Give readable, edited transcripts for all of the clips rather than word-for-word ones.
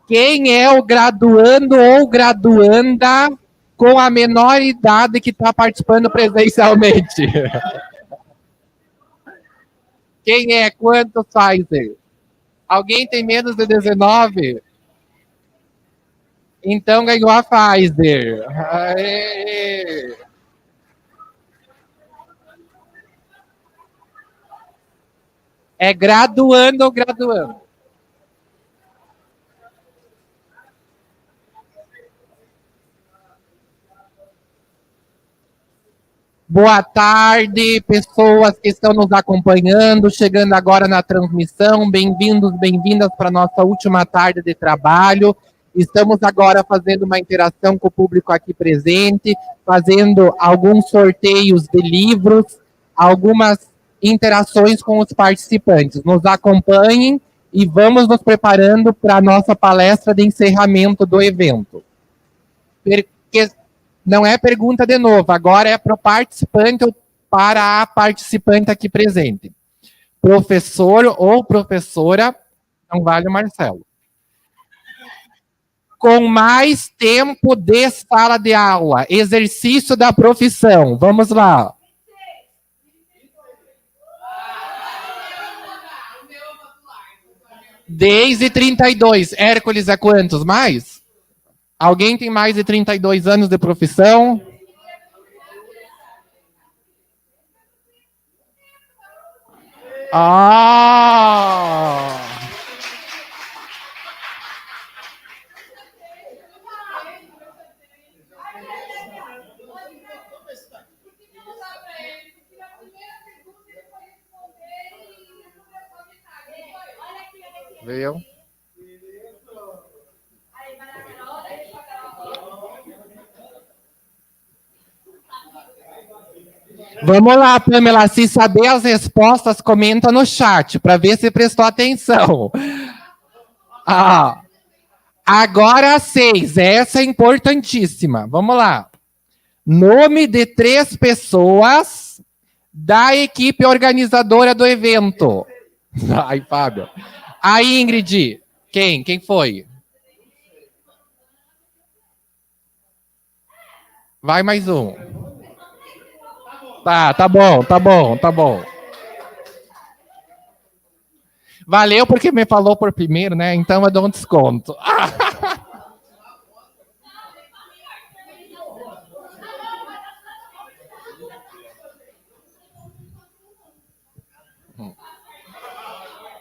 Quem é o graduando ou graduanda com a menor idade que está participando presencialmente? Quem é? Quantos Pfizer? Alguém tem menos de 19? Então ganhou a Pfizer. Aê! É graduando ou graduando? Boa tarde, pessoas que estão nos acompanhando, chegando agora na transmissão. Bem-vindos, bem-vindas para a nossa última tarde de trabalho. Estamos agora fazendo uma interação com o público aqui presente, fazendo alguns sorteios de livros, algumas interações com os participantes. Nos acompanhem e vamos nos preparando para a nossa palestra de encerramento do evento. Não é pergunta de novo, agora é para o participante ou para a participante aqui presente. Professor ou professora, não vale o Marcelo. Com mais tempo de sala de aula, exercício da profissão. Vamos lá. Desde 32. Hércules é quantos mais? Alguém tem mais de 32 anos de profissão? Ah! Viu? Vamos lá, Pamela, se saber as respostas, comenta no chat, para ver se prestou atenção. Ah, agora 6, essa é importantíssima. Vamos lá. Nome de 3 pessoas da equipe organizadora do evento. Ai, Fábio. A Ingrid, quem? Quem foi? Vai mais um. Tá bom. Valeu porque me falou por primeiro, né? Então eu dou um desconto.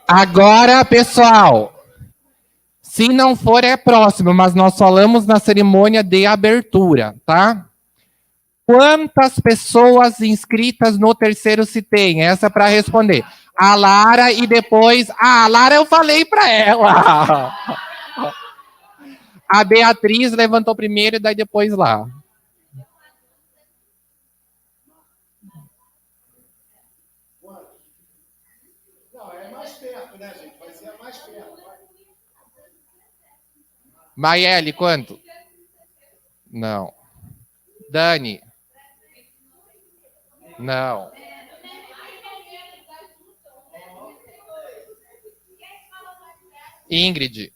Agora, pessoal, se não for é próximo, mas nós falamos na cerimônia de abertura, tá? Quantas pessoas inscritas no terceiro se tem? Essa é para responder. A Lara e depois... a Lara eu falei para ela. A Beatriz levantou primeiro e daí depois lá. Não, é mais perto, né, gente? Vai ser mais perto. Maiele, quanto? Não. Dani? Não. Ingrid?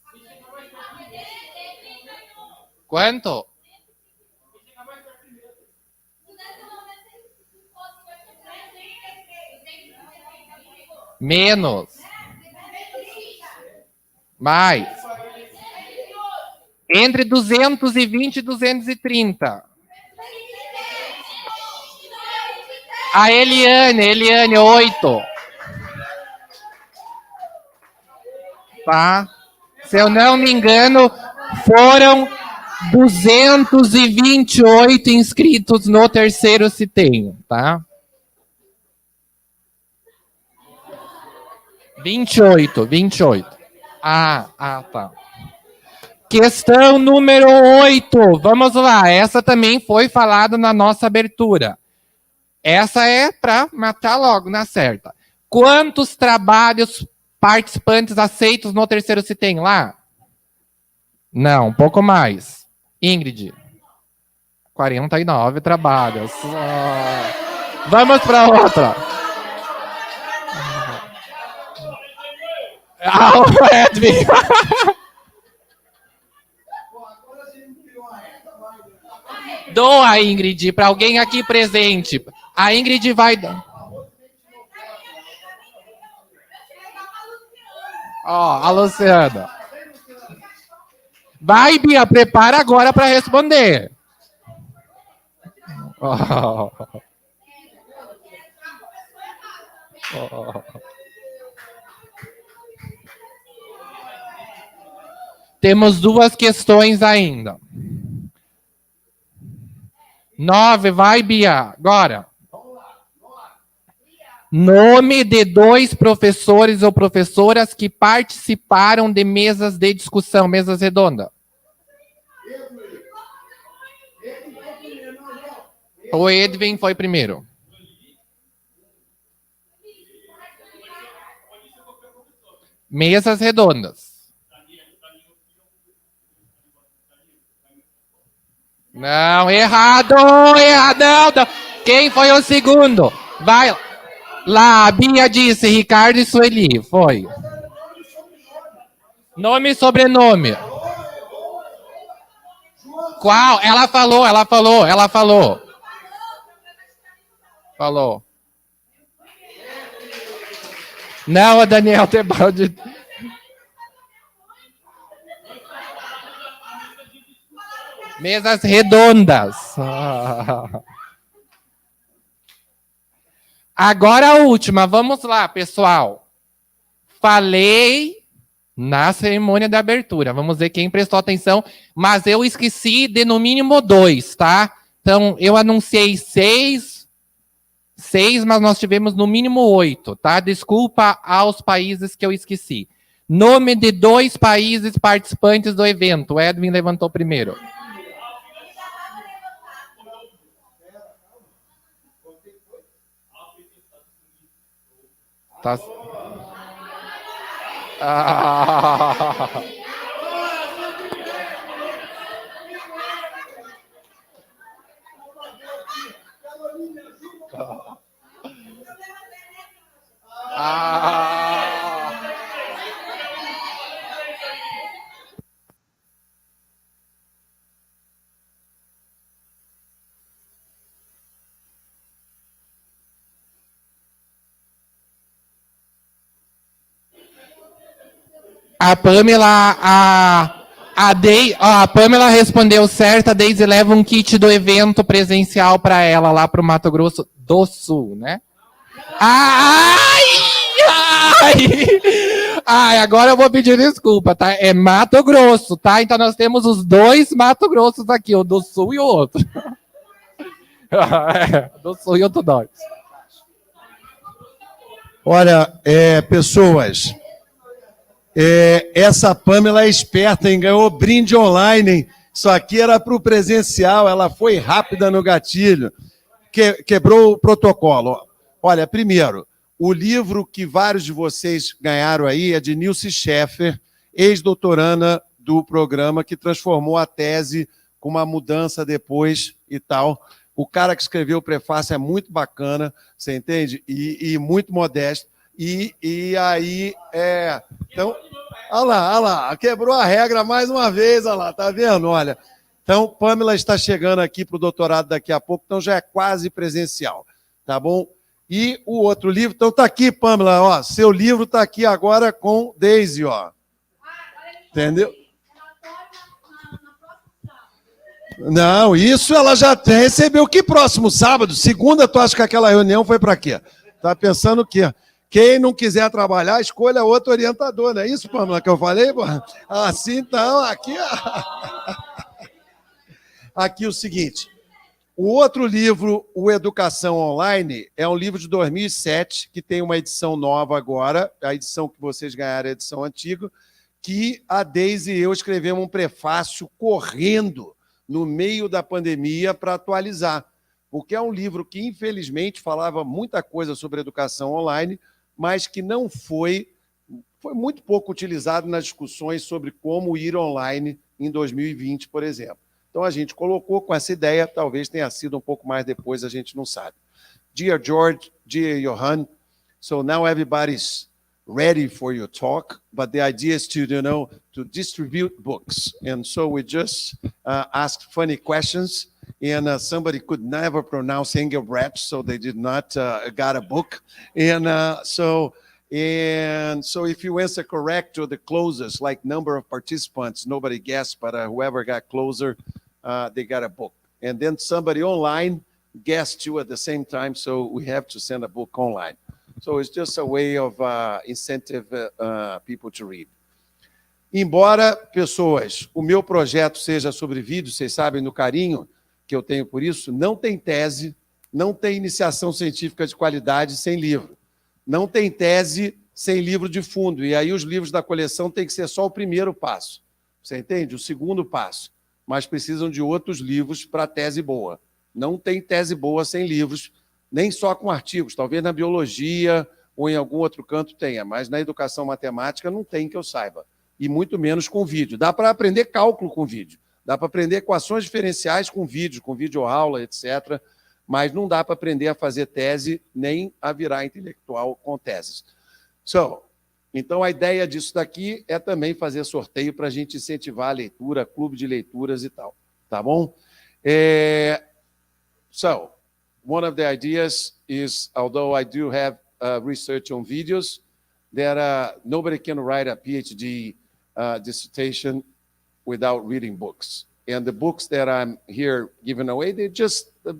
Quanto? Menos. Mais. Entre 220 e 230. A Eliane, 8. Tá? Se eu não me engano, foram 228 inscritos no terceiro se tem, tá? 28. Tá. Questão número 8. Vamos lá. Essa também foi falada na nossa abertura. Essa é para matar logo na certa. Quantos trabalhos participantes aceitos no terceiro se tem lá? Não, um pouco mais. Ingrid? 49 trabalhos. Vamos para outra. Dou a Ingrid para alguém aqui presente. A Ingrid vai dar. Ó, a Luciana. Vai, Bia, prepara agora para responder. Oh. Oh. Temos 2 questões ainda. 9, vai, Bia, agora. Nome de 2 professores ou professoras que participaram de mesas de discussão, mesas redondas. O Edwin foi primeiro. Mesas redondas. Não, errado! Não. Quem foi o segundo? Vai lá, a Bia disse Ricardo e Sueli. Foi. Nome e sobrenome. Qual? Ela falou. Falou. Não, a Daniel Tebaldi. Mesas redondas. Agora a última. Vamos lá, pessoal. Falei na cerimônia da abertura. Vamos ver quem prestou atenção. Mas eu esqueci de no mínimo 2, tá? Então, eu anunciei 6, mas nós tivemos no mínimo 8, tá? Desculpa aos países que eu esqueci. Nome de 2 países participantes do evento. O Edwin levantou primeiro. Tá. A Pamela, a Pamela respondeu certo, a Deise leva um kit do evento presencial para ela lá para o Mato Grosso do Sul, né? Ai, agora eu vou pedir desculpa, tá? É Mato Grosso, tá? Então nós temos os 2 Mato Grossos aqui, o do Sul e o outro. Do Sul e o do Norte. Olha, pessoas... essa Pamela é esperta, hein? Ganhou brinde online, hein? Isso aqui era para o presencial, ela foi rápida no gatilho, quebrou o protocolo. Olha, primeiro, o livro que vários de vocês ganharam aí é de Nilce Scheffer, ex-doutoranda do programa, que transformou a tese com uma mudança depois e tal. O cara que escreveu o prefácio é muito bacana, você entende? E muito modesto. E aí, então, olha lá, quebrou a regra mais uma vez, olha lá, tá vendo? Olha, então, Pamela está chegando aqui para o doutorado daqui a pouco, então já é quase presencial, tá bom? E o outro livro, então tá aqui, Pamela, ó, seu livro tá aqui agora com Deise, ó. Entendeu? Não, isso ela já recebeu. Que próximo sábado? Segunda, tu acha que aquela reunião foi para quê? Tá pensando o quê? Quem não quiser trabalhar, escolha outro orientador, não é isso, Pamela, que eu falei? Assim, então, aqui o seguinte, o outro livro, o Educação Online, é um livro de 2007, que tem uma edição nova agora, a edição que vocês ganharam é a edição antiga, que a Deise e eu escrevemos um prefácio correndo no meio da pandemia para atualizar, porque é um livro que, infelizmente, falava muita coisa sobre educação online, mas que não foi muito pouco utilizado nas discussões sobre como ir online em 2020, por exemplo. Então, a gente colocou com essa ideia, talvez tenha sido um pouco mais depois, a gente não sabe. Dear George, dear Johann, so now everybody's ready for your talk, but the idea is to, to distribute books. And so we just ask funny questions, and somebody could never pronounce Engelbrecht, so they did not got a book. And so if you answer correct to the closest, like number of participants, nobody guessed, but whoever got closer, they got a book. And then somebody online guessed you at the same time, so we have to send a book online. So it's just a way of incentive people to read. Embora, pessoas, o meu projeto seja sobre vídeo, vocês sabem do carinho que eu tenho por isso, não tem tese, não tem iniciação científica de qualidade sem livro. Não tem tese sem livro de fundo. E aí os livros da coleção têm que ser só o primeiro passo. Você entende? O segundo passo. Mas precisam de outros livros para tese boa. Não tem tese boa sem livros, nem só com artigos. Talvez na biologia ou em algum outro canto tenha, mas na educação matemática não tem que eu saiba. E muito menos com vídeo. Dá para aprender cálculo com vídeo. Dá para aprender equações diferenciais com vídeo aula, etc., mas não dá para aprender a fazer tese nem a virar intelectual com teses. Então, a ideia disso daqui é também fazer sorteio para a gente incentivar a leitura, clube de leituras e tal. Tá bom? So, one of the ideas is, although I do have research on videos, that nobody can write a PhD dissertation without reading books. And the books that I'm here giving away, they're just the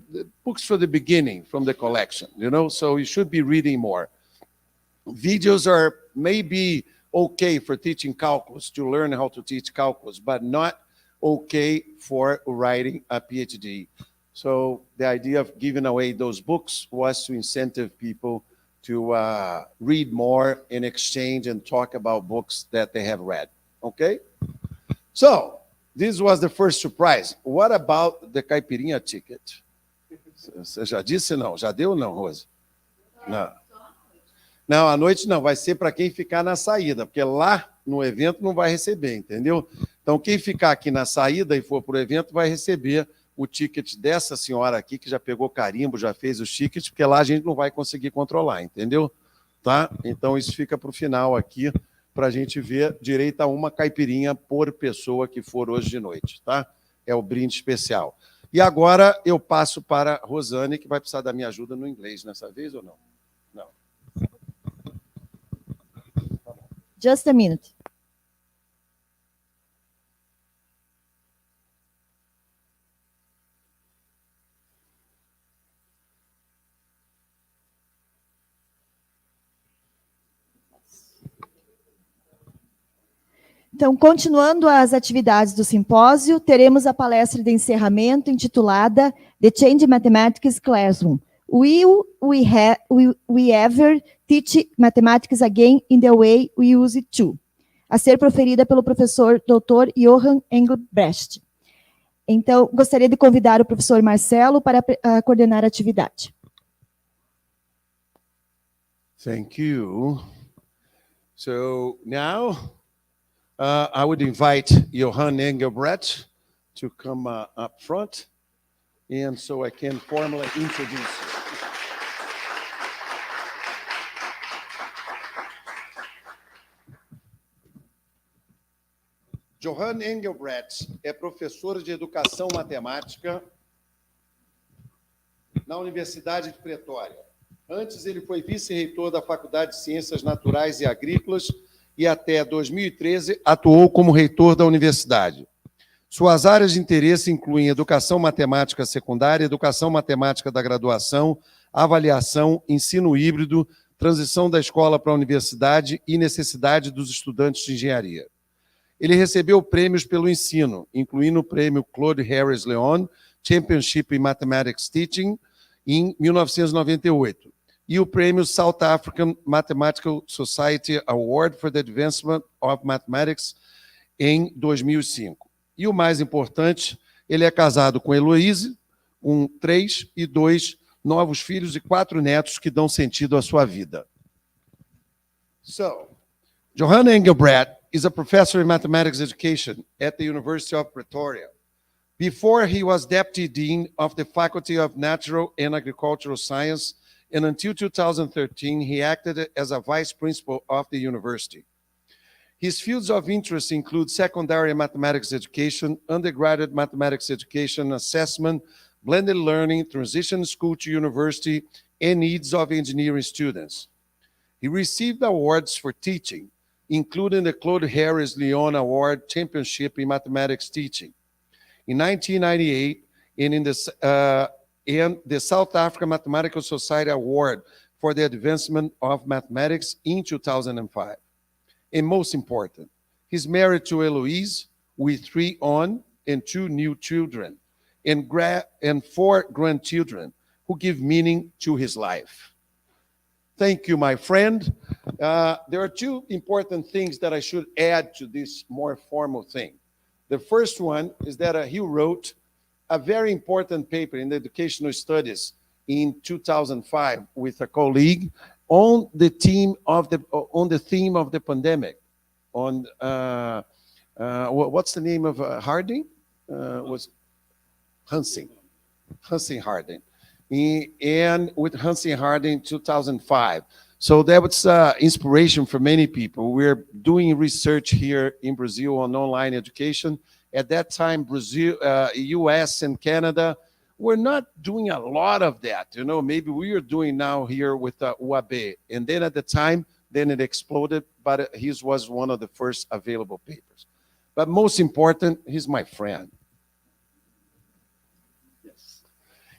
books for the beginning from the collection, you know? So you should be reading more. Videos are maybe okay for teaching calculus, to learn how to teach calculus, but not okay for writing a PhD. So the idea of giving away those books was to incentive people to read more in exchange and talk about books that they have read, okay? So, this was the first surprise. What about the caipirinha ticket? Você já disse não? Já deu ou não, Rose? Não. Não, à noite não. Vai ser para quem ficar na saída, porque lá no evento não vai receber, entendeu? Então, quem ficar aqui na saída e for para o evento vai receber o ticket dessa senhora aqui, que já pegou carimbo, já fez os tickets, porque lá a gente não vai conseguir controlar, entendeu? Tá? Então, isso fica para o final aqui, para a gente ver direito a uma caipirinha por pessoa que for hoje de noite, tá? É o brinde especial. E agora eu passo para a Rosane, que vai precisar da minha ajuda no inglês nessa vez ou não? Não. Just a minute. Então, continuando as atividades do simpósio, teremos a palestra de encerramento intitulada The Change Mathematics Classroom. Will we ever teach mathematics again in the way we used to? A ser proferida pelo professor Dr. Johann Engelbrecht. Então, gostaria de convidar o professor Marcelo para coordenar a atividade. Thank you. So, now... I would invite Johann Engelbrecht to come up front, and so I can formally introduce you. Johann Engelbrecht é professor de educação matemática na Universidade de Pretoria. Antes, ele foi vice-reitor da Faculdade de Ciências Naturais e Agrícolas e até 2013 atuou como reitor da universidade. Suas áreas de interesse incluem educação matemática secundária, educação matemática da graduação, avaliação, ensino híbrido, transição da escola para a universidade e necessidade dos estudantes de engenharia. Ele recebeu prêmios pelo ensino, incluindo o prêmio Claude Harris Leon, Championship in Mathematics Teaching, em 1998. E o prêmio South African Mathematical Society Award for the Advancement of Mathematics em 2005. E o mais importante, ele é casado com Heloise, com 3 e 2 novos filhos e 4 netos que dão sentido à sua vida. So, Johann Engelbrecht is a professor in mathematics education at the University of Pretoria. Before, he was deputy dean of the Faculty of Natural and Agricultural Science, and until 2013, he acted as a vice principal of the university. His fields of interest include secondary mathematics education, undergraduate mathematics education, assessment, blended learning, transition school to university, and needs of engineering students. He received awards for teaching, including the Claude Harris Lyon Award Championship in Mathematics Teaching. In 1998, and the South African Mathematical Society Award for the Advancement of Mathematics in 2005. And most important, he's married to Eloise with 3 and 2 new children and 4 grandchildren who give meaning to his life. Thank you, my friend. There are 2 important things that I should add to this more formal thing. The first one is that he wrote a very important paper in the educational studies in 2005 with a colleague on the theme of the pandemic. On what's the name of Harding? Was Hansen Harding, and with Hansen Harding in 2005. So that was inspiration for many people. We're doing research here in Brazil on online education. At that time, Brazil, US and Canada were not doing a lot of that. You know, maybe we are doing now here with UAB. And then at the time, then it exploded, but his was one of the first available papers. But most important, he's my friend. Yes.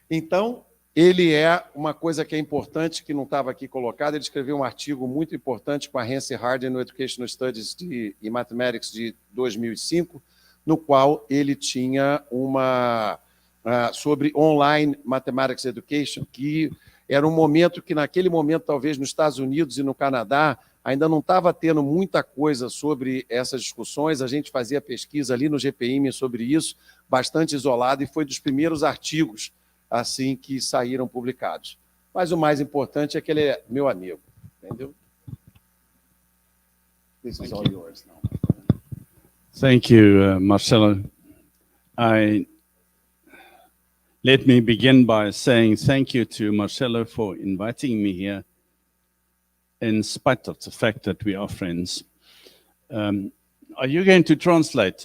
Então, ele é uma coisa que é importante, que não estava aqui colocado. Ele escreveu um artigo muito importante com a Hansen Harding no Educational Studies e Mathematics de 2005, no qual ele tinha uma sobre online Mathematics Education, que era um momento que, naquele momento, talvez nos Estados Unidos e no Canadá, ainda não estava tendo muita coisa sobre essas discussões. A gente fazia pesquisa ali no GPM sobre isso, bastante isolado, e foi dos primeiros artigos assim que saíram publicados. Mas o mais importante é que ele é meu amigo, entendeu? This is all yours now. Thank you, Marcelo. Let me begin by saying thank you to Marcelo for inviting me here, in spite of the fact that we are friends. Are you going to translate?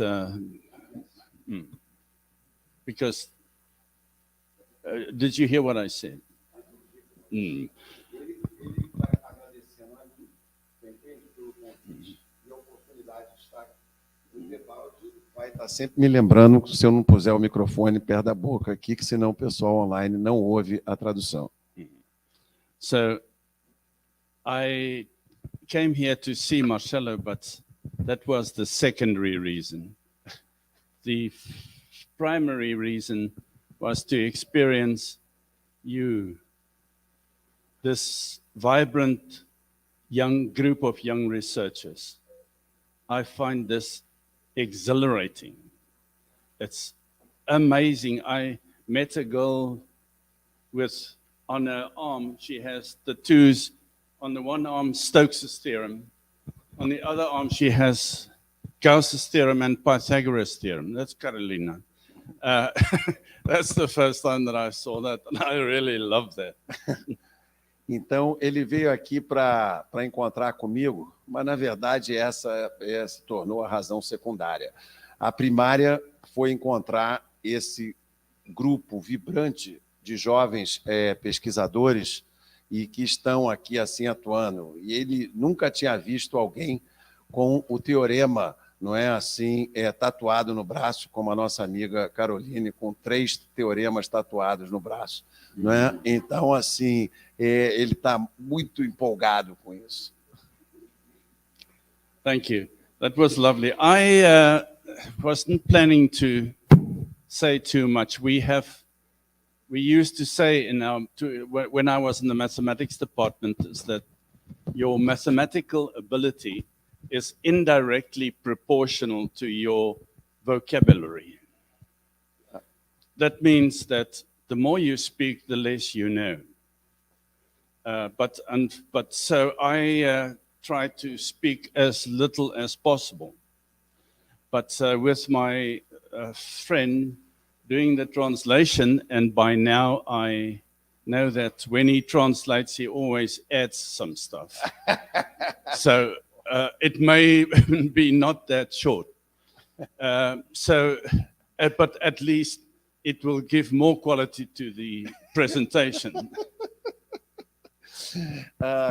Because did you hear what I said? Vai estar sempre me lembrando, se eu não puser o microfone perto da boca aqui, que senão o pessoal online não ouve a tradução. So, I came here to see Marcelo, but that was the secondary reason. The primary reason was to experience you, this vibrant young group of young researchers. I find this exhilarating. It's amazing. I met a girl with, on her arm, she has tattoos. On the one arm, Stokes' theorem. On the other arm, she has Gauss's theorem and Pythagoras' theorem. That's Carolina. That's the first time that I saw that, and I really love that. Então, ele veio aqui para encontrar comigo, mas, na verdade, essa se tornou a razão secundária. A primária foi encontrar esse grupo vibrante de jovens pesquisadores e que estão aqui assim atuando. E ele nunca tinha visto alguém com o teorema, não é assim, tatuado no braço, como a nossa amiga Caroline, com 3 teoremas tatuados no braço. Não é? Então, assim, ele está muito empolgado com isso. Thank you. That was lovely. I wasn't planning to say too much. We used to say when I was in the mathematics department, is that your mathematical ability is indirectly proportional to your vocabulary. That means that the more you speak, the less you know. But so I try to speak as little as possible. But with my friend doing the translation, and by now I know that when he translates, he always adds some stuff. So it may be not that short. But at least it will give more quality to the presentation.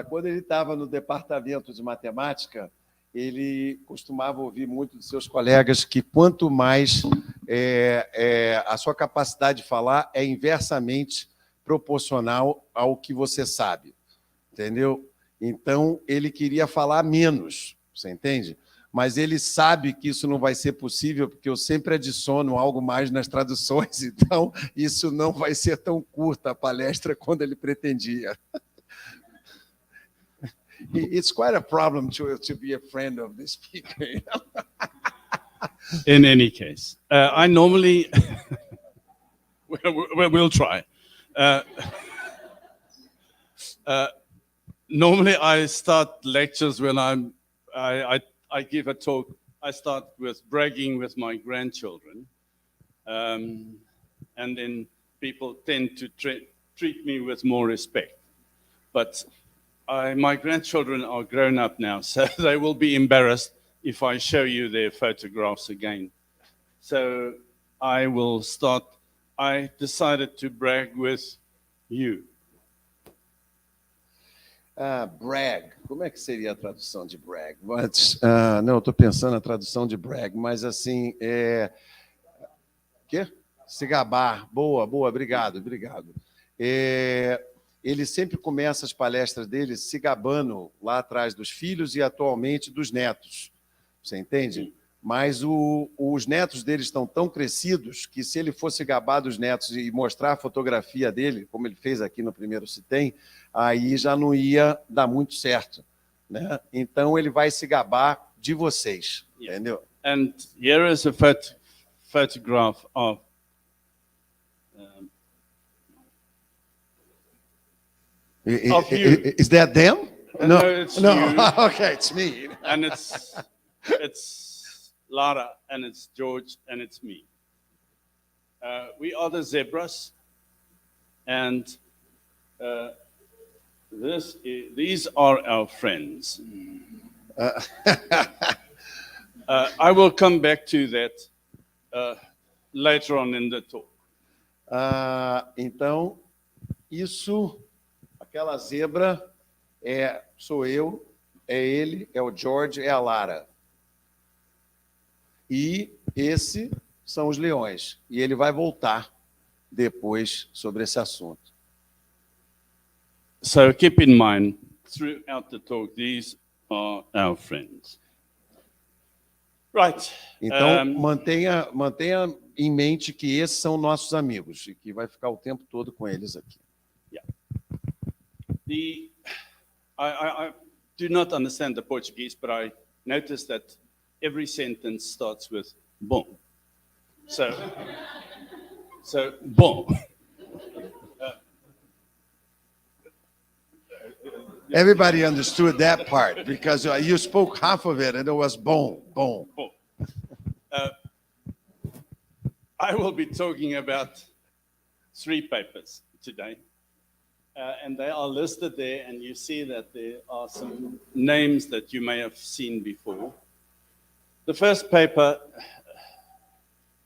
Quando ele estava no departamento de matemática, ele costumava ouvir muito dos seus colegas que quanto mais a sua capacidade de falar é inversamente proporcional ao que você sabe, entendeu? Então, ele queria falar menos, você entende? Mas ele sabe que isso não vai ser possível, porque eu sempre adiciono algo mais nas traduções, então isso não vai ser tão curta a palestra quando ele pretendia. It's quite a problem to be a friend of the speaker. You know? In any case, I normally, we'll try. Normally, I start lectures when I give a talk. I start with bragging with my grandchildren, and then people tend to treat me with more respect. But my grandchildren are grown up now, so they will be embarrassed if I show you their photographs again. So I will start. I decided to brag with you. Brag. Como é que seria a tradução de brag? Mas, não, eu estou pensando na tradução de brag, mas assim, quê? Se gabar. Boa, obrigado. Ele sempre começa as palestras dele se gabando lá atrás dos filhos e atualmente dos netos. Você entende? Sim. Mas os netos dele estão tão crescidos que se ele fosse gabar dos netos e mostrar a fotografia dele, como ele fez aqui no primeiro Se Tem, aí já não ia dar muito certo, né? Então ele vai se gabar de vocês, entendeu? And here is a photograph of you. Is that them? No, it's no. you. Okay, it's me. And it's Lara, and it's George, and it's me. We are the zebras, and these are our friends. I will come back to that later on in the talk. Então, isso, aquela zebra sou eu, é ele, é o George, é a Lara. E esse são os leões. E ele vai voltar depois sobre esse assunto. So keep in mind, throughout the talk, these are our friends. Right. Então, mantenha em mente que esses são nossos amigos e que vai ficar o tempo todo com eles aqui. Yeah. I do not understand the Portuguese, but I noticed that every sentence starts with bom. So bom. Everybody understood that part because you spoke half of it and it was bom. I will be talking about 3 papers today. And they are listed there, and you see that there are some names that you may have seen before. The first paper,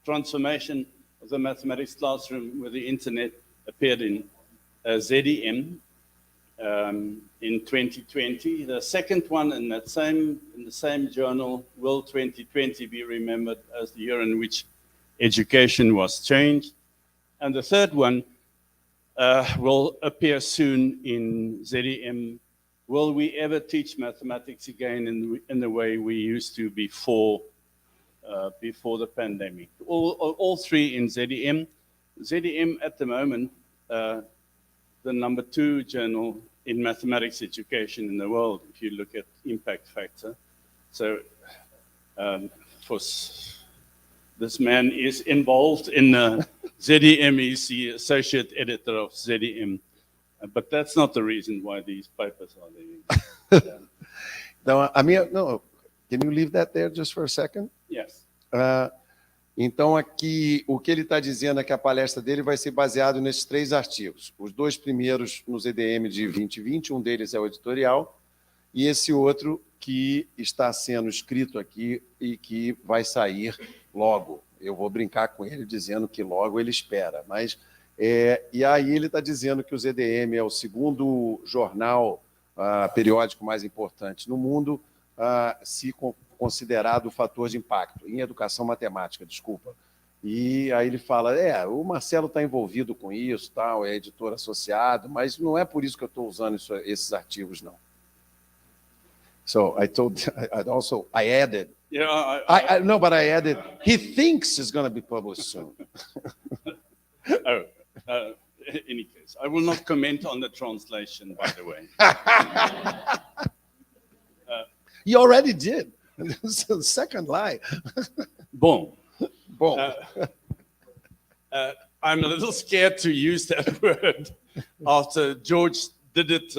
Transformation of the Mathematics Classroom with the Internet, appeared in ZEM in 2020. The second one in the same journal, Will 2020 be remembered as the year in which education was changed? And the third one will appear soon in ZEM. Will we ever teach mathematics again in the way we used to before the pandemic? All 3 in ZEM. ZEM at the moment, the number 2 journal in mathematics education in the world, if you look at impact factor. So this man is involved in ZEM. He's the associate editor of ZEM. But that's not the reason why these papers are there. Então, can you leave that there just for a second? Yes. Então, aqui, o que ele está dizendo é que a palestra dele vai ser baseado nesses 3 artigos. Os 2 primeiros no ZDM de 2020, um deles é o editorial, e esse outro que está sendo escrito aqui e que vai sair logo, eu vou brincar com ele dizendo que logo ele espera. Mas, e aí ele está dizendo que o ZDM é o segundo jornal periódico mais importante no mundo, se considerado o fator de impacto, em educação matemática, desculpa. E aí ele fala, o Marcelo está envolvido com isso, tal, é editor associado, mas não é por isso que eu estou usando esses artigos, não. So I added. Yeah, No, but I added, he thinks it's going to be published soon. In any case, I will not comment on the translation, by the way. He already did. So second lie. Bom. Bom. I'm a little scared to use that word after George did it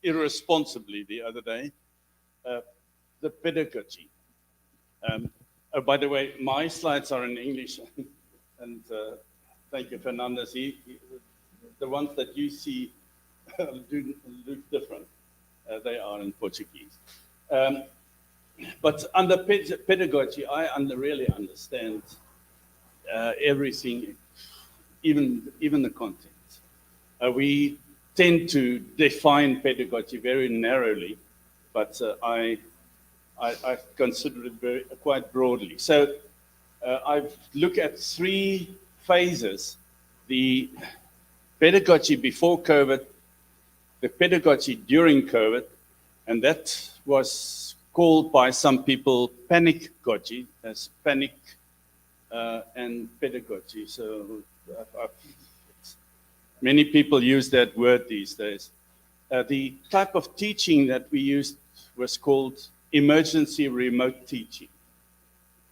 irresponsibly the other day. The pedagogy. By the way, my slides are in English, and thank you, Fernandez. The ones that you see do look different. They are in Portuguese. But under pedagogy, I really understand everything, even the content. We tend to define pedagogy very narrowly, but I consider it quite broadly. So I look at three phases: the pedagogy before COVID, the pedagogy during COVID, and that was called by some people panic-gogy, as panic and pedagogy. So many people use that word these days. The type of teaching that we used was called emergency remote teaching,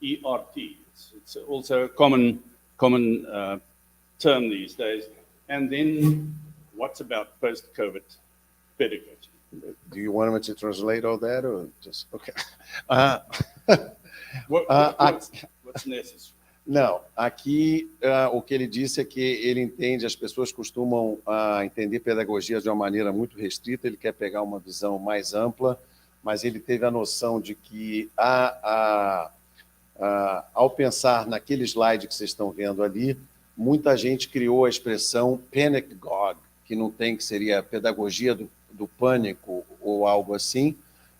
ERT. It's also a common term these days. And then what about post-COVID pedagogy? Do you want me to translate all that or just, okay. What's necessary? Não, aqui o que ele disse é que ele entende, as pessoas costumam entender pedagogia de uma maneira muito restrita, ele quer pegar uma visão mais ampla, mas ele teve a noção de que ao pensar naquele slide que vocês estão vendo ali, muita gente criou a expressão panic-gog, que não tem, que seria pedagogia do pânico ou algo assim,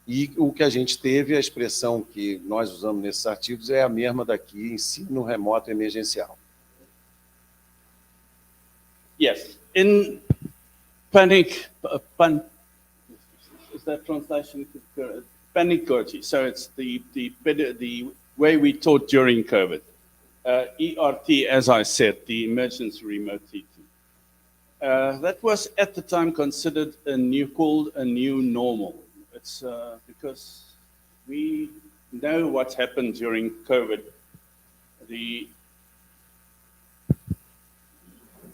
e o que a gente teve, a expressão que nós usamos nesses artigos é a mesma daqui, ensino remoto emergencial. Yes, in panic, is that translation correct? Panic-gogy, so it's the way we taught during COVID. ERT, as I said, the emergency remote teaching. That was at the time considered called a new normal. It's because we know what happened during COVID.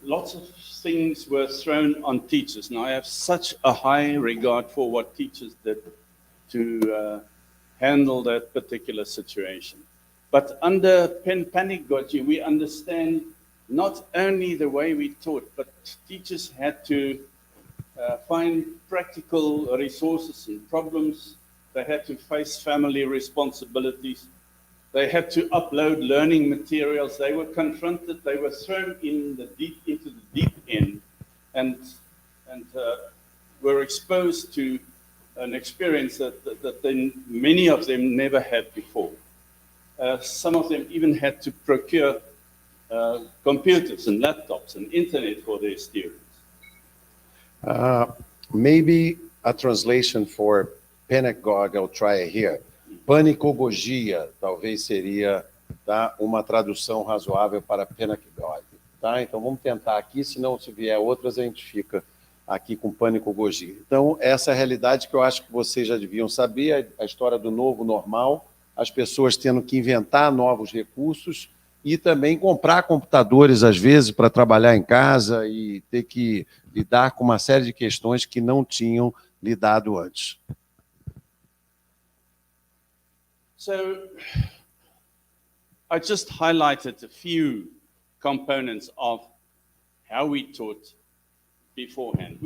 Lots of things were thrown on teachers. Now I have such a high regard for what teachers did to handle that particular situation. But under panic-gogy, we understand not only the way we taught, but teachers had to find practical resources and problems. They had to face family responsibilities. They had to upload learning materials. They were confronted. They were thrown into the deep end, and were exposed to an experience that many of them never had before. Some of them even had to procure computers and laptops and internet for their students. Maybe a translation for panic-gog, I'll try it here. Panicogogia, talvez seria uma tradução razoável para panic-gog. Tá? Então vamos tentar aqui, senão se vier outras a gente fica aqui com panicogogia. Então essa é a realidade que eu acho que vocês já deviam saber, a história do novo normal, as pessoas tendo que inventar novos recursos e também comprar computadores, às vezes, para trabalhar em casa e ter que lidar com uma série de questões que não tinham lidado antes. So, I just highlighted a few components of how we taught beforehand.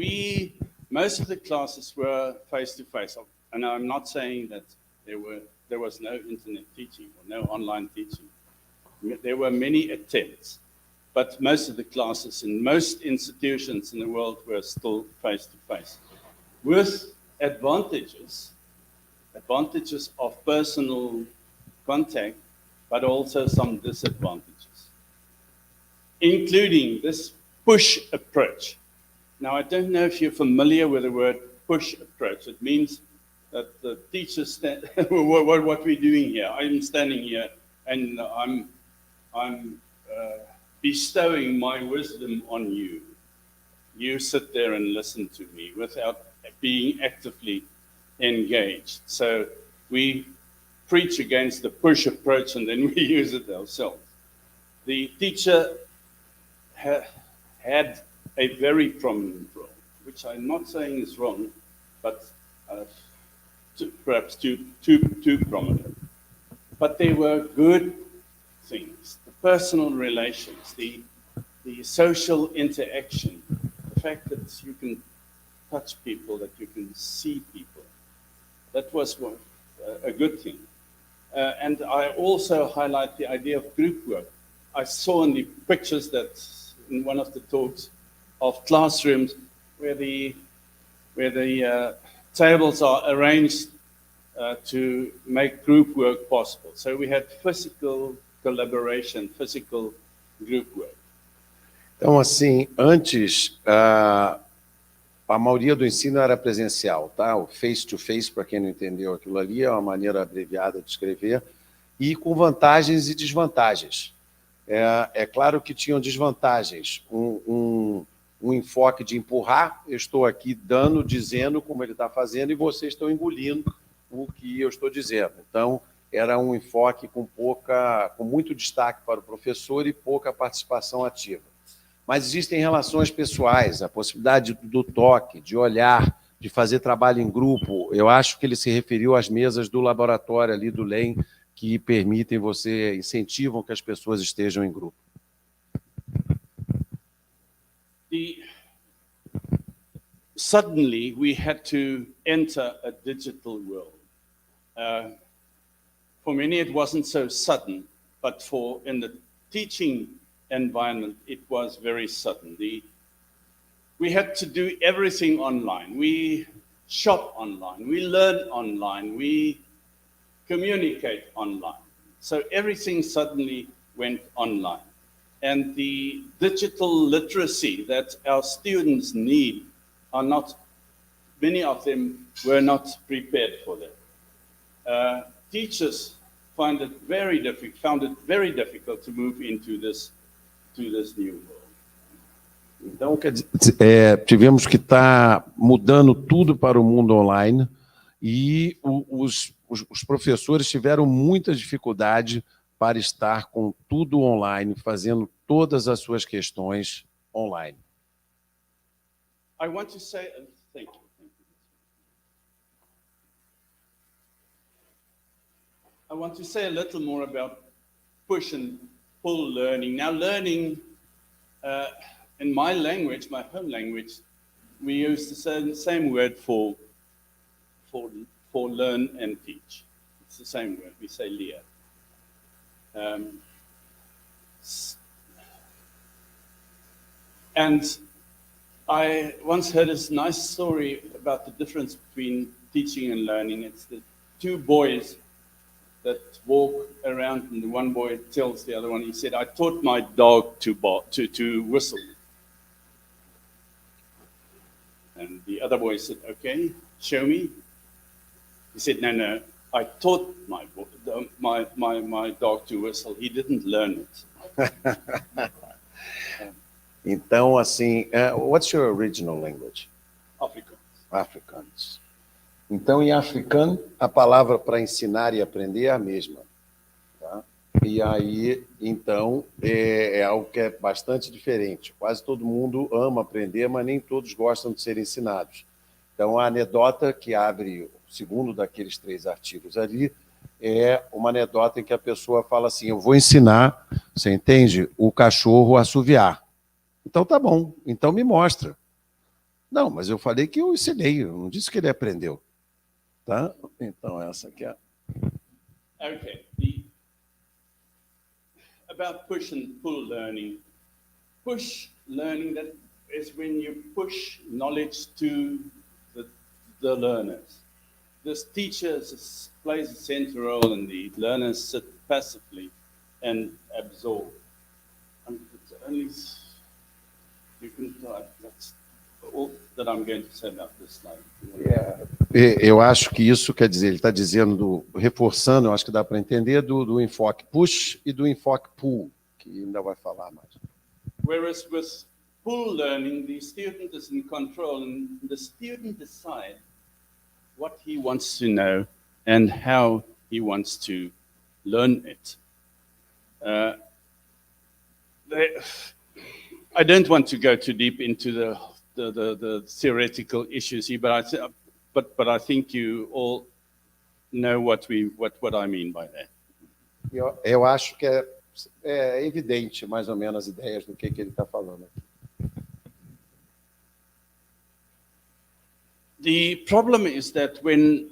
Most of the classes were face-to-face, and I'm not saying that there was no internet teaching or no online teaching. There were many attempts, but most of the classes in most institutions in the world were still face-to-face, with advantages of personal contact, but also some disadvantages, including this push approach. Now, I don't know if you're familiar with the word push approach. It means that the teacher what we're doing here. I'm standing here and I'm bestowing my wisdom on you. You sit there and listen to me without being actively engaged. So we preach against the push approach and then we use it ourselves. The teacher had a very prominent role, which I'm not saying is wrong, but perhaps too prominent. But there were good things, the personal relations, the social interaction, the fact that you can touch people, that you can see people. That was a good thing. And I also highlight the idea of group work. I saw in the pictures that in one of the talks of classrooms where the tables are arranged to make group work possible. So we had physical collaboration, physical group work. Então, assim, antes, a maioria do ensino era presencial, tá? O face-to-face, para quem não entendeu aquilo ali, é uma maneira abreviada de escrever, e com vantagens e desvantagens. É claro que tinham desvantagens. Um enfoque de empurrar, eu estou aqui dizendo como ele está fazendo, e vocês estão engolindo o que eu estou dizendo. Então, era um enfoque com muito destaque para o professor e pouca participação ativa. Mas existem relações pessoais, a possibilidade do toque, de olhar, de fazer trabalho em grupo. Eu acho que ele se referiu às mesas do laboratório ali do LEM, que permitem incentivam que as pessoas estejam em grupo. Suddenly, we had to enter a digital world. For many, it wasn't so sudden, but in the teaching environment, it was very sudden. We had to do everything online. We shop online. We learn online. We communicate online. So everything suddenly went online. And the digital literacy that our students need many of them were not prepared for that. Teachers found it very difficult to move into this new world. Então, tivemos que estar mudando tudo para o mundo online e os professores tiveram muita dificuldade para estar com tudo online, fazendo todas as suas questões online. I want to say, thank you. I want to say a little more about push and pull learning. Now, learning, in my language, my home language, we use the same word for learn and teach. It's the same word. We say leer. And I once heard this nice story about the difference between teaching and learning. It's the two boys that walk around, and the one boy tells the other one, he said, I taught my dog to whistle. And the other boy said, okay, show me. He said, no, I taught my dog to whistle. He didn't learn it. Então, assim, what's your original language? Afrikaans. Afrikaans. Então, em africano, a palavra para ensinar e aprender é a mesma. Tá? E aí, então, é algo que é bastante diferente. Quase todo mundo ama aprender, mas nem todos gostam de ser ensinados. Então, a anedota que abre o segundo daqueles 3 artigos ali é uma anedota em que a pessoa fala assim, eu vou ensinar, você entende? O cachorro a assoviar. Então, tá bom, então me mostra. Não, mas eu falei que eu ensinei, eu não disse que ele aprendeu. Tá? Então, essa aqui é... Okay. about push and pull learning. Push learning, that is when you push knowledge to the learners. This teacher plays a central role and the learners sit passively and absorb. And it's only, you can type, that's all that I'm going to say about this slide. Eu acho que isso quer dizer, ele está dizendo, reforçando, eu acho que dá para entender, do enfoque push e do enfoque pull, que ainda vai falar mais. Whereas with pull learning, the student is in control and the student decides what he wants to know and how he wants to learn it. I don't want to go too deep into the theoretical issues here, but I think you all know what I mean by that. Eu acho que é evidente, mais ou menos, as ideias do que ele está falando aqui. The problem is that when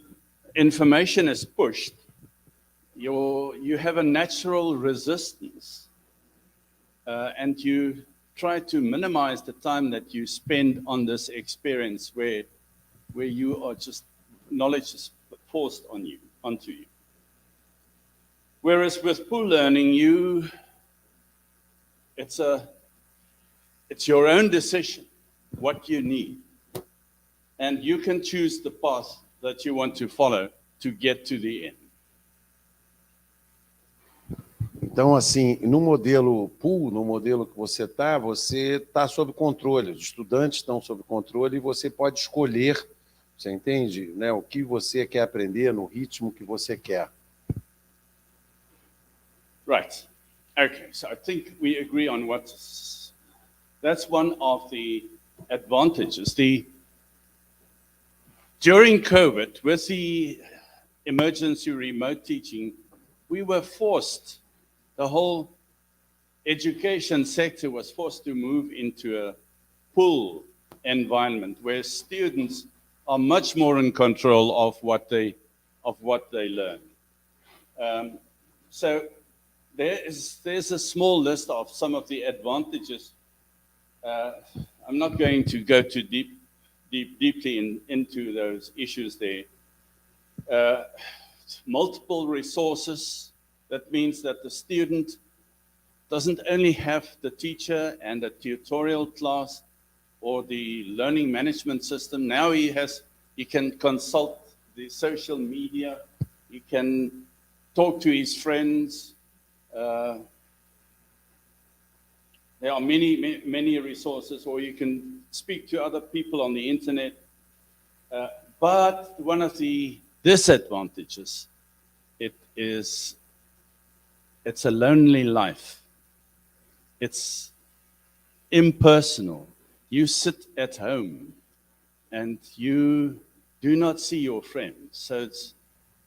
information is pushed, you have a natural resistance, and you try to minimize the time that you spend on this experience where you are just, knowledge is forced onto you. Whereas with pull learning, it's your own decision what you need, and you can choose the path that you want to follow to get to the end. Então, assim, no modelo pool, no modelo que você está sob controle, os estudantes estão sob controle e você pode escolher, você entende, né, o que você quer aprender no ritmo que você quer. Right. Okay, so I think we agree on that's one of the advantages. During COVID, with the emergency remote teaching, we were forced, the whole education sector was forced to move into a pull environment where students are much more in control of what they learn. So there's a small list of some of the advantages. I'm not going to go too deeply into those issues there. Multiple resources. That means that the student doesn't only have the teacher and a tutorial class or the learning management system. Now he can consult the social media. He can talk to his friends. There are many resources, or you can speak to other people on the internet. But one of the disadvantages, it's a lonely life. It's impersonal. You sit at home and you do not see your friends. So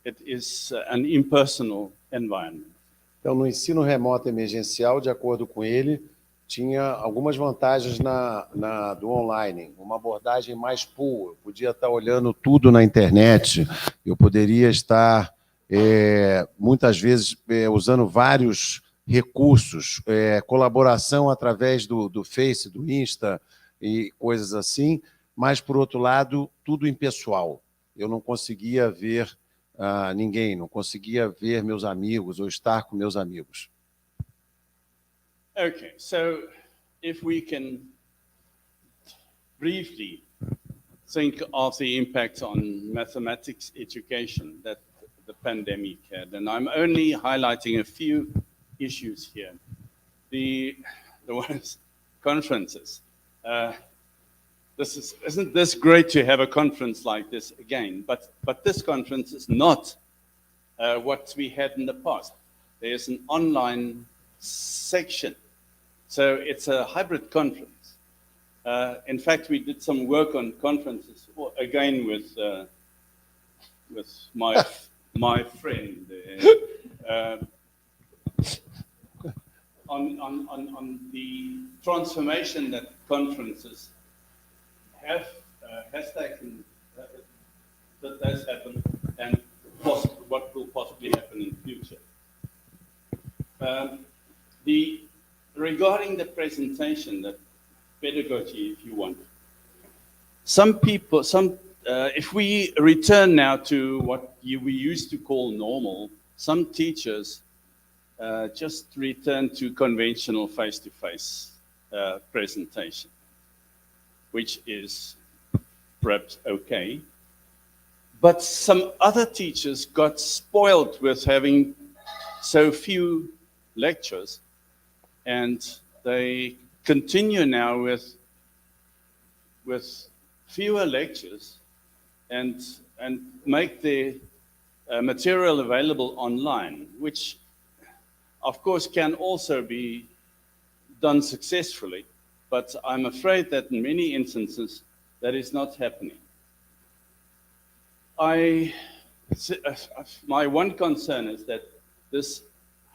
it is an impersonal environment. Então, no ensino remoto emergencial, de acordo com ele, tinha algumas vantagens do online, uma abordagem mais pool. Eu podia estar olhando tudo na internet, eu poderia estar, muitas vezes, usando vários recursos, colaboração através do Face, do Insta e coisas assim, mas, por outro lado, tudo impessoal. Eu não conseguia ver ninguém, não conseguia ver meus amigos ou estar com meus amigos. Okay, so if we can briefly think of the impact on mathematics education that the pandemic had, and I'm only highlighting a few issues here. The ones, conferences. Isn't this great to have a conference like this again? But this conference is not what we had in the past. There's an online section. So it's a hybrid conference. In fact, we did some work on conferences, again with my friend, on the transformation that conferences has taken, that has happened, and what will possibly happen in the future. Regarding the presentation, the pedagogy, if you want, some people, if we return now to what we used to call normal, some teachers just return to conventional face-to-face presentation, which is perhaps okay. But some other teachers got spoiled with having so few lectures, and they continue now with fewer lectures and make the material available online, which of course can also be done successfully, but I'm afraid that in many instances that is not happening. My one concern is that this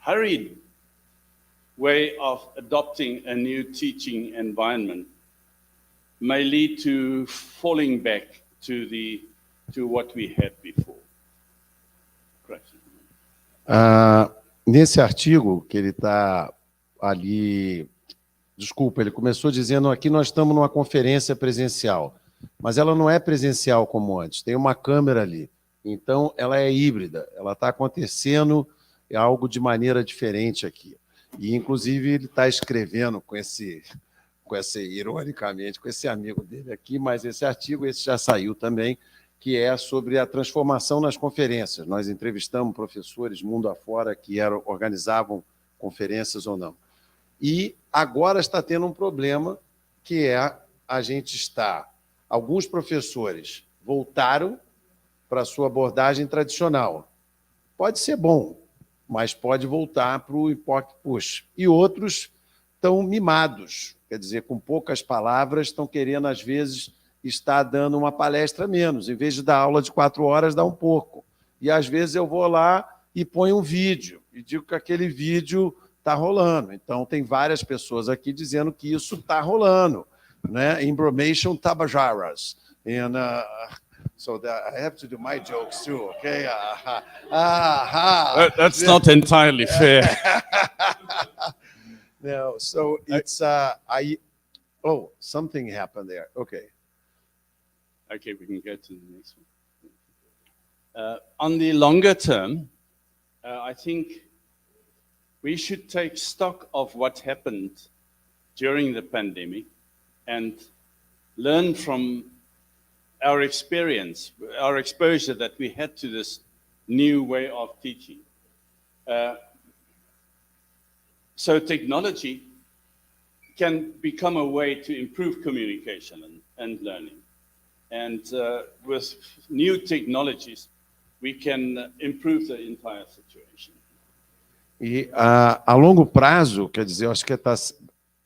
hurried way of adopting a new teaching environment may lead to falling back to what we had before. Nesse artigo que ele está ali, desculpa, ele começou dizendo aqui nós estamos numa conferência presencial, mas ela não é presencial como antes, tem uma câmera ali, então ela é híbrida, ela está acontecendo algo de maneira diferente aqui. E, inclusive, ele está escrevendo com esse, ironicamente, com esse amigo dele aqui, mas esse artigo, esse já saiu também, que é sobre a transformação nas conferências. Nós entrevistamos professores mundo afora que organizavam conferências ou não. E agora está tendo um problema, que é alguns professores voltaram para a sua abordagem tradicional. Pode ser bom, mas pode voltar para o import push. E outros estão mimados, quer dizer, com poucas palavras, estão querendo, às vezes, estar dando uma palestra menos. Em vez de dar aula de 4 horas, dá um pouco. E, às vezes, eu vou lá e ponho um vídeo, e digo que aquele vídeo está rolando. Então, tem várias pessoas aqui dizendo que isso está rolando, né? Information Tabajaras. And, so I have to do my jokes too, okay? That's not entirely fair. No, so it's something happened there. Okay. Okay, we can go to the next one. On the longer term, I think we should take stock of what happened during the pandemic and learn from our experience, our exposure that we had to this new way of teaching. So technology can become a way to improve communication and learning. And with new technologies, we can improve the entire situation. E a longo prazo, quer dizer, eu acho que está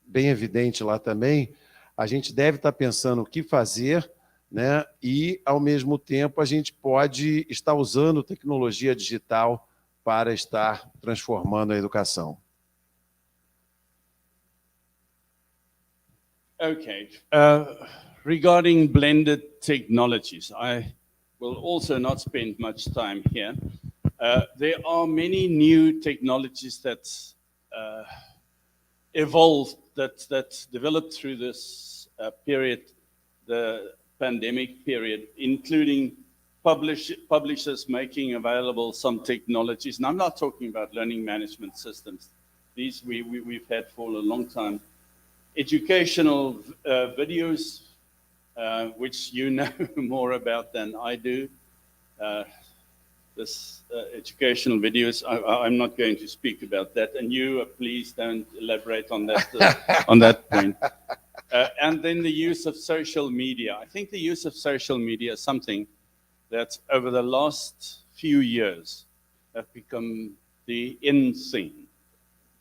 bem evidente lá também, a gente deve estar pensando o que fazer, né? E, ao mesmo tempo, a gente pode estar usando tecnologia digital para estar transformando a educação. Okay. Regarding blended technologies, I will also not spend much time here. There are many new technologies that evolved, that developed through this period, the pandemic period, including publishers making available some technologies. And I'm not talking about learning management systems. These we've had for a long time. Educational videos, which you know more about than I do. This educational videos, I'm not going to speak about that, and you please don't elaborate on that on that point. And then the use of social media. I think the use of social media is something that over the last few years have become the in thing.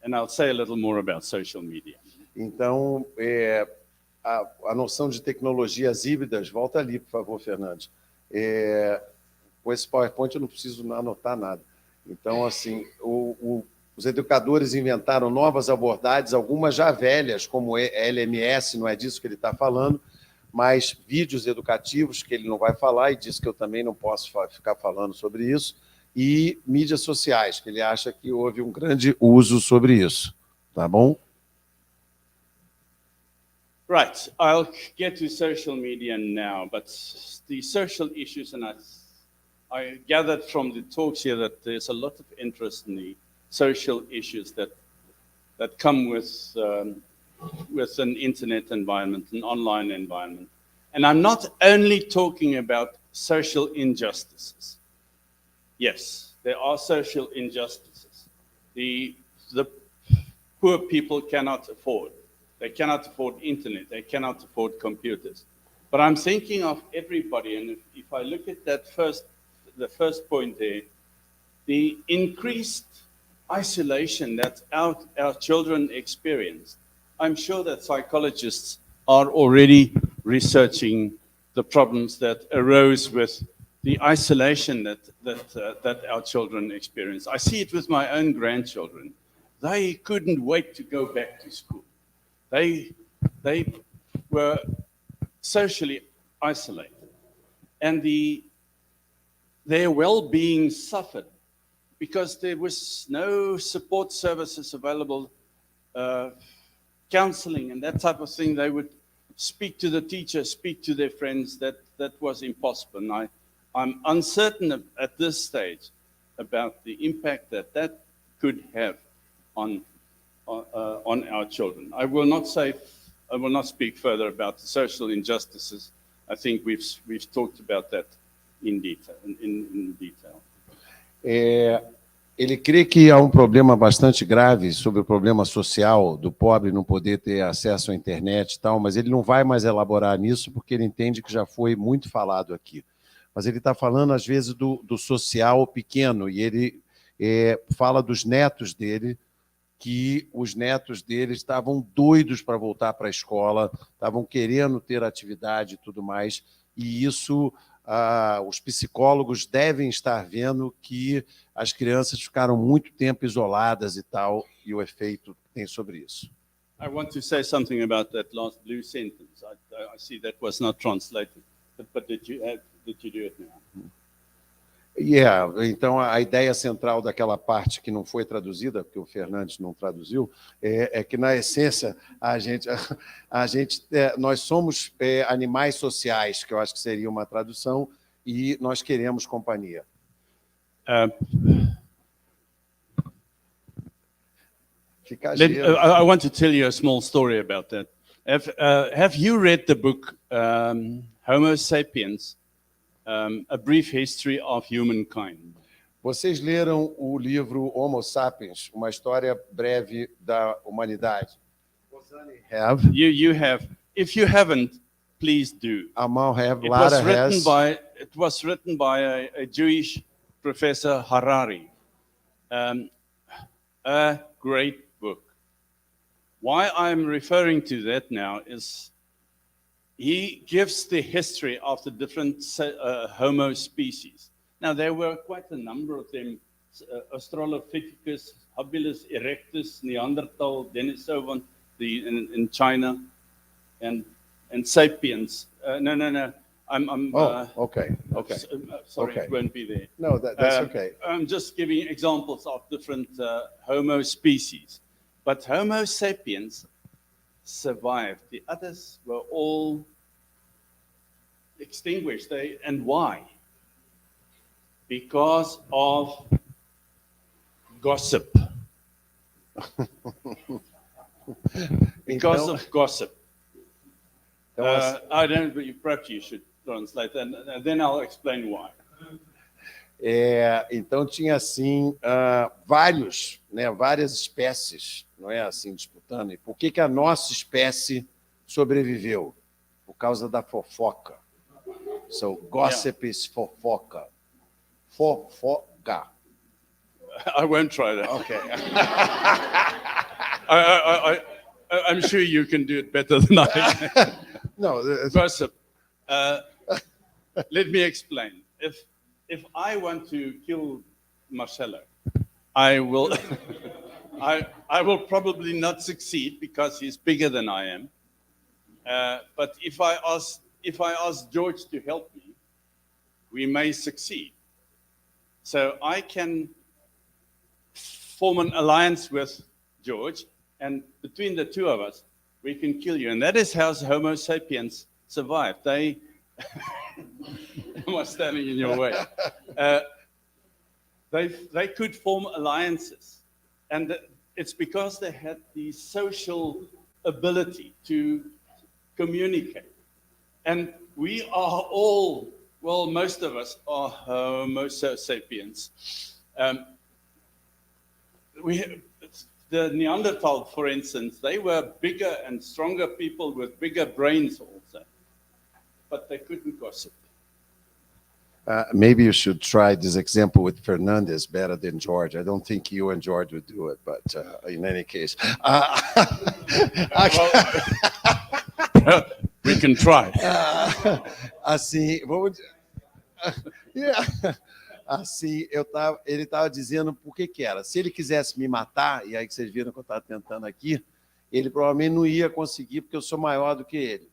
And I'll say a little more about social media. Então, a noção de tecnologias híbridas, volta ali, por favor, Fernandes. Com esse PowerPoint eu não preciso anotar nada. Então, assim, os educadores inventaram novas abordagens, algumas já velhas, como LMS, não é disso que ele está falando, mas vídeos educativos, que ele não vai falar, e diz que eu também não posso ficar falando sobre isso, e mídias sociais, que ele acha que houve um grande uso sobre isso. tá bom? Right, I'll get to social media now, but the social issues, and I gathered from the talks here that there's a lot of interest in the social issues that come with an internet environment, an online environment. And I'm not only talking about social injustices. Yes, there are social injustices. The poor people cannot afford. They cannot afford internet. They cannot afford computers. But I'm thinking of everybody, and if I look at that the first point there, the increased isolation that our children experience, I'm sure that psychologists are already researching the problems that arose with the isolation that our children experience. I see it with my own grandchildren. They couldn't wait to go back to school. They were socially isolated, and their well-being suffered because there was no support services available, counseling and that type of thing. They would speak to the teacher, speak to their friends. That was impossible. And I'm uncertain at this stage about the impact that could have on our children. I will not speak further about the social injustices. I think we've talked about that in detail. Ele crê que há um problema bastante grave sobre o problema social do pobre não poder ter acesso à internet e tal, mas ele não vai mais elaborar nisso porque ele entende que já foi muito falado aqui. Mas ele está falando, às vezes, do social pequeno, e ele fala dos netos dele, que os netos dele estavam doidos para voltar para a escola, estavam querendo ter atividade e tudo mais, e isso os psicólogos devem estar vendo que as crianças ficaram muito tempo isoladas e tal, e o efeito que tem sobre isso. I want to say something about that last blue sentence. I see that was not translated, but did you do it now? Então, a ideia central daquela parte que não foi traduzida, porque o Fernandes não traduziu, é que, na essência, nós somos animais sociais, que eu acho que seria uma tradução, e nós queremos companhia. I want to tell you a small story about that. Have you read the book Homo Sapiens? A Brief History of Humankind. Vocês leram o livro Homo Sapiens, uma história breve da humanidade? Have. You have. If you haven't, please do. Amal have. Lara has. It was written by a Jewish professor, Harari. A great book. Why I'm referring to that now is he gives the history of the different Homo species. Now, there were quite a number of them: Australopithecus, Habilis erectus, Neanderthal, Denisovan, in China, and Sapiens. No. Okay. Sorry, okay. It won't be there. No, that's okay. I'm just giving examples of different Homo species. But Homo sapiens survived. The others were all extinguished. And why? Because of gossip. Because of gossip. I don't. Perhaps you should translate, and then I'll explain why. Então tinha assim várias espécies, não é assim, disputando. E por que a nossa espécie sobreviveu? Por causa da fofoca. So gossip is fofoca. Fofoca. I won't try that. Okay. I'm sure you can do it better than I can. No, gossip. Let me explain. If I want to kill Marcelo, I will. I will probably not succeed because he's bigger than I am. But if I ask George to help me, we may succeed. So I can form an alliance with George, And between the two of us, we can kill you. And that is how Homo sapiens survived. They, I was standing in your way. They could form alliances. And it's because they had the social ability to communicate. And we are all, well, most of us are Homo sapiens. The Neanderthal, for instance, they were bigger and stronger people with bigger brains also, but they couldn't gossip. Maybe you should try this example with Fernandez better than George. I don't think you and George would do it, but in any case. We can try. Assim, vamos... Assim, ele estava dizendo por que era. Se ele quisesse me matar, e aí que vocês viram que eu estava tentando aqui, ele provavelmente não ia conseguir, porque eu sou maior do que ele.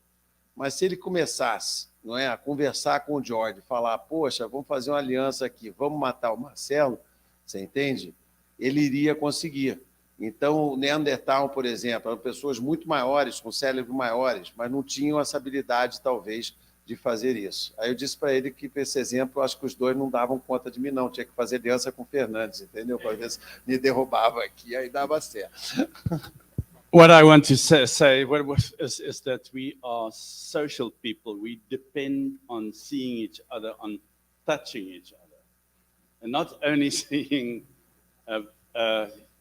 Mas se ele começasse, não é, a conversar com o George, falar, poxa, vamos fazer uma aliança aqui, vamos matar o Marcelo, você entende? Ele iria conseguir. Então, o Neandertal, por exemplo, eram pessoas muito maiores, com cérebros maiores, mas não tinham essa habilidade, talvez, de fazer isso. Aí eu disse para ele que, para esse exemplo, eu acho que os dois não davam conta de mim, não. Tinha que fazer aliança com o Fernandes, entendeu? Para ver se me derrubava aqui, aí dava certo. What I want to say is that we are social people. We depend on seeing each other, on touching each other, and not only seeing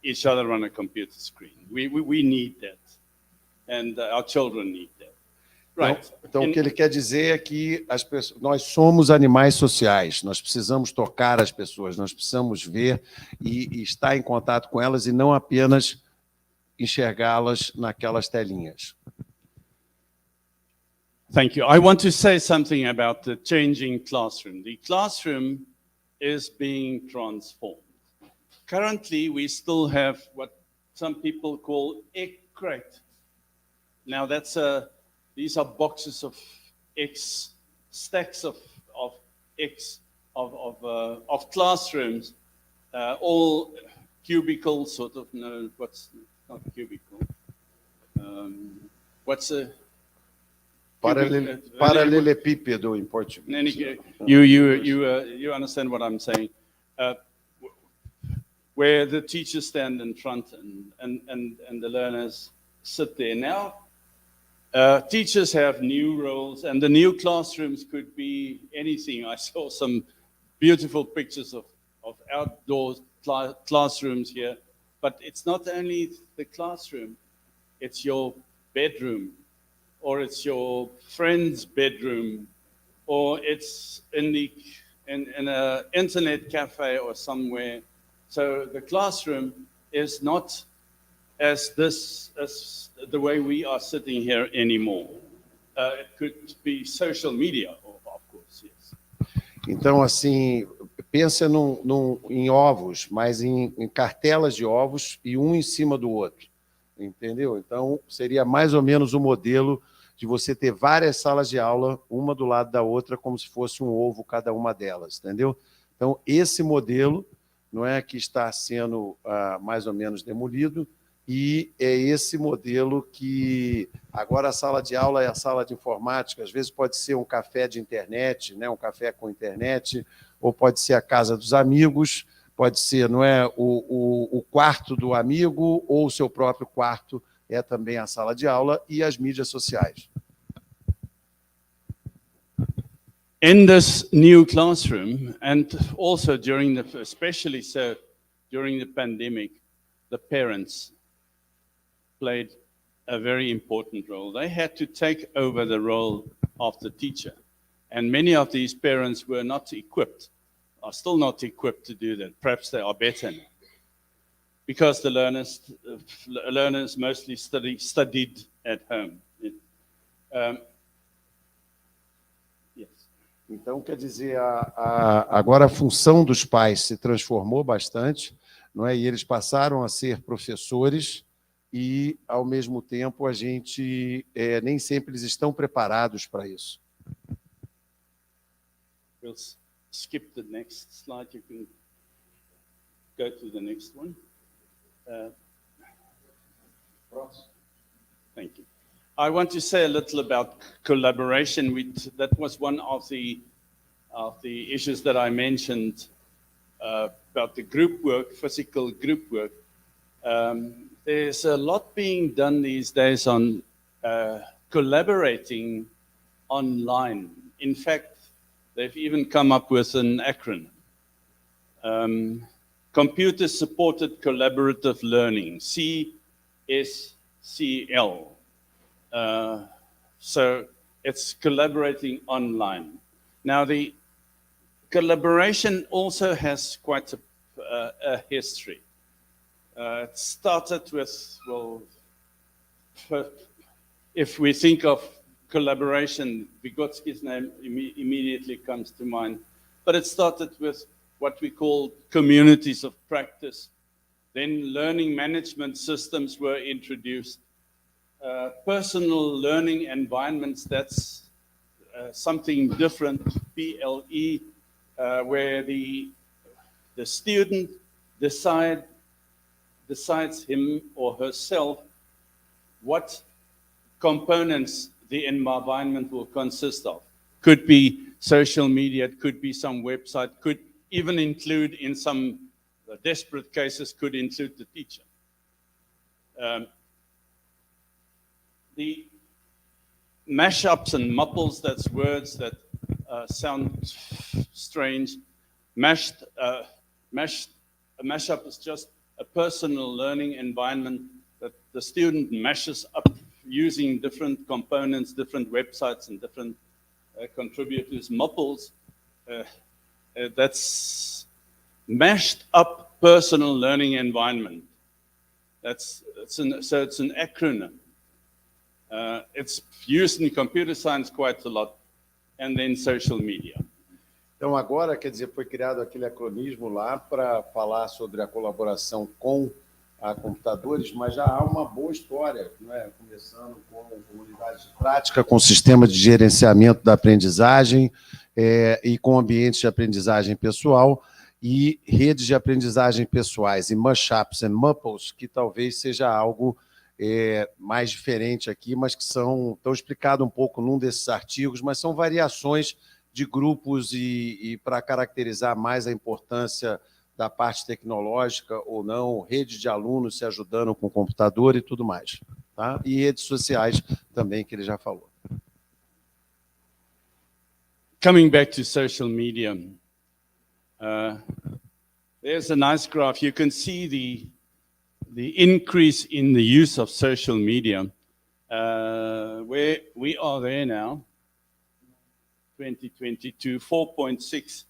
each other on a computer screen. We need that, and our children need that. Right. Então, o que ele quer dizer é que nós somos animais sociais, nós precisamos tocar as pessoas, nós precisamos ver e estar em contato com elas e não apenas enxergá-las naquelas telinhas. Thank you. I want to say something about the changing classroom. The classroom is being transformed. Currently, we still have what some people call egg crate. Now, these are boxes of X, stacks of X, of classrooms, all cubicle sort of, no, what's not cubicle? What's a... Paralelepípedo in Portuguese. You understand what I'm saying? Where the teachers stand in front and the learners sit there. Now, teachers have new roles, and the new classrooms could be anything. I saw some beautiful pictures of outdoor classrooms here, but it's not only the classroom, it's your bedroom, or it's your friend's bedroom, or it's in an internet cafe or somewhere. So the classroom is not as the way we are sitting here anymore. It could be social media, of course, yes. Então, assim, pensa em ovos, mas em cartelas de ovos e um em cima do outro, entendeu? Então, seria mais ou menos o modelo de você ter várias salas de aula, uma do lado da outra, como se fosse um ovo cada uma delas, entendeu? Então, esse modelo não é que está sendo mais ou menos demolido, e é esse modelo que agora a sala de aula é a sala de informática, às vezes pode ser um café de internet, né, um café com internet, ou pode ser a casa dos amigos, pode ser, não é, o quarto do amigo, ou o seu próprio quarto é também a sala de aula, e as mídias sociais. In this new classroom, and also especially so during the pandemic, the parents played a very important role. They had to take over the role of the teacher. And many of these parents were not equipped, are still not equipped to do that. Perhaps they are better now. Because the learners mostly studied at home. Yes. Então, quer dizer, agora a função dos pais se transformou bastante, não é? E eles passaram a ser professores e, ao mesmo tempo, a gente nem sempre eles estão preparados para isso. We'll skip the next slide. You can go to the next one. I want to say a little about collaboration. That was one of the issues that I mentioned about the group work, physical group work. There's a lot being done these days on collaborating online. In fact, they've even come up with an acronym. Computer-supported collaborative learning, CSCL. So it's collaborating online. Now, the collaboration also has quite a history. It started with, well, if we think of collaboration, Vygotsky's name immediately comes to mind. But it started with what we call communities of practice. Then learning management systems were introduced. Personal learning environments, that's something different, PLE, where the student decides him or herself what components the environment will consist of. Could be social media, it could be some website, could even include, in some desperate cases, could include the teacher. The mashups and mupples, that's words that sound strange. A mashup is just a personal learning environment that the student mashes up using different components, different websites, and different contributors. Mupples, that's mashed up personal learning environment. So it's an acronym. It's used in computer science quite a lot, and then social media. Então, agora, quer dizer, foi criado aquele acronismo lá para falar sobre a colaboração com computadores, mas já há uma boa história, não é? Começando com comunidades de prática, com sistema de gerenciamento da aprendizagem e com ambientes de aprendizagem pessoal e redes de aprendizagem pessoais, e mashups e mupples, que talvez seja algo mais diferente aqui, mas que estão explicados um pouco num desses artigos, mas são variações de grupos e para caracterizar mais a importância da parte tecnológica ou não, rede de alunos se ajudando com o computador e tudo mais. Tá? E redes sociais também, que ele já falou. Coming back to social media, there's a nice graph. You can see the increase in the use of social media, where we are there now, 2022, 4.6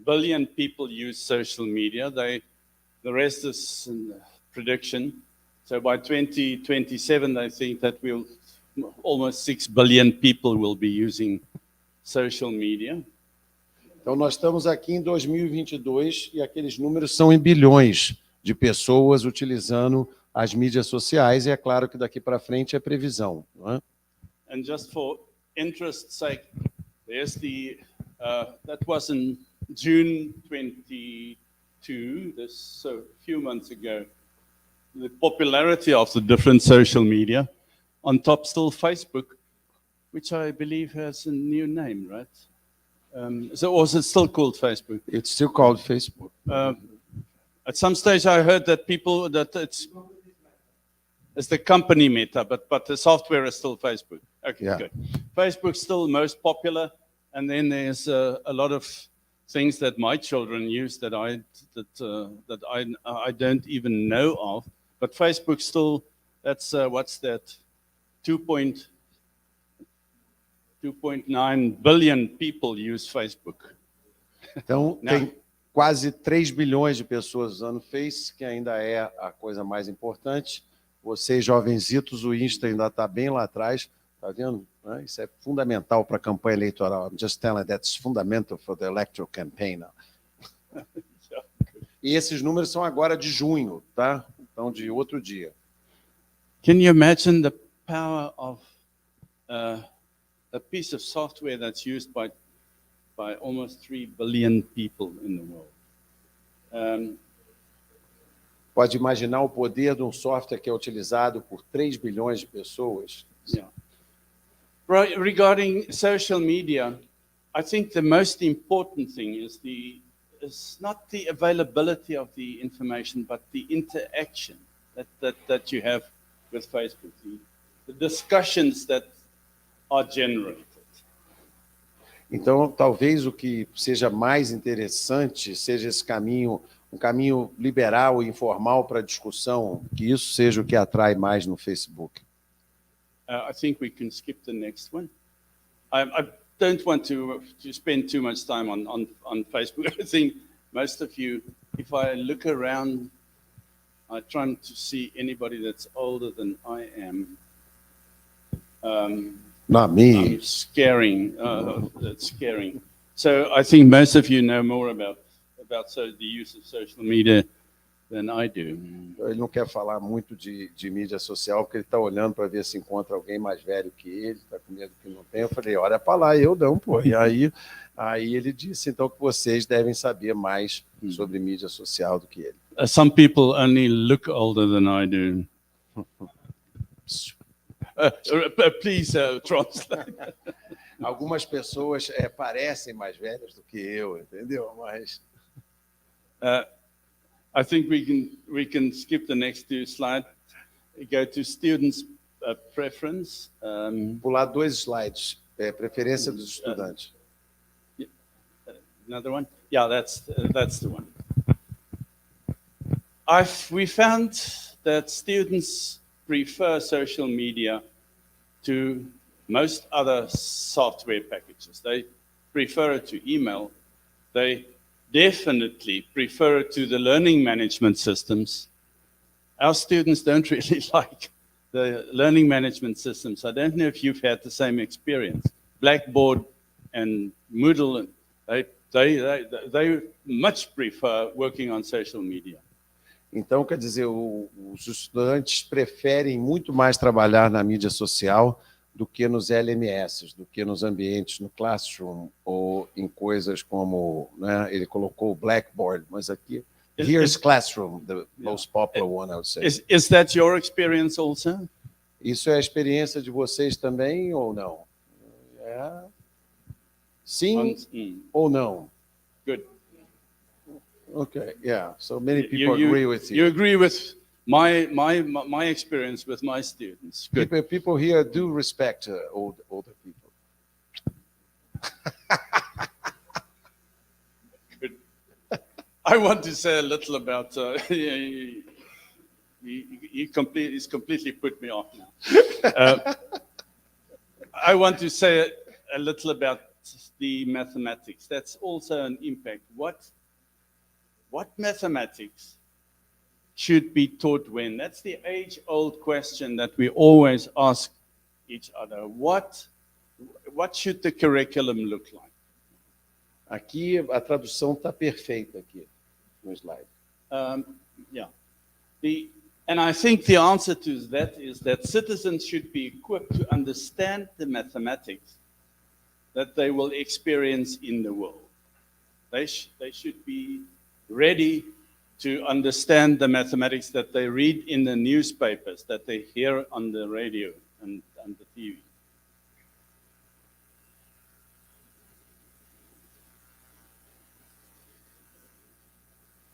billion people use social media. The rest is in prediction. So by 2027, I think that almost 6 billion people will be using social media. Então, nós estamos aqui em 2022 e aqueles números são em bilhões de pessoas utilizando as mídias sociais, e é claro que daqui para frente é previsão. Não é? And just for interest's sake, there's that was in June 22, so a few months ago, the popularity of the different social media. On top still Facebook, which I believe has a new name, right? Or is it still called Facebook? It's still called Facebook. At some stage I heard that it's the company Meta, but the software is still Facebook. Okay, yeah. Good. Facebook's still most popular, and then there's a lot of things that my children use that I don't even know of. But Facebook still, that's what's that? 2.9 billion people use Facebook. Então, tem quase 3 bilhões de pessoas usando Face, que ainda é a coisa mais importante. Vocês, jovenzitos, o Insta ainda está bem lá atrás. Está vendo? Isso é fundamental para a campanha eleitoral. I'm just telling that's fundamental for the electoral campaign now. E esses números são agora de junho, tá? Então, de outro dia. Can you imagine the power of a piece of software that's used by almost 3 billion people in the world? Pode imaginar o poder de um software que é utilizado por 3 bilhões de pessoas? Yeah. Right, regarding social media, I think the most important thing is not the availability of the information, but the interaction that you have with Facebook, the discussions that are generated. Então, talvez o que seja mais interessante seja esse caminho, um caminho liberal e informal para a discussão, que isso seja o que atrai mais no Facebook. I think we can skip the next one. I don't want to spend too much time on Facebook. I think most of you, if I look around, I'm trying to see anybody that's older than I am. Not me. That's scaring. So I think most of you know more about the use of social media than I do. Ele não quer falar muito de mídia social, porque ele está olhando para ver se encontra alguém mais velho que ele, está com medo que não tem. Eu falei, olha para lá, eu não, pô. E aí ele disse, então, que vocês devem saber mais sobre mídia social do que ele. Some people only look older than I do. Please translate. Algumas pessoas parecem mais velhas do que eu, entendeu? Mas I think we can skip the next two slides. Go to students' preference. Pular 2 slides. Preferência dos estudantes. Another one? Yeah, that's the one. We found that students prefer social media to most other software packages. They prefer it to email. They definitely prefer it to the learning management systems. Our students don't really like the learning management systems. I don't know if you've had the same experience. Blackboard and Moodle, they much prefer working on social media. Então, quer dizer, os estudantes preferem muito mais trabalhar na mídia social do que nos LMS, do que nos ambientes no Classroom, ou em coisas como, né, ele colocou o Blackboard, mas aqui, here's Classroom, the most popular one, I would say. Is that your experience also? Isso é a experiência de vocês também, ou não? Sim ou não? Good. Okay, yeah. So many people agree with you. You agree with my experience with my students. Good. People here do respect older people. Good. I want to say a little about. He's completely put me off now. I want to say a little about the mathematics. That's also an impact. What mathematics should be taught when? That's the age-old question that we always ask each other. What should the curriculum look like? Aqui a tradução está perfeita aqui no slide. Yeah. And I think the answer to that is that citizens should be equipped to understand the mathematics that they will experience in the world. They should be ready to understand the mathematics that they read in the newspapers, that they hear on the radio and the TV.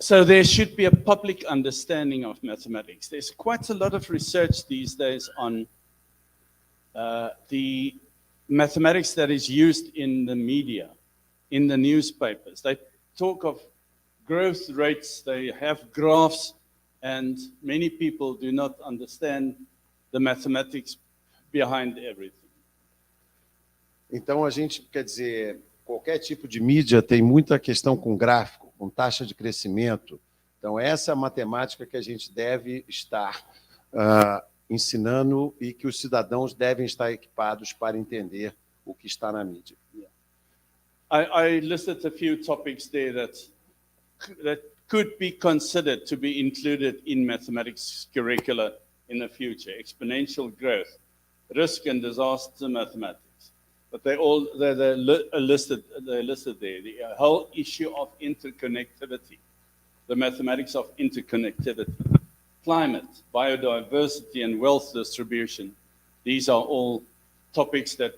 So there should be a public understanding of mathematics. There's quite a lot of research these days on the mathematics that is used in the media, in the newspapers. They talk of growth rates, they have graphs, and many people do not understand the mathematics behind everything. Então, a gente, quer dizer, qualquer tipo de mídia tem muita questão com gráfico, com taxa de crescimento. Então, essa é a matemática que a gente deve estar ensinando e que os cidadãos devem estar equipados para entender o que está na mídia. I listed a few topics there that could be considered to be included in mathematics curricula in the future. Exponential growth, risk and disaster mathematics. But they're listed there. The whole issue of interconnectivity, the mathematics of interconnectivity, climate, biodiversity and wealth distribution. These are all topics that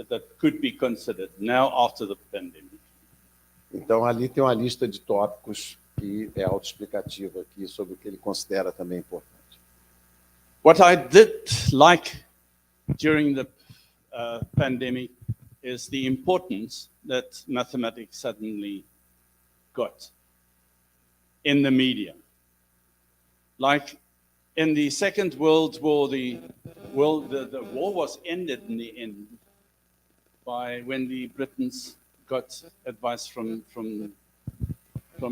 that could be considered now after the pandemic. Então, ali tem uma lista de tópicos que é autoexplicativa aqui sobre o que ele considera também importante. What I did like during the pandemic is the importance that mathematics suddenly got in the media. Like in the Second World War, the war was ended in the end by when the Britons got advice from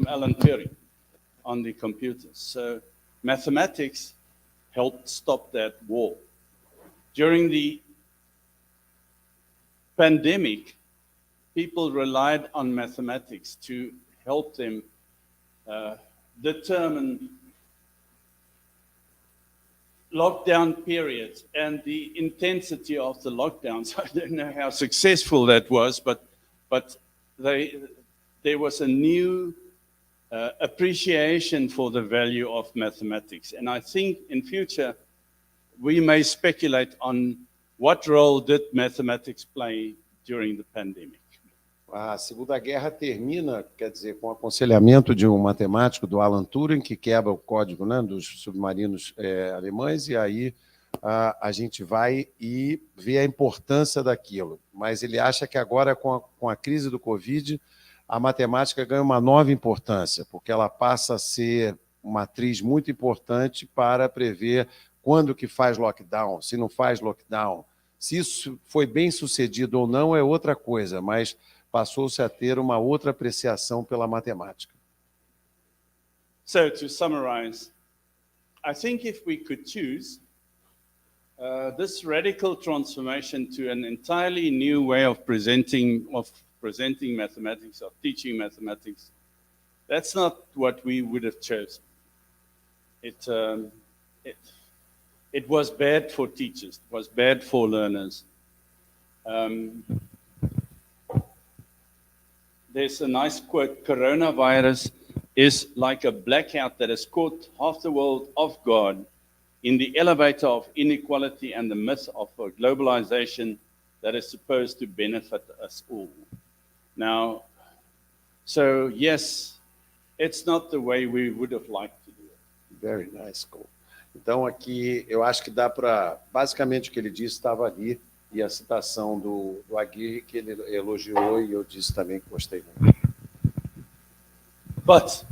Alan Turing on the computers. So mathematics helped stop that war. During the pandemic, people relied on mathematics to help them determine lockdown periods and the intensity of the lockdowns. I don't know how successful that was, but there was a new appreciation for the value of mathematics. And I think in future, we may speculate on what role did mathematics play during the pandemic. A Segunda Guerra termina, quer dizer, com o aconselhamento de um matemático, do Alan Turing, que quebra o código, né, dos submarinos alemães, e aí a gente vai e vê a importância daquilo. Mas ele acha que agora, com a crise do Covid, a matemática ganha uma nova importância, porque ela passa a ser uma atriz muito importante para prever quando que faz lockdown, se não faz lockdown. Se isso foi bem sucedido ou não é outra coisa, mas passou-se a ter uma outra apreciação pela matemática. So, to summarize, I think if we could choose this radical transformation to an entirely new way of presenting mathematics, of teaching mathematics, that's not what we would have chosen. It was bad for teachers, it was bad for learners. There's a nice quote: coronavirus is like a blackout that has caught half the world off guard in the elevator of inequality and the myth of a globalization that is supposed to benefit us all. Now, so yes, it's not the way we would have liked to do it. Very nice, cool. Então aqui eu acho que dá para, basicamente o que ele disse estava ali, e a citação do Aguirre, que ele elogiou, e eu disse também que gostei muito. But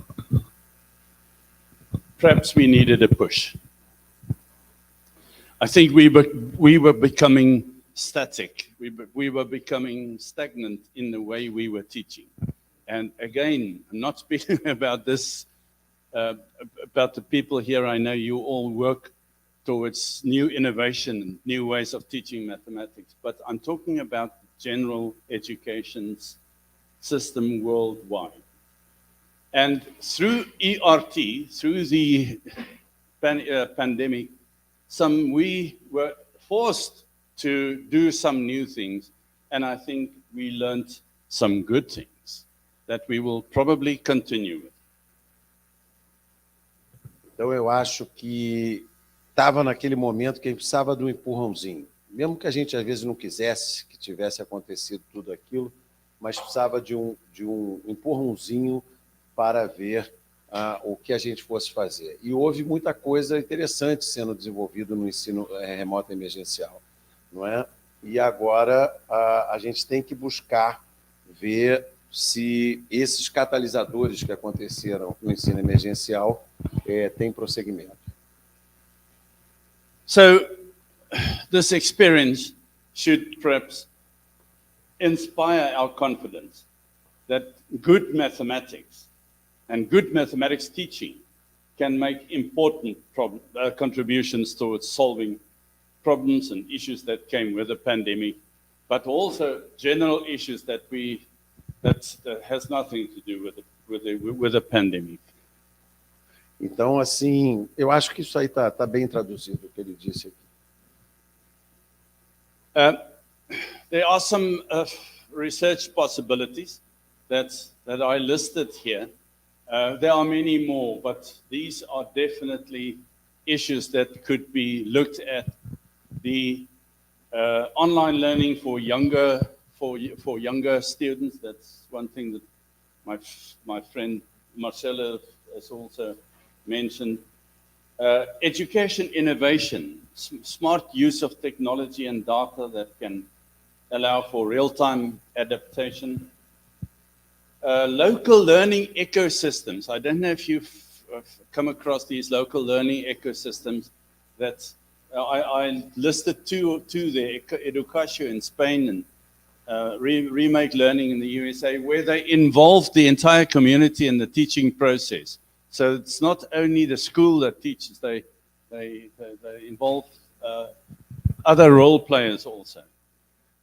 perhaps we needed a push. I think we were becoming static. We were becoming stagnant in the way we were teaching. And again, I'm not speaking about this, about the people here. I know you all work towards new innovation and new ways of teaching mathematics, but I'm talking about general education system worldwide. And through ERT, through the pandemic, we were forced to do some new things, and I think we learned some good things that we will probably continue with. Então eu acho que estava naquele momento que a gente precisava de um empurrãozinho. Mesmo que a gente, às vezes, não quisesse que tivesse acontecido tudo aquilo, mas precisava de um empurrãozinho para ver o que a gente fosse fazer. E houve muita coisa interessante sendo desenvolvida no ensino remoto emergencial, não é? E agora a gente tem que buscar ver se esses catalisadores que aconteceram no ensino emergencial têm prosseguimento. So, this experience should perhaps inspire our confidence that good mathematics and good mathematics teaching can make important contributions towards solving problems and issues that came with the pandemic, but also general issues that has nothing to do with the pandemic. Então, assim, eu acho que isso aí tá bem traduzido, o que ele disse aqui. There are some research possibilities that I listed here. There are many more, but these are definitely issues that could be looked at. The Online learning for younger students. That's one thing that my friend Marcelo has also mentioned. Education innovation, smart use of technology and data that can allow for real-time adaptation. Local learning ecosystems. I don't know if you've come across these local learning ecosystems. That I listed two there, Educatio in Spain and Remake Learning in the USA, where they involve the entire community in the teaching process. So it's not only the school that teaches, they involve other role players also.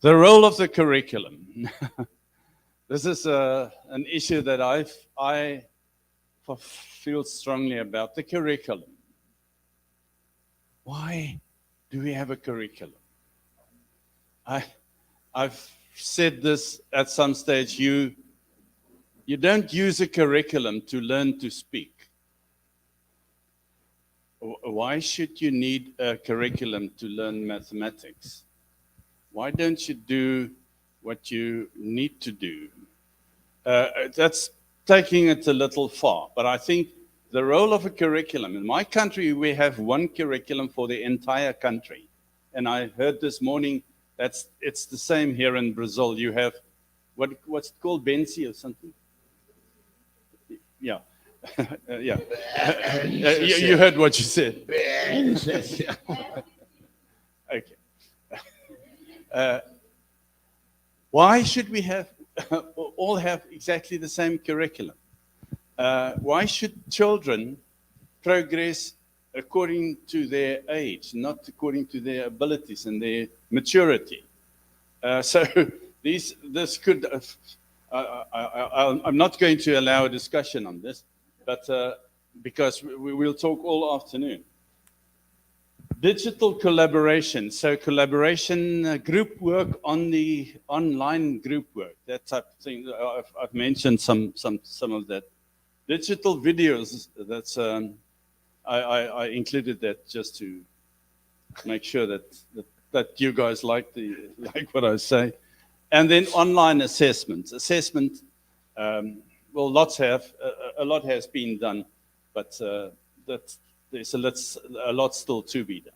The role of the curriculum. This is an issue that I feel strongly about, the curriculum. Why do we have a curriculum? I've said this at some stage, you don't use a curriculum to learn to speak. Why should you need a curriculum to learn mathematics? Why don't you do what you need to do? That's taking it a little far, but I think the role of a curriculum, in my country we have one curriculum for the entire country. And I heard this morning it's the same here in Brazil. You have, what's it called, Bensi or something? Yeah. Yeah. You heard what you said. Okay. Why should we all have exactly the same curriculum? Why should children progress according to their age, not according to their abilities and their maturity? So this could, I'm not going to allow a discussion on this, but because we will talk all afternoon. Digital collaboration, so collaboration, group work on the online group work, that type of thing. I've mentioned some of that. Digital videos, that's I included that just to make sure that you guys like what I say. And then online assessment. Assessment, well, a lot has been done, but there's a lot still to be done.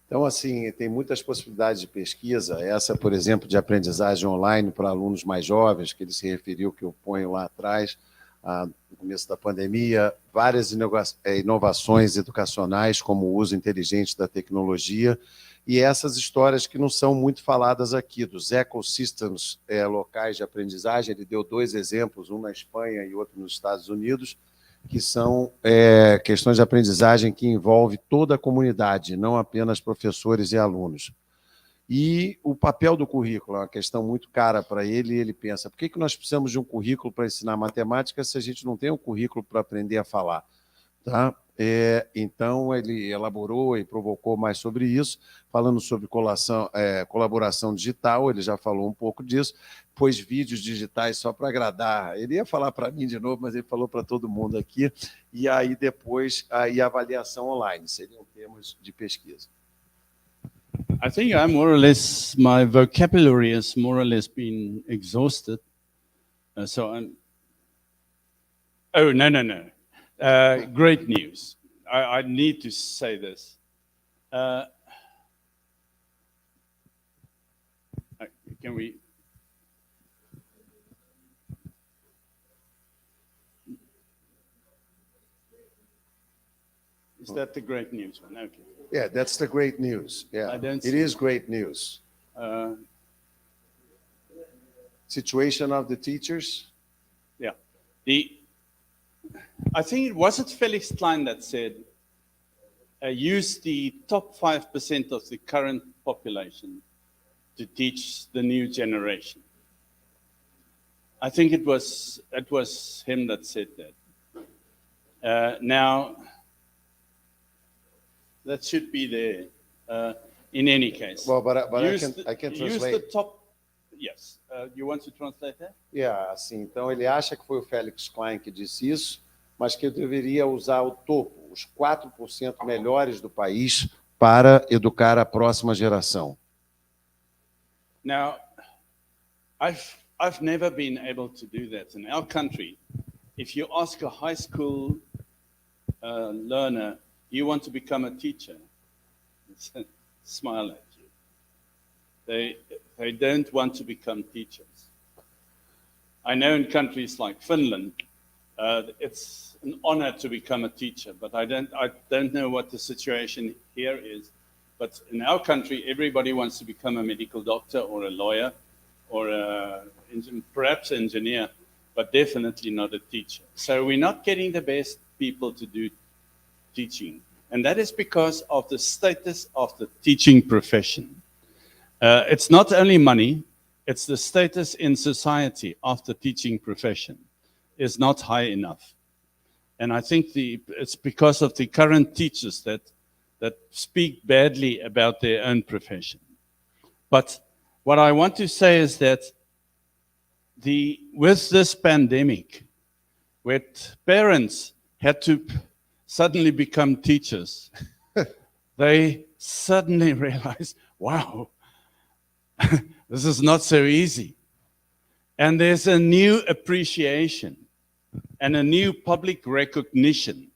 Então, assim, tem muitas possibilidades de pesquisa. Essa, por exemplo, de aprendizagem online para alunos mais jovens, que ele se referiu, que eu ponho lá atrás, no começo da pandemia, várias inovações educacionais, como o uso inteligente da tecnologia, e essas histórias que não são muito faladas aqui, dos ecosystems locais de aprendizagem. Ele deu 2 exemplos, um na Espanha e outro nos Estados Unidos, que são questões de aprendizagem que envolvem toda a comunidade, não apenas professores e alunos. E o papel do currículo é uma questão muito cara para ele, e ele pensa, por que nós precisamos de um currículo para ensinar matemática se a gente não tem um currículo para aprender a falar? Tá? Então, ele elaborou e provocou mais sobre isso, falando sobre colaboração digital, ele já falou um pouco disso, pôs vídeos digitais só para agradar. Ele ia falar para mim de novo, mas ele falou para todo mundo aqui, e aí depois a avaliação online, seriam termos de pesquisa. I think my vocabulary has more or less been exhausted. So I'm, oh, no. Great news. I need to say this. Can we? Is that the great news one? Okay. Yeah, that's the great news. Yeah, it is great news. Situation of the teachers? Yeah. I think was it Felix Klein that said, use the top 5% of the current population to teach the new generation. I think it was him that said that. Now, that should be there in any case. Well, but I can translate. Use the top. Yes. You want to translate that? Yeah, assim, então ele acha que foi o Felix Klein que disse isso, mas que eu deveria usar o topo, os 4% melhores do país para educar a próxima geração. Now, I've never been able to do that. In our country, if you ask a high school learner, do you want to become a teacher? They smile at you. They don't want to become teachers. I know in countries like Finland, it's an honor to become a teacher, but I don't know what the situation here is. But in our country, everybody wants to become a medical doctor or a lawyer or perhaps an engineer, but definitely not a teacher. So we're not getting the best people to do teaching. And that is because of the status of the teaching profession. It's not only money, it's the status in society of the teaching profession is not high enough. And I think it's because of the current teachers that speak badly about their own profession. But what I want to say is that with this pandemic, where parents had to suddenly become teachers, they suddenly realized, wow, this is not so easy. And there's a new appreciation and a new public recognition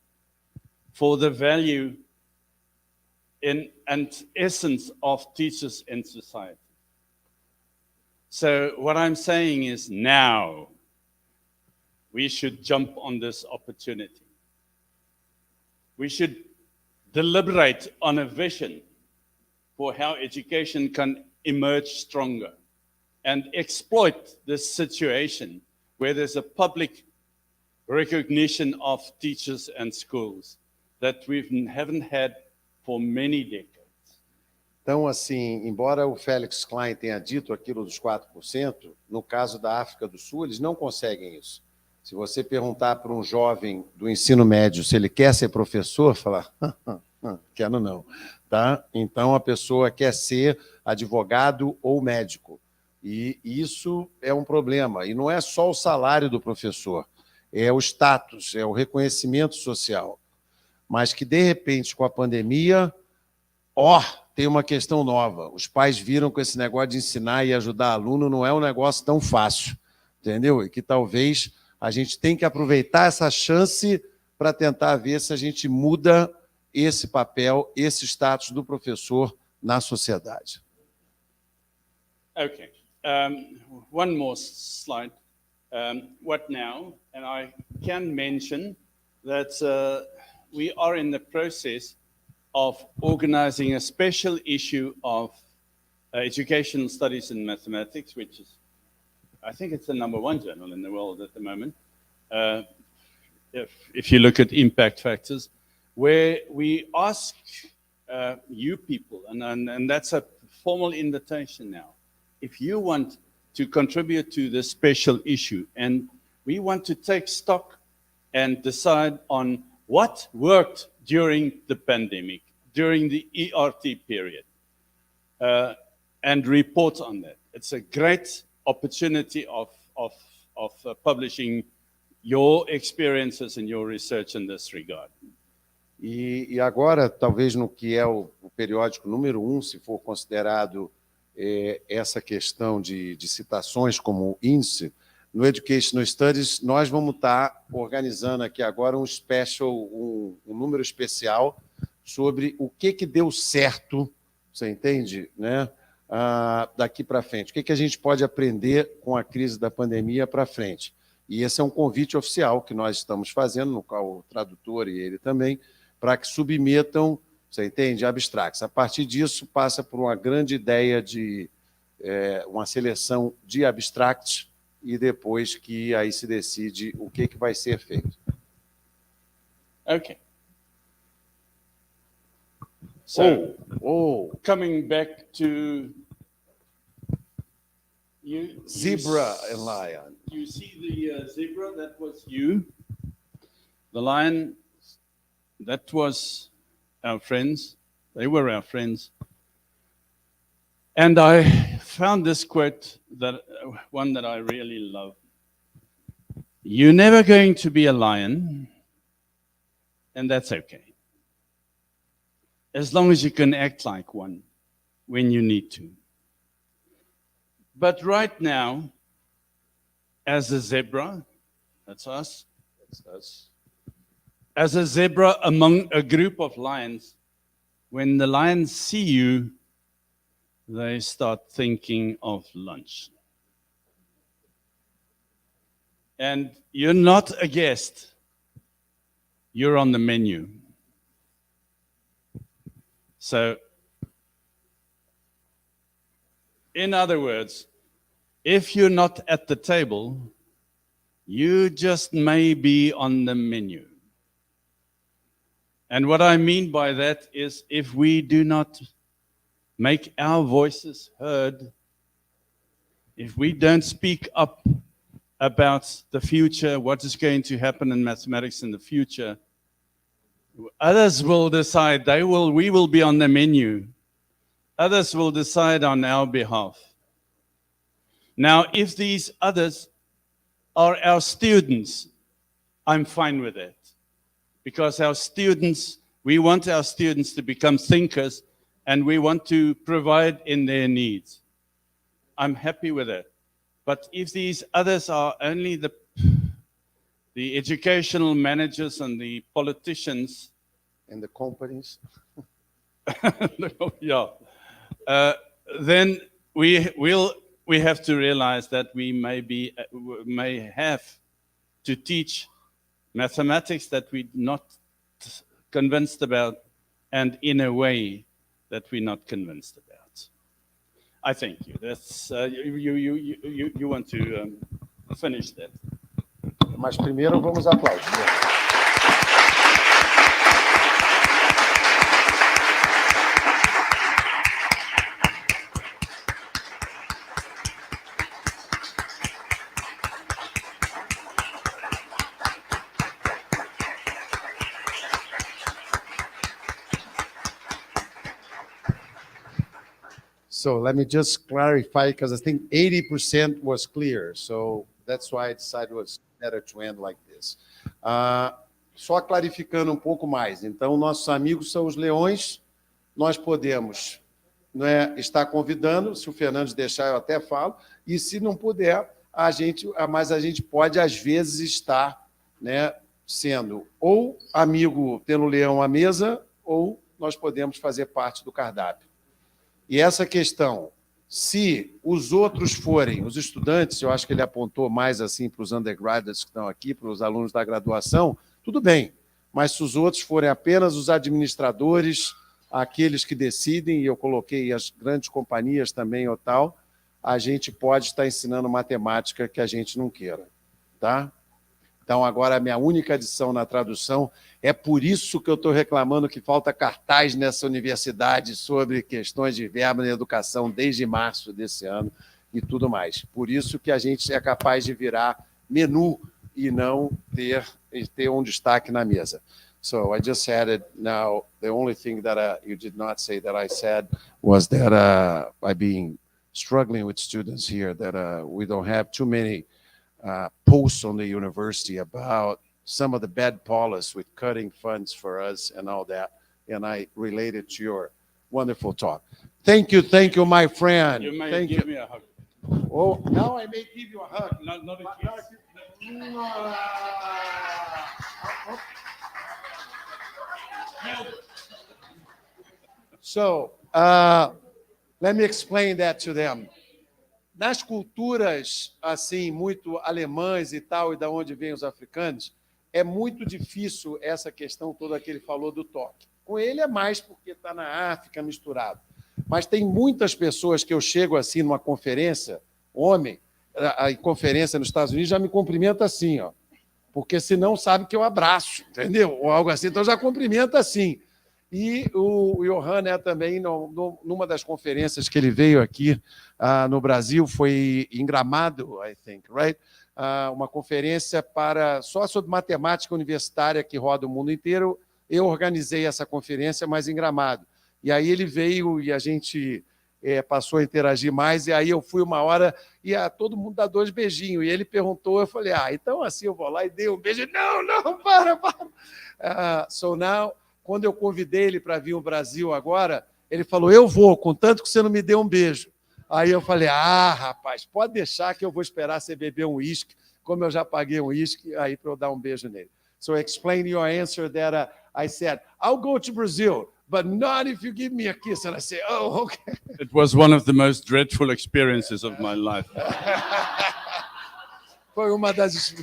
for the value and essence of teachers in society. So what I'm saying is now we should jump on this opportunity. We should deliberate on a vision for how education can emerge stronger and exploit this situation where there's a public recognition of teachers and schools that we haven't had for many decades. Então, assim, embora o Felix Klein tenha dito aquilo dos 4%, no caso da África do Sul, eles não conseguem isso. Se você perguntar para um jovem do ensino médio se ele quer ser professor, falar, quero não. Tá? Então, a pessoa quer ser advogado ou médico. E isso é um problema. E não é só o salário do professor, é o status, é o reconhecimento social. Mas que, de repente, com a pandemia, tem uma questão nova. Os pais viram que esse negócio de ensinar e ajudar aluno não é um negócio tão fácil, entendeu? E que talvez a gente tenha que aproveitar essa chance para tentar ver se a gente muda esse papel, esse status do professor na sociedade. Okay. One more slide. What now? And I can mention that we are in the process of organizing a special issue of educational studies in mathematics, which is, I think it's the #1 journal in the world at the moment, if you look at impact factors, where we ask you people, and that's a formal invitation now, if you want to contribute to this special issue, and we want to take stock and decide on what worked during the pandemic, during the ERT period, and report on that. It's a great opportunity of publishing your experiences and your research in this regard. E agora, talvez no que é o periódico número 1, se for considerado essa questão de citações como índice, no Educational Studies, nós vamos estar organizando aqui agora um número especial sobre o que deu certo, você entende, né? Daqui para frente. O que a gente pode aprender com a crise da pandemia para frente? E esse é um convite oficial que nós estamos fazendo, no qual o tradutor e ele também, para que submetam, você entende, abstracts. A partir disso, passa por uma grande ideia de uma seleção de abstracts e depois que aí se decide o que vai ser feito. Okay. So, coming back to you, Zebra and lion. You see the zebra? That was you. The lion, that was our friends. They were our friends. And I found this quote, one that I really love. You're never going to be a lion, and that's okay, as long as you can act like one when you need to. But right now, as a zebra, that's us, as a zebra among a group of lions, when the lions see you, they start thinking of lunch. And you're not a guest, you're on the menu. So, in other words, if you're not at the table, you just may be on the menu. And what I mean by that is if we do not make our voices heard, if we don't speak up about the future, what is going to happen in mathematics in the future, others will decide, we will be on the menu. Others will decide on our behalf. Now, if these others are our students, I'm fine with that. Because our students, we want our students to become thinkers and we want to provide in their needs. I'm happy with that. But if these others are only the educational managers and the politicians And the companies. yeah, then we have to realize that we may have to teach mathematics that we're not convinced about, and in a way that we're not convinced about. I thank you. That's you want to finish that. Mas primeiro vamos aplaudir. So let me just clarify, because I think 80% was clear. So that's why I decided it was better to end like this. Só clarificando um pouco mais. Então, nossos amigos são os leões. Nós podemos, não é, estar convidando, se o Fernandes deixar, eu até falo. E se não puder, mas a gente pode, às vezes, estar, né, sendo ou amigo pelo leão à mesa, ou nós podemos fazer parte do cardápio. E essa questão, se os outros forem, os estudantes, eu acho que ele apontou mais assim para os undergraduates que estão aqui, para os alunos da graduação, tudo bem. Mas se os outros forem apenas os administradores, aqueles que decidem, e eu coloquei as grandes companhias também ou tal, a gente pode estar ensinando matemática que a gente não queira, tá? Então, agora, a minha única adição na tradução, é por isso que eu estou reclamando que falta cartaz nessa universidade sobre questões de verba na educação desde março desse ano e tudo mais. Por isso que a gente é capaz de virar menu e não ter um destaque na mesa. So, I just added now, the only thing that you did not say that I said was that I've been struggling with students here, that we don't have too many posts on the university about some of the bad policies with cutting funds for us and all that. And I related to your wonderful talk. Thank you, my friend. You may give me a hug. Oh, now I may give you a hug. Not a kiss. So, let me explain that to them. Nas culturas, assim, muito alemãs e tal, e da onde vêm os africanos, é muito difícil essa questão toda que ele falou do toque. Com ele é mais porque está na África misturado. Mas tem muitas pessoas que eu chego assim numa conferência, homem, a conferência nos Estados Unidos já me cumprimenta assim, ó, porque senão sabe que eu abraço, entendeu? Ou algo assim, então já cumprimenta assim. E o Johann também, numa das conferências que ele veio aqui no Brasil, foi em Gramado, I think, right? Uma conferência só sobre matemática universitária que roda o mundo inteiro. Eu organizei essa conferência, mas em Gramado. E aí ele veio e a gente passou a interagir mais, e aí eu fui uma hora e todo mundo dá 2 beijinhos. E ele perguntou, eu falei, então assim eu vou lá e dei um beijo. Não, para. So now... Quando eu convidei ele para vir ao Brasil agora, ele falou, eu vou, contanto que você não me dê um beijo. Aí eu falei, rapaz, pode deixar que eu vou esperar você beber um uísque, como eu já paguei um uísque, aí para eu dar um beijo nele. So explain your answer that I said, I'll go to Brazil, but not if you give me a kiss. And I say, oh, okay. It was one of the most dreadful experiences of my life. Foi uma das...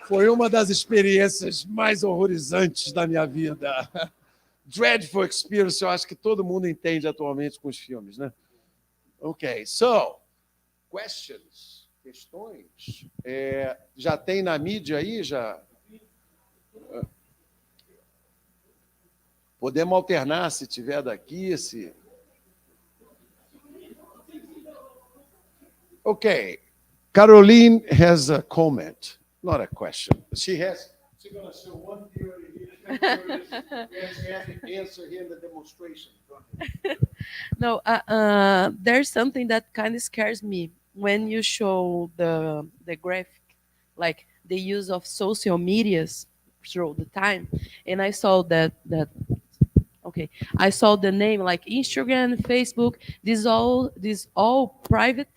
Foi uma das experiências mais horrorizantes da minha vida. Dreadful experience, eu acho que todo mundo entende atualmente com os filmes, né? Ok, so, questions, questões. Já tem na mídia aí? Já? Podemos alternar se tiver daqui, se... Ok, Caroline has a comment, not a question. She's going to show one theory here. Answer here in the demonstration. No, there's something that kind of scares me when you show the graphic, like the use of social medias through the time, and I saw that okay, I saw the name like Instagram, Facebook. These all private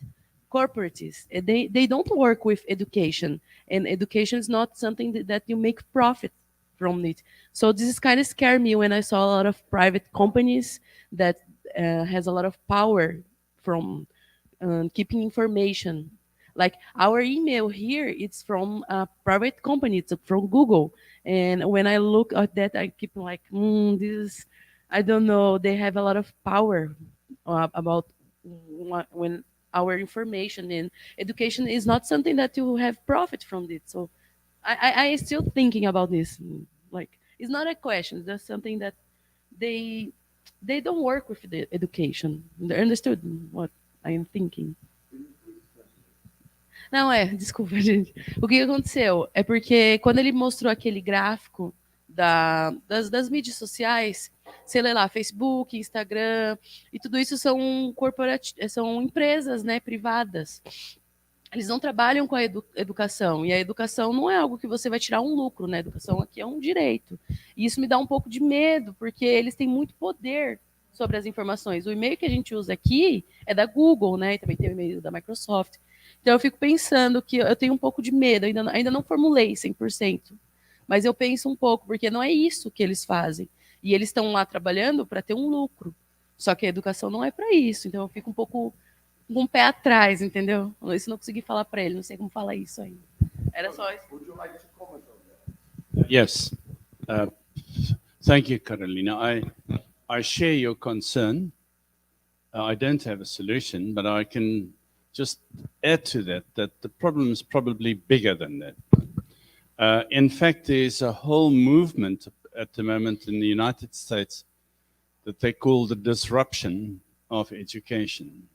corporates. And they don't work with education, and education is not something that you make profit from it. So this is kind of scary me when I saw a lot of private companies that has a lot of power from keeping information. Like our email here, it's from a private company, it's from Google. And when I look at that, I keep like, this is, I don't know, they have a lot of power about when our information in education is not something that you have profit from it. So I still thinking about this. Like, it's not a question, it's just something that they don't work with the education. They understood what I am thinking. Não, desculpa, gente. O que aconteceu é porque quando ele mostrou aquele gráfico das mídias sociais, você lê lá, Facebook, Instagram, e tudo isso são são empresas, né, privadas. Eles não trabalham com a educação, e a educação não é algo que você vai tirar um lucro, né? A educação aqui é um direito. E isso me dá um pouco de medo, porque eles têm muito poder sobre as informações. O e-mail que a gente usa aqui é da Google, né? E também tem o e-mail da Microsoft. Então eu fico pensando que eu tenho um pouco de medo, ainda não formulei 100%, mas eu penso um pouco, porque não é isso que eles fazem. E eles estão lá trabalhando para ter um lucro. Só que a educação não é para isso. Então eu fico um pouco com um pé atrás, entendeu? Isso não consegui falar para ele, não sei como falar isso ainda. Era só isso. Yes. Thank you, Carolina. I share your concern. I don't have a solution, but I can just add to that the problem is probably bigger than that. In fact, there's a whole movement at the moment in the United States that they call the disruption of education,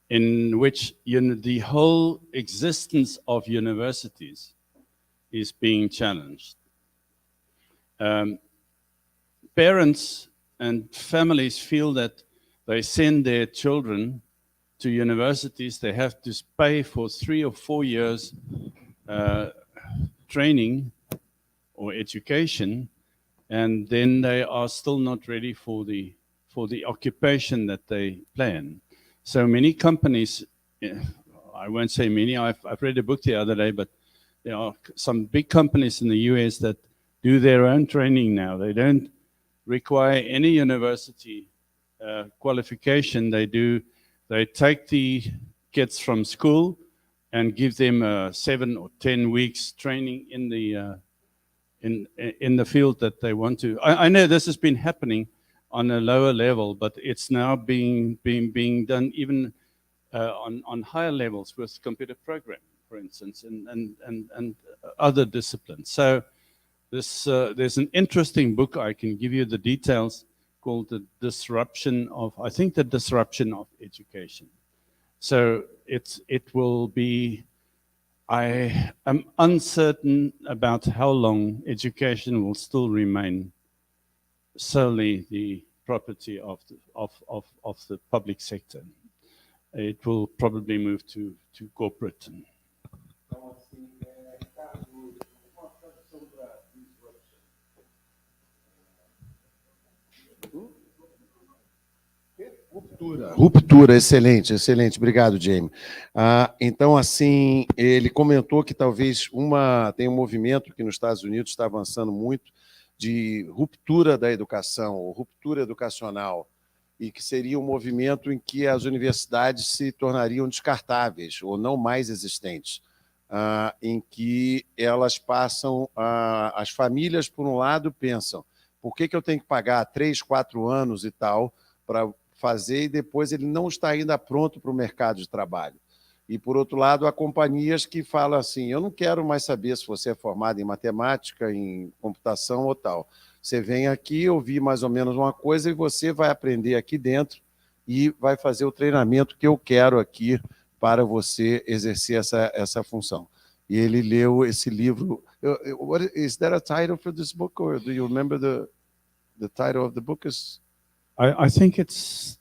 in which the whole existence of universities is being challenged. Parents and families feel that they send their children to universities, they have to pay for 3 or 4 years training or education, and then they are still not ready for the occupation that they plan. So many companies, I won't say many, I've read a book the other day, but there are some big companies in the US that do their own training now. They don't require any university qualification. They take the kids from school and give them 7 or 10 weeks training in the field that they want to. I know this has been happening on a lower level, but it's now being done even on higher levels with computer programming, for instance, and other disciplines. So there's an interesting book, I can give you the details, called The Disruption of Education. So it will be, I am uncertain about how long education will still remain solely the property of the public sector. It will probably move to corporate. Ruptura, excelente, excelente. Obrigado, Jamie. Então, assim, ele comentou que talvez tem um movimento que nos Estados Unidos está avançando muito de ruptura da educação, ou ruptura educacional, e que seria um movimento em que as universidades se tornariam descartáveis ou não mais existentes, em que elas passam, as famílias, por um lado, pensam, por que eu tenho que pagar 3, 4 anos e tal para fazer e depois ele não está ainda pronto para o mercado de trabalho. E, por outro lado, há companhias que falam assim, eu não quero mais saber se você é formado em matemática, em computação ou tal. Você vem aqui, ouvir mais ou menos uma coisa e você vai aprender aqui dentro e vai fazer o treinamento que eu quero aqui para você exercer essa função. E ele leu esse livro. Is there a title for this book, or do you remember the title of the book? I think it's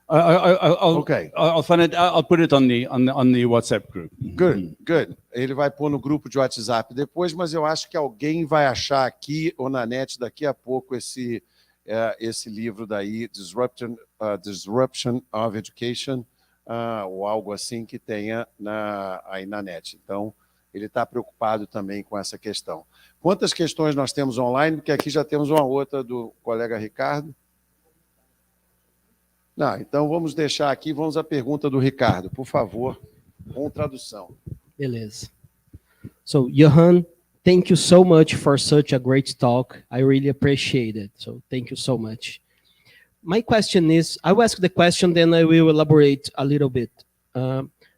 I'll Okay. I'll find it. I'll put it on the WhatsApp group. Good, good. Ele vai pôr no grupo de WhatsApp depois, mas eu acho que alguém vai achar aqui ou na net daqui a pouco esse livro daí, Disruption of Education, ou algo assim que tenha aí na net. Então, ele está preocupado também com essa questão. Quantas questões nós temos online? Porque aqui já temos uma outra do colega Ricardo. Não, então vamos deixar aqui, vamos à pergunta do Ricardo, por favor, com tradução. Beleza. So, Johann, thank you so much for such a great talk. I really appreciate it. So, thank you so much. My question is, I will ask the question, then I will elaborate a little bit.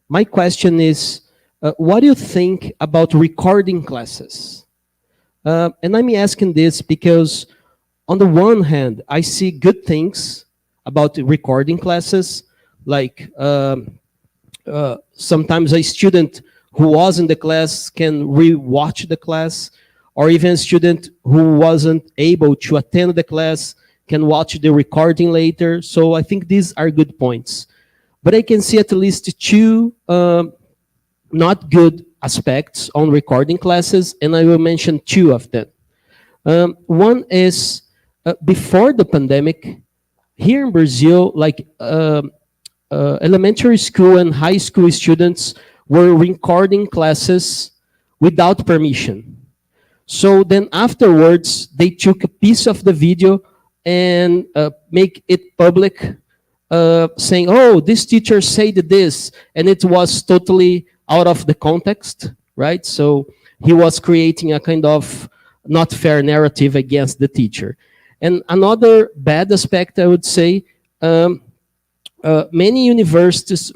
My question is, what do you think about recording classes? And I'm asking this because, on the one hand, I see good things about recording classes, like sometimes a student who was in the class can re-watch the class, or even a student who wasn't able to attend the class can watch the recording later. So I think these are good points. But I can see at least two not good aspects on recording classes, and I will mention two of them. One is, before the pandemic, here in Brazil, like elementary school and high school students were recording classes without permission. So then afterwards, they took a piece of the video and make it public, saying, oh, this teacher said this, and it was totally out of the context, right? So he was creating a kind of not fair narrative against the teacher. And another bad aspect, I would say, many universities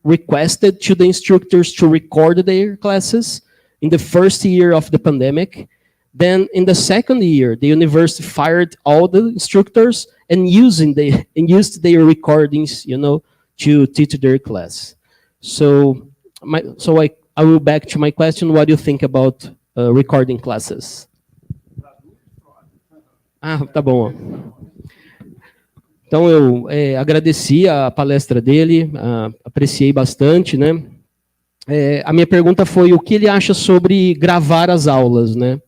requested to the instructors to record their classes in the first year of the pandemic. Then in the second year, the university fired all the instructors and used their recordings, to teach their class. So I will back to my question. What do you think about recording classes? Tá bom. Então, eu agradeci a palestra dele, apreciei bastante, né? A minha pergunta foi o que ele acha sobre gravar as aulas, né?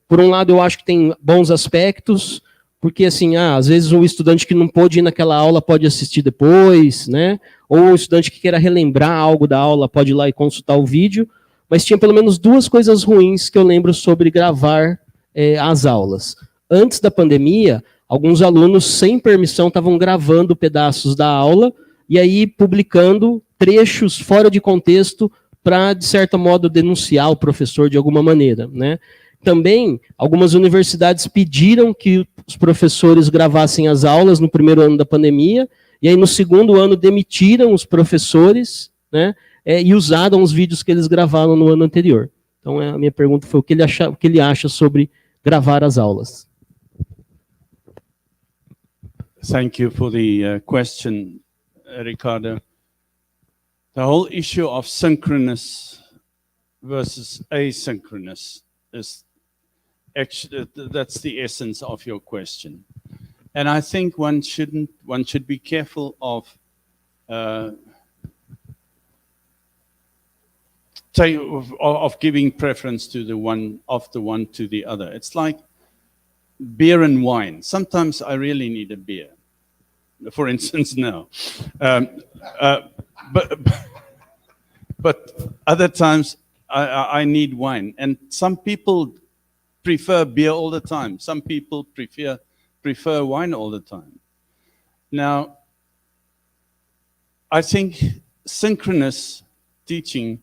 Por um lado, eu acho que tem bons aspectos, porque, assim, às vezes o estudante que não pôde ir naquela aula pode assistir depois, né? Ou o estudante que queira relembrar algo da aula pode ir lá e consultar o vídeo, mas tinha pelo menos duas coisas ruins que eu lembro sobre gravar as aulas. Antes da pandemia, alguns alunos, sem permissão, estavam gravando pedaços da aula e aí publicando trechos fora de contexto para, de certo modo, denunciar o professor de alguma maneira, né? Também, algumas universidades pediram que os professores gravassem as aulas no primeiro ano da pandemia, e aí no segundo ano demitiram os professores, né, e usaram os vídeos que eles gravaram no ano anterior. Então, a minha pergunta foi o que ele acha sobre gravar as aulas. Thank you for the question, Ricardo. The whole issue of synchronous versus asynchronous is actually, that's the essence of your question. And I think one should be careful of giving preference to the one to the other. It's like beer and wine. Sometimes I really need a beer. for instance, no. But other times I need wine. And some people prefer beer all the time. Some people prefer wine all the time. Now, I think synchronous teaching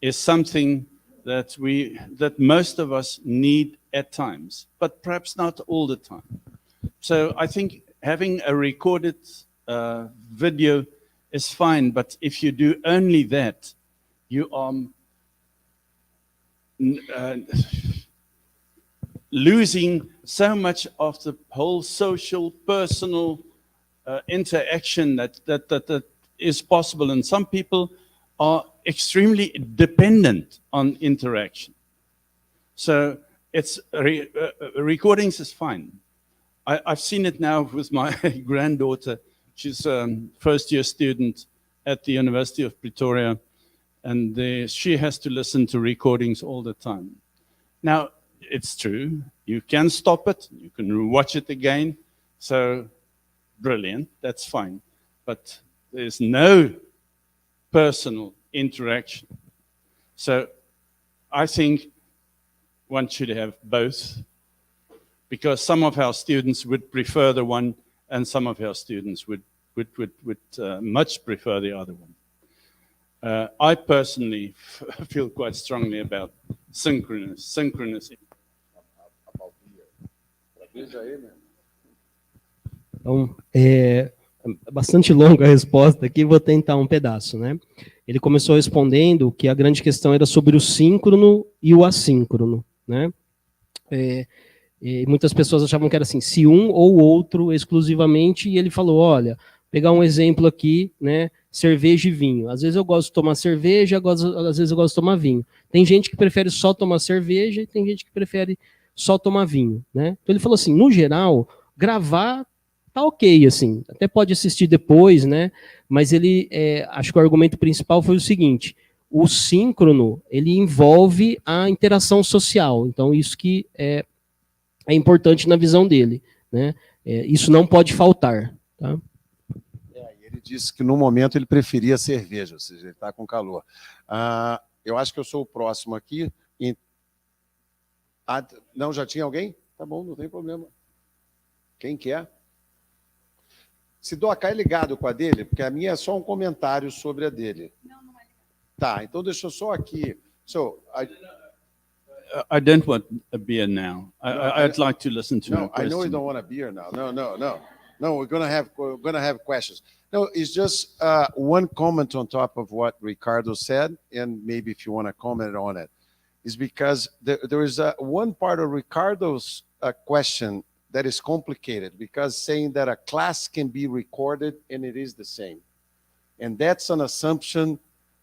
is something that most of us need at times, but perhaps not all the time. So I think having a recorded video is fine, but if you do only that, you are losing so much of the whole social, personal interaction that is possible. And some people are extremely dependent on interaction. So it's recordings is fine. I've seen it now with my granddaughter. She's a first-year student at the University of Pretoria, and she has to listen to recordings all the time. Now, it's true. You can stop it. You can watch it again. So, brilliant. That's fine. But there's no personal interaction. So, I think one should have both, because some of our students would prefer the one, and some of our students would much prefer the other one. I personally feel quite strongly about synchronous. Então, é bastante longa a resposta aqui, vou tentar um pedaço, né? Ele começou respondendo que a grande questão era sobre o síncrono e o assíncrono, né? E muitas pessoas achavam que era assim, se um ou outro exclusivamente, e ele falou, olha, pegar um exemplo aqui, né, cerveja e vinho. Às vezes eu gosto de tomar cerveja, às vezes eu gosto de tomar vinho. Tem gente que prefere só tomar cerveja e tem gente que prefere só tomar vinho, né? Então ele falou assim, no geral, gravar tá ok, assim, até pode assistir depois, né? Mas ele, acho que o argumento principal foi o seguinte, o síncrono, ele envolve a interação social, então isso que é importante na visão dele, né? Isso não pode faltar, tá? Ele disse que no momento ele preferia cerveja, ou seja, ele está com calor. Eu acho que eu sou o próximo aqui. Não, já tinha alguém? Tá bom, não tem problema. Quem quer? Se Doca é ligado com a dele, porque a minha é só um comentário sobre a dele. Não é ligado. Tá, então deixa eu só aqui. I don't want a beer now. I'd like to listen to No, a I know you question. don't want a beer now. No, we're gonna have questions. No, it's just one comment on top of what Ricardo said, and maybe if you want to comment on it, is because there is one part of Ricardo's question that is complicated, because saying that a class can be recorded and it is the same. And that's an assumption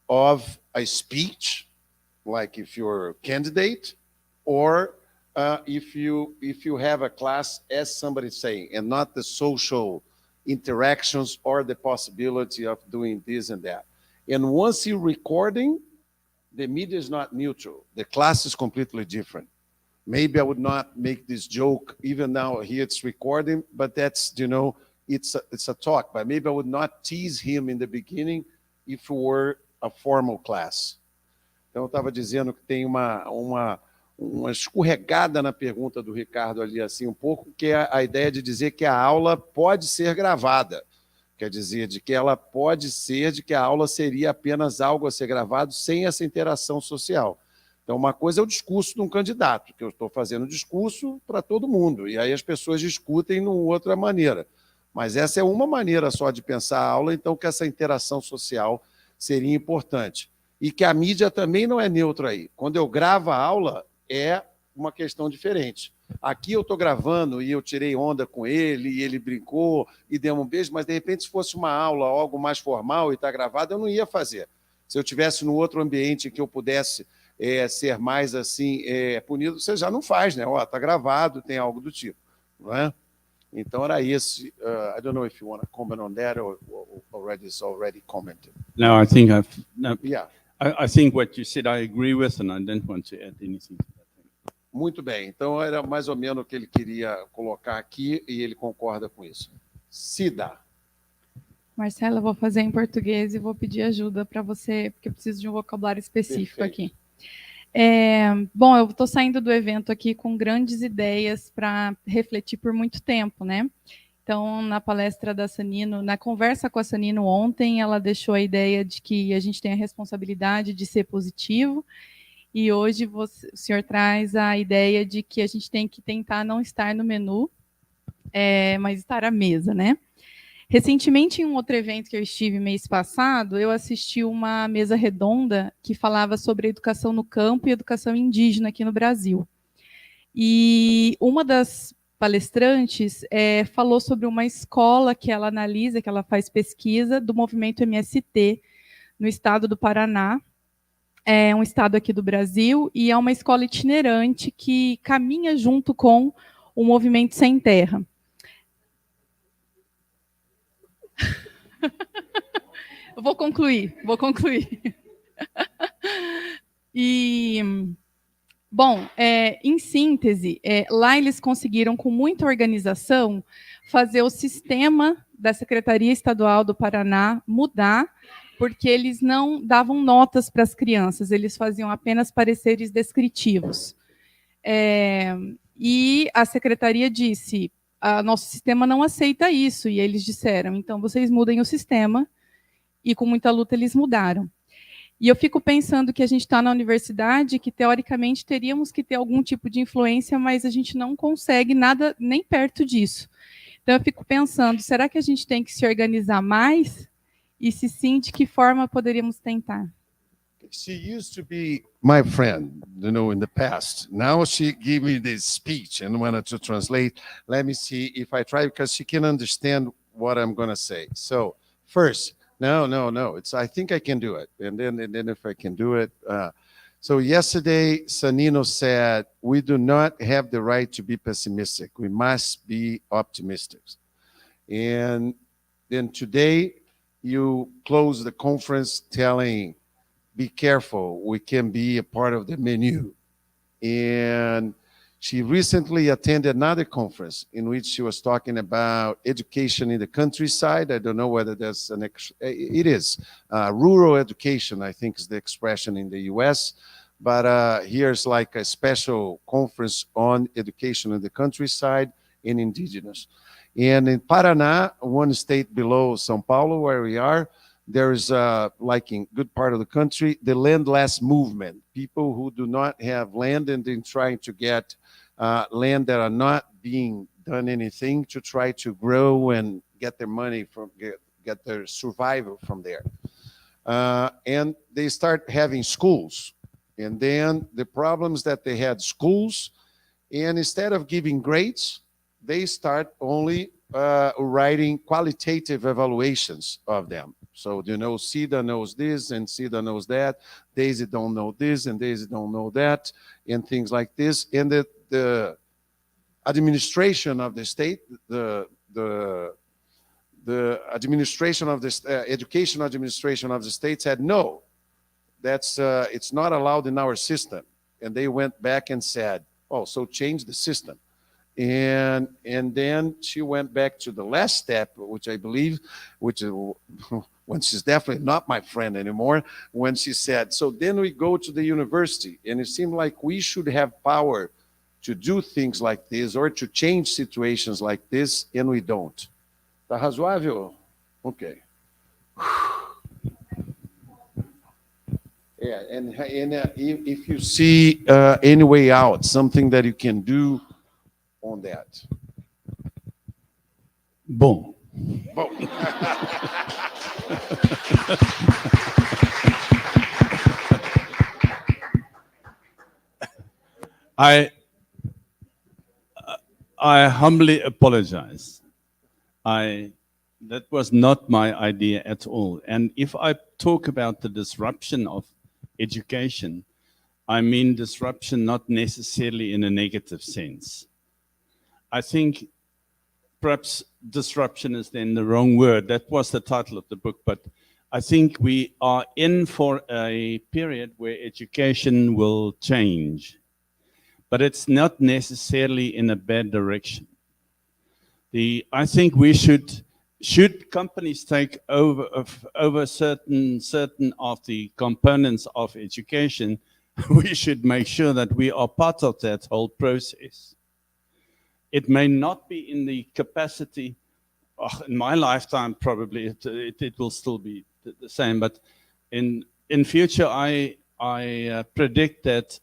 of a speech, like if you're a candidate, or if you have a class, as somebody's saying, and not the social interactions or the possibility of doing this and that. And once you're recording, the media is not neutral. The class is completely different. Maybe I would not make this joke, even now here it's recording, but that's, it's a talk. But maybe I would not tease him in the beginning if it were a formal class. Então eu estava dizendo que tem uma escorregada na pergunta do Ricardo ali, assim, um pouco, que é a ideia de dizer que a aula pode ser gravada. Quer dizer, de que ela pode ser, de que a aula seria apenas algo a ser gravado sem essa interação social. Então, uma coisa é o discurso de um candidato, que eu estou fazendo discurso para todo mundo, e aí as pessoas discutem de outra maneira. Mas essa é uma maneira só de pensar a aula, então que essa interação social seria importante. E que a mídia também não é neutra aí. Quando eu gravo a aula, é uma questão diferente. Aqui eu estou gravando e eu tirei onda com ele, e ele brincou e deu um beijo, mas de repente se fosse uma aula, algo mais formal e está gravado, eu não ia fazer. Se eu estivesse num outro ambiente que eu pudesse ser mais assim, punido, você já não faz, né? Ó, tá gravado, tem algo do tipo, não é? Então era esse. I don't know if you want to comment on that or already commented. No, I think Yeah. I think what you said I agree with, and I don't want to add anything to that. Muito bem. Então era mais ou menos o que ele queria colocar aqui e ele concorda com isso. Cida. Marcela, eu vou fazer em português e vou pedir ajuda para você, porque eu preciso de um vocabulário específico Perfeito. aqui. Bom, eu estou saindo do evento aqui com grandes ideias para refletir por muito tempo, né? Então, na palestra da Sanino, na conversa com a Sanino ontem, ela deixou a ideia de que a gente tem a responsabilidade de ser positivo, e hoje o senhor traz a ideia de que a gente tem que tentar não estar no menu, mas estar à mesa, né? Recentemente, em um outro evento que eu estive mês passado, eu assisti uma mesa redonda que falava sobre educação no campo e educação indígena aqui no Brasil. E uma das palestrantes falou sobre uma escola que ela analisa, que ela faz pesquisa do movimento MST no estado do Paraná. É um estado aqui do Brasil e é uma escola itinerante que caminha junto com o movimento Sem Terra. Eu vou concluir. E, bom, em síntese, lá eles conseguiram, com muita organização, fazer o sistema da Secretaria Estadual do Paraná mudar, porque eles não davam notas para as crianças, eles faziam apenas pareceres descritivos. E a secretaria disse, nosso sistema não aceita isso, e eles disseram, então vocês mudem o sistema, e com muita luta eles mudaram. E eu fico pensando que a gente está na universidade, que teoricamente teríamos que ter algum tipo de influência, mas a gente não consegue nada nem perto disso. Então eu fico pensando, será que a gente tem que se organizar mais? E se sim, de que forma poderíamos tentar? She used to be my friend, in the past. Now she gave me this speech and wanted to translate. Let me see if I try, because she can understand what I'm going to say. So first, no. I think I can do it. And then if I can do it. So yesterday, Sanino said, we do not have the right to be pessimistic. We must be optimistic. And then today, you close the conference telling, be careful, we can be a part of the menu. And she recently attended another conference in which she was talking about education in the countryside. I don't know whether that's it is. Rural education, I think is the expression in the US. But here's like a special conference on education in the countryside and indigenous. And in Paraná, one state below São Paulo, where we are, there's, like in good part of the country, the landless movement. People who do not have land and then trying to get land that are not being done anything to try to grow and get their money from, get their survival from there. And they start having schools. And then the problems that they had schools, and instead of giving grades, they start only writing qualitative evaluations of them. So, Cida knows this and Cida knows that. Daisy don't know this and Daisy don't know that, and things like this. And the administration of the state, the administration of this education administration of the state said, no, that's it's not allowed in our system. And they went back and said, oh, so change the system. And then she went back to the last step, which I believe, which is when she's definitely not my friend anymore, when she said, so then we go to the university. And it seemed like we should have power to do things like this or to change situations like this, and we don't. Tá razoável? Okay. Yeah, and if you see any way out, something that you can do on that. Bom. I humbly apologize. That was not my idea at all. And if I talk about the disruption of education, I mean disruption not necessarily in a negative sense. I think perhaps disruption is then the wrong word. That was the title of the book, but I think we are in for a period where education will change, but it's not necessarily in a bad direction. I think we should should companies take over certain of the components of education, we should make sure that we are part of that whole process. It may not be in the capacity, in my lifetime probably it will still be the same, but in future I predict that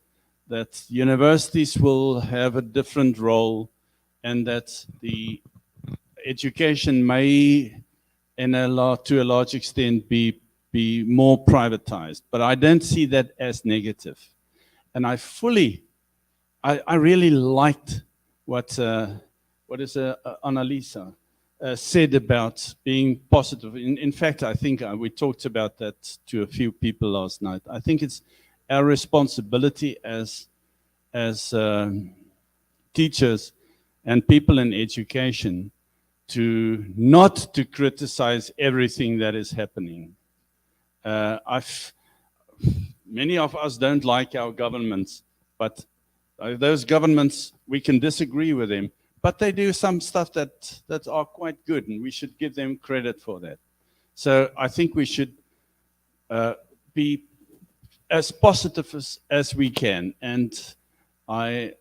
universities will have a different role, and that the education may, to a large extent, be more privatized. But I don't see that as negative. And I really liked what Annalisa said about being positive. In fact, I think we talked about that to a few people last night. I think it's our responsibility as teachers and people in education not to criticize everything that is happening. Many of us don't like our governments, but those governments, we can disagree with them, but they do some stuff that are quite good, and we should give them credit for that. So I think we should be as positive as we can. And I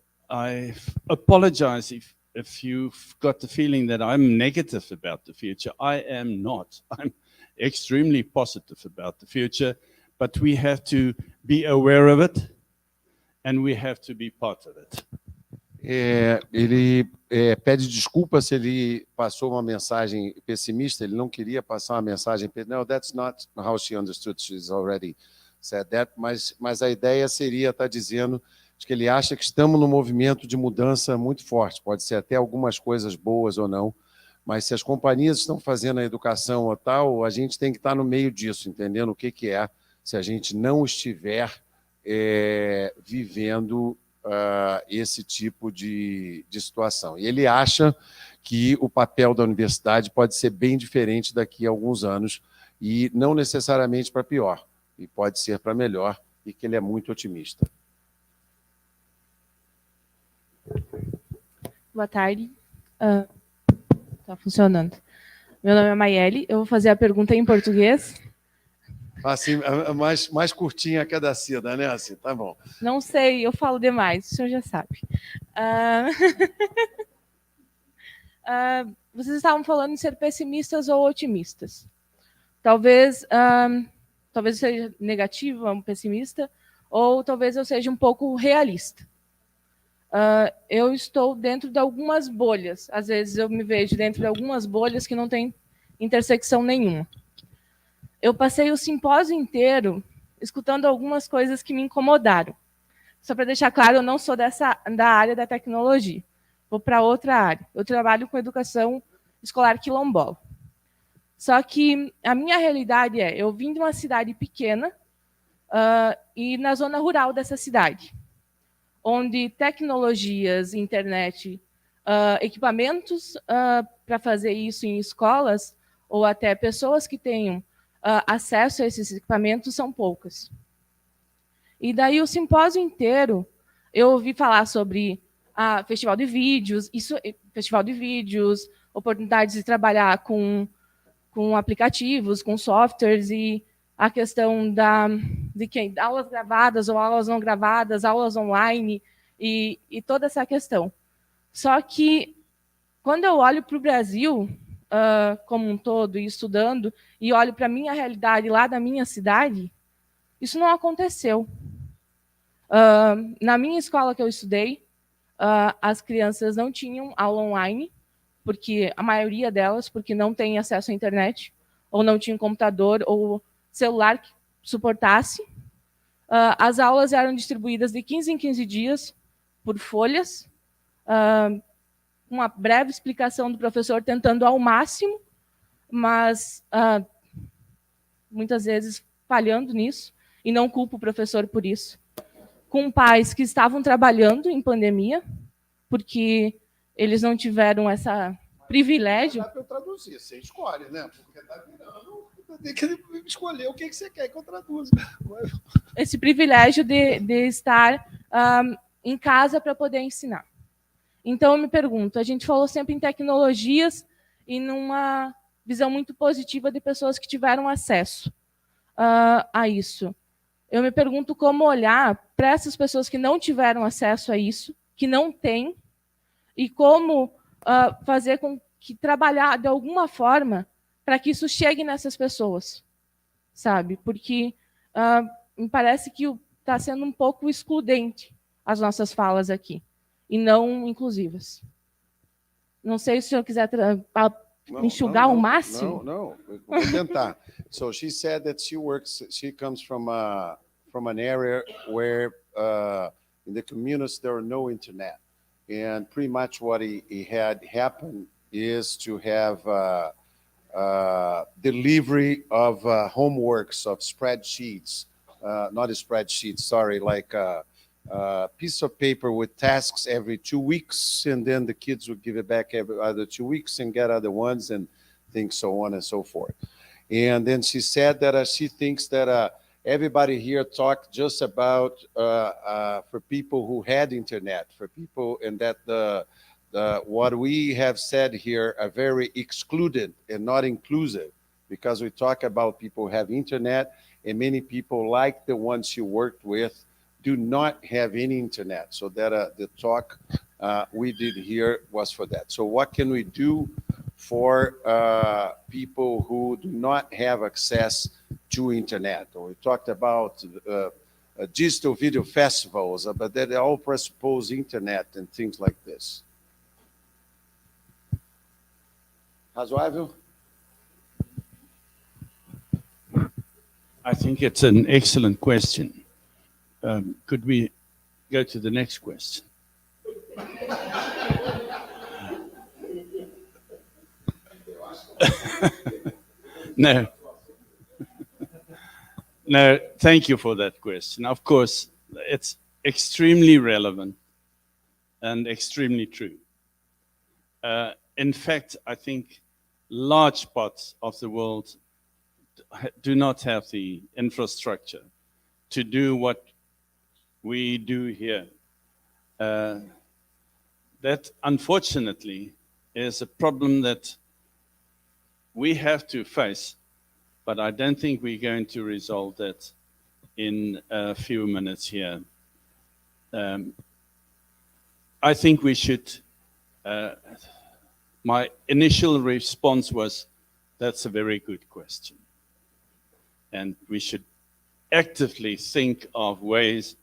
apologize if you've got the feeling that I'm negative about the future. I am not. I'm extremely positive about the future, but we have to be aware of it, and we have to be part of it. Ele pede desculpa se ele passou uma mensagem pessimista. Ele não queria passar uma mensagem. No, that's not how she understood. She's already said that. Mas a ideia seria estar dizendo que ele acha que estamos num movimento de mudança muito forte. Pode ser até algumas coisas boas ou não, mas se as companhias estão fazendo a educação ou tal, a gente tem que estar no meio disso, entendendo o que é, se a gente não estiver vivendo esse tipo de situação. E ele acha que o papel da universidade pode ser bem diferente daqui a alguns anos, e não necessariamente para pior, e pode ser para melhor, e que ele é muito otimista. Boa tarde. Tá funcionando. Meu nome é Maiele, eu vou fazer a pergunta em português. Assim, mais curtinha que a da Cida, né? Assim, tá bom. Não sei, eu falo demais, o senhor já sabe. Vocês estavam falando de ser pessimistas ou otimistas. Talvez eu seja negativa, um pessimista, ou talvez eu seja um pouco realista. Eu estou dentro de algumas bolhas. Às vezes eu me vejo dentro de algumas bolhas que não tem intersecção nenhuma. Eu passei o simpósio inteiro escutando algumas coisas que me incomodaram. Só para deixar claro, eu não sou da área da tecnologia. Vou para outra área. Eu trabalho com educação escolar quilombola. Só que a minha realidade eu vim de uma cidade pequena e na zona rural dessa cidade, onde tecnologias, internet, equipamentos para fazer isso em escolas, ou até pessoas que tenham acesso a esses equipamentos são poucas. E daí o simpósio inteiro, eu ouvi falar sobre festival de vídeos, oportunidades de trabalhar com aplicativos, com softwares, e a questão de aulas gravadas ou aulas não gravadas, aulas online, e toda essa questão. Só que, quando eu olho para o Brasil como um todo, e estudando, e olho para a minha realidade lá da minha cidade, isso não aconteceu. Na minha escola que eu estudei, as crianças não tinham aula online, porque a maioria delas, porque não tem acesso à internet, ou não tinha computador, ou celular que suportasse. As aulas eram distribuídas de 15 em 15 dias, por folhas, uma breve explicação do professor tentando ao máximo, mas muitas vezes falhando nisso, e não culpo o professor por isso. Com pais que estavam trabalhando em pandemia, porque eles não tiveram esse privilégio. Dá para eu traduzir, você escolhe, né? Porque está virando, tem que escolher o que você quer que eu traduza. Esse privilégio de estar em casa para poder ensinar. Então, eu me pergunto, a gente falou sempre em tecnologias e numa visão muito positiva de pessoas que tiveram acesso a isso. Eu me pergunto como olhar para essas pessoas que não tiveram acesso a isso, que não têm, e como fazer com que trabalhar de alguma forma para que isso chegue nessas pessoas, sabe? Porque me parece que está sendo um pouco excludente as nossas falas aqui, e não inclusivas. Não sei se o senhor quiser enxugar o máximo. No, vou tentar. So she said that she comes from an area where in the communities there are no internet. And pretty much what he had happen is to have delivery of homeworks, of spreadsheets, not a spreadsheet, sorry, like a piece of paper with tasks every 2 weeks, and then the kids would give it back every other 2 weeks and get other ones and things so on and so forth. And then she said that she thinks that everybody here talked just about for people who had internet, for people, and that what we have said here are very excluded and not inclusive, because we talk about people who have internet, and many people like the ones you worked with do not have any internet. So that the talk we did here was for that. So what can we do for people who do not have access to internet? Or we talked about digital video festivals, but they all presuppose internet and things like this. Razoável? I think it's an excellent question. Could we go to the next question? No. No, thank you for that question. Of course, it's extremely relevant and extremely true. In fact, I think large parts of the world do not have the infrastructure to do what we do here. That, unfortunately, is a problem that we have to face, but I don't think we're going to resolve that in a few minutes here. I think we should, my initial response was, that's a very good question. And we should actively think of ways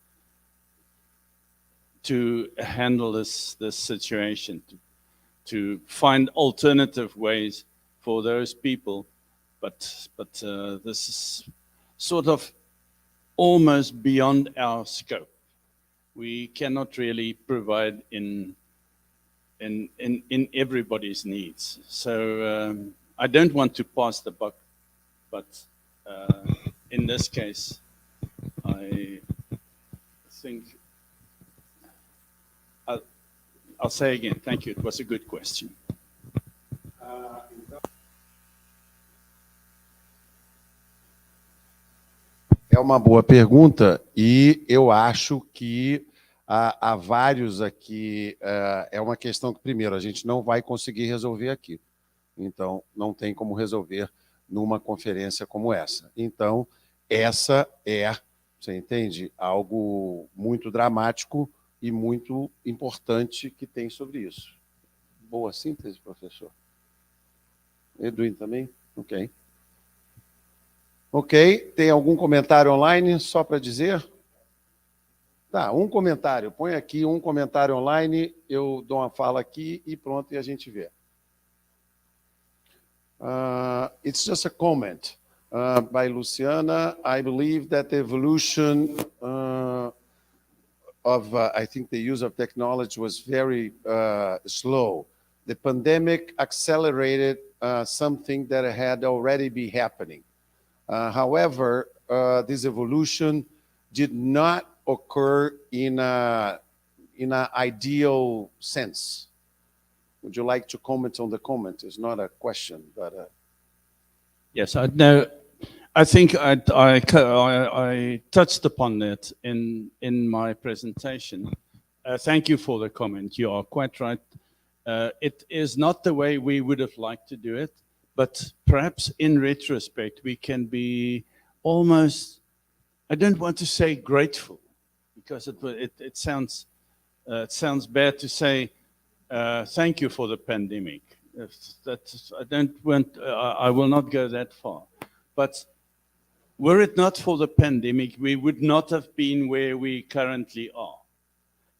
to handle this situation, to find alternative ways for those people. But this is sort of almost beyond our scope. We cannot really provide in everybody's needs. So I don't want to pass the buck, but in this case, I think I'll say again, thank you. It was a good question. É uma boa pergunta e eu acho que há vários aqui. É uma questão que, primeiro, a gente não vai conseguir resolver aqui. Então, não tem como resolver numa conferência como essa. Então, essa é, você entende, algo muito dramático e muito importante que tem sobre isso. Boa síntese, professor. Edwin também? Ok. Ok, tem algum comentário online só para dizer? Tá, um comentário. Põe aqui um comentário online, eu dou uma fala aqui e pronto, e a gente vê. It's just a comment by Luciana. I believe that the evolution of, I think the use of technology was very slow. The pandemic accelerated something that had already been happening. However, this evolution did not occur in an ideal sense. Would you like to comment on the comment? It's not a question, but... Yes, no, I think I touched upon that in my presentation. Thank you for the comment. You are quite right. It is not the way we would have liked to do it, but perhaps in retrospect, we can be almost, I don't want to say grateful, because it sounds bad to say thank you for the pandemic. I will not go that far. But were it not for the pandemic, we would not have been where we currently are.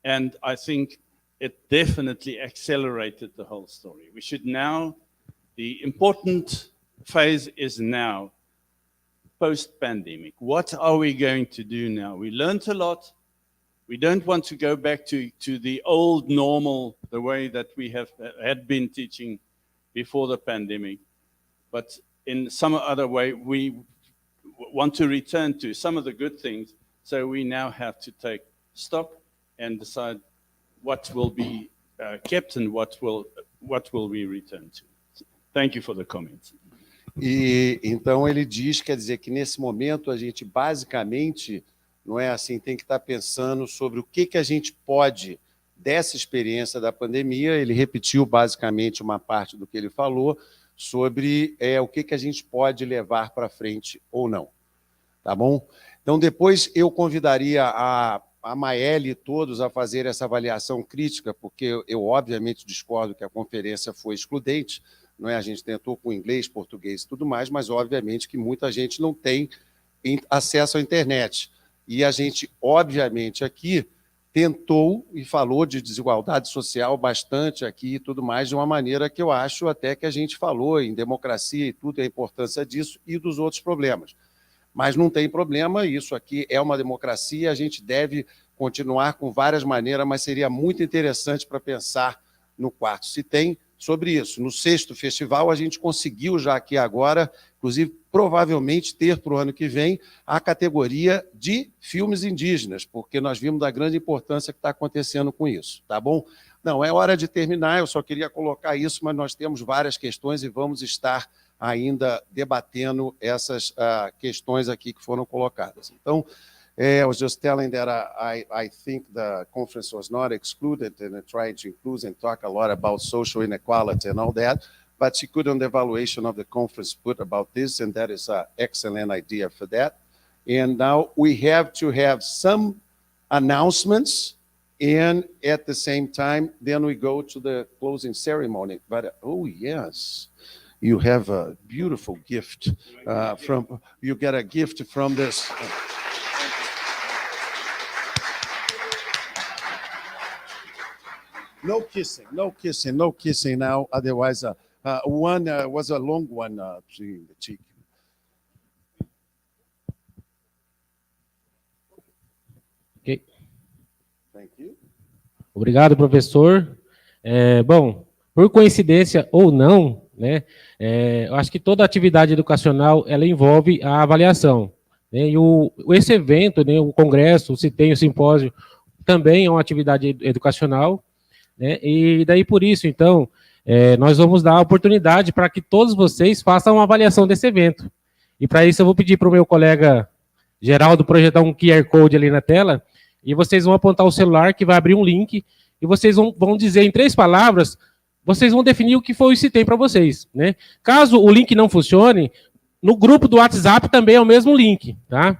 And I think it definitely accelerated the whole story. We should now, the important phase is now, post-pandemic. What are we going to do now? We learned a lot. We don't want to go back to the old normal, the way that we had been teaching before the pandemic. But in some other way, we want to return to some of the good things. So we now have to take stock and decide what will be kept and what will we return to. Thank you for the comments. E então ele diz, quer dizer, que nesse momento a gente basicamente, não é assim, tem que estar pensando sobre o que a gente pode, dessa experiência da pandemia. Ele repetiu basicamente uma parte do que ele falou sobre o que a gente pode levar para frente ou não. Tá bom? Então depois eu convidaria a Maeli e todos a fazer essa avaliação crítica, porque eu obviamente discordo que a conferência foi excludente, não é? A gente tentou com inglês, português e tudo mais, mas obviamente que muita gente não tem acesso à internet. E a gente, obviamente, aqui tentou e falou de desigualdade social bastante aqui e tudo mais, de uma maneira que eu acho até que a gente falou em democracia e tudo, a importância disso e dos outros problemas. Mas não tem problema, isso aqui é uma democracia, a gente deve continuar com várias maneiras, mas seria muito interessante para pensar no quarto. Se tem sobre isso. No 6º festival, a gente conseguiu já aqui agora, inclusive, provavelmente ter para o ano que vem a categoria de filmes indígenas, porque nós vimos da grande importância que está acontecendo com isso, tá bom? Não, é hora de terminar, eu só queria colocar isso, mas nós temos várias questões e vamos estar ainda debatendo essas questões aqui que foram colocadas. Então, I was just telling that I think the conference was not excluded and trying to include and talk a lot about social inequality and all that, but she could, on the evaluation of the conference, put about this, and that is an excellent idea for that. And now we have to have some announcements, and at the same time, then we go to the closing ceremony. But, oh, yes, you have a beautiful gift you get a gift from this. No kissing, no kissing, no kissing now. Otherwise, one was a long one between the cheek. Ok. Thank you. Obrigado, professor. Bom, por coincidência ou não, né, eu acho que toda atividade educacional ela envolve a avaliação. Né, e esse evento, né, o congresso, o simpósio, também é uma atividade educacional. Né? E daí por isso, então, nós vamos dar a oportunidade para que todos vocês façam uma avaliação desse evento. E para isso eu vou pedir para o meu colega Geraldo projetar um QR Code ali na tela, e vocês vão apontar o celular que vai abrir um link, e vocês vão dizer em 3 palavras, vocês vão definir o que foi o Citem para vocês. Né? Caso o link não funcione, no grupo do WhatsApp também é o mesmo link. Tá?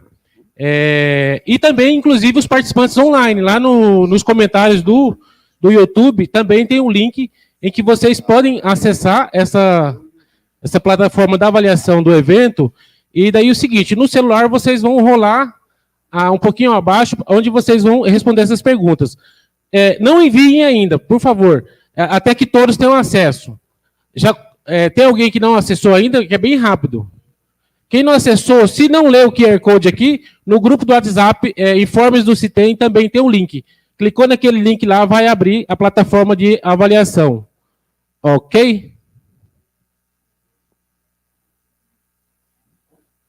E também, inclusive, os participantes online, lá nos comentários do YouTube, também tem um link em que vocês podem acessar essa plataforma da avaliação do evento, e daí o seguinte, no celular vocês vão rolar um pouquinho abaixo, onde vocês vão responder essas perguntas. Não enviem ainda, por favor, até que todos tenham acesso. Já tem alguém que não acessou ainda, que é bem rápido. Quem não acessou, se não lê o QR Code aqui, no grupo do WhatsApp, Informes do Citem, também tem um link. Clicou naquele link lá, vai abrir a plataforma de avaliação. Ok?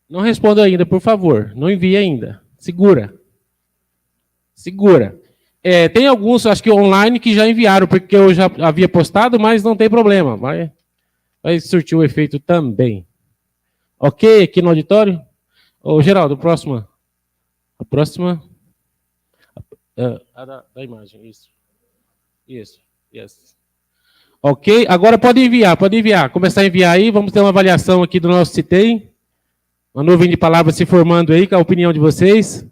Não responda ainda, por favor. Não envie ainda. Segura. Segura. Tem alguns, acho que online, que já enviaram, porque eu já havia postado, mas não tem problema. Vai surtir o efeito também. Ok? Aqui no auditório? Ô, Geraldo, próxima. A próxima... da imagem, isso. Yes. Ok? Agora pode enviar, pode enviar. Começar a enviar aí, vamos ter uma avaliação aqui do nosso CITEM. Uma nuvem de palavras se formando aí, com a opinião de vocês.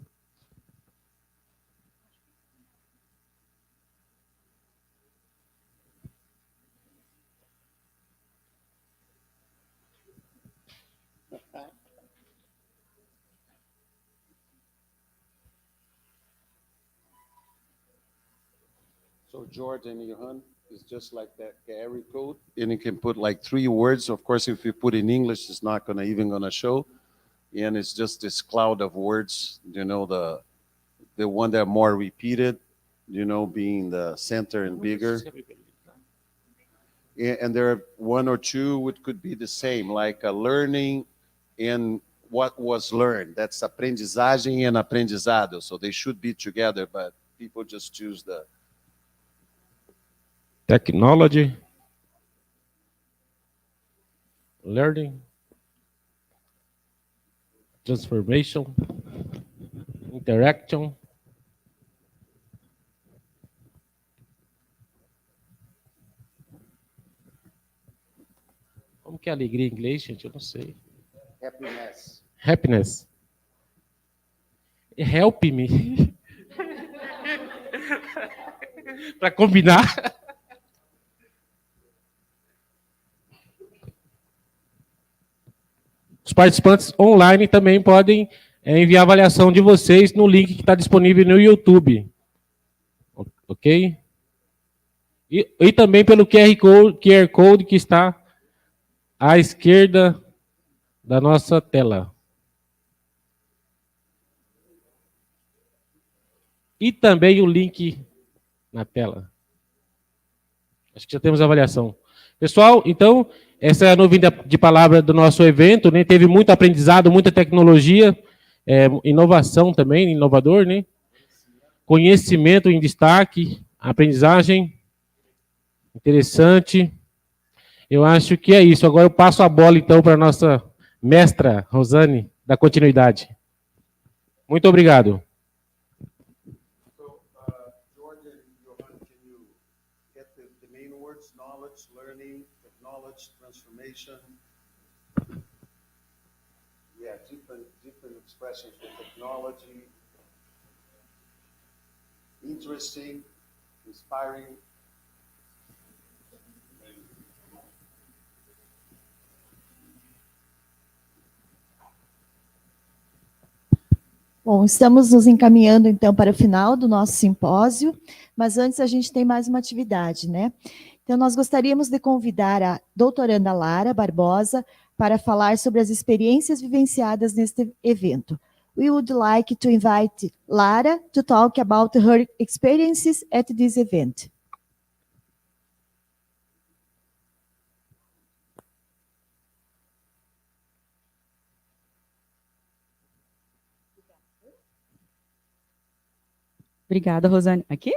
So George and Johann is just like that carry code, and you can put like 3 words. Of course, if you put in English, it's not even gonna show, and it's just this cloud of words. You know, the one that are more repeated, you know, being the center and bigger. And there are 1 or 2 which could be the same, like a learning and what was learned. That's aprendizagem and aprendizado. So they should be together, but people just choose the Technology. Learning. Transformation. Interaction. Como que é alegria em inglês, gente? Eu não sei. happiness. Happiness. Help me. Para combinar. Os participantes online também podem enviar a avaliação de vocês no link que está disponível no YouTube. Ok? E também pelo QR Code que está à esquerda da nossa tela. E também o link na tela. Acho que já temos a avaliação. Pessoal, então, essa é a nuvem de palavra do nosso evento, né? Teve muito aprendizado, muita tecnologia, inovação também, inovador, né? Conhecimento em destaque, aprendizagem interessante. Eu acho que é isso. Agora eu passo a bola, então, para a nossa mestra, Rosane, da continuidade. Muito obrigado. George and Johann, can you get the main words? Knowledge, learning, knowledge, transformation. Yeah, different expressions for technology. Interesting, inspiring. Bom, estamos nos encaminhando, então, para o final do nosso simpósio, mas antes a gente tem mais uma atividade, né? Então, nós gostaríamos de convidar a doutoranda Lara Barbosa para falar sobre as experiências vivenciadas neste evento. We would like to invite Lara to talk about her experiences at this event. Obrigada, Rosane. Aqui?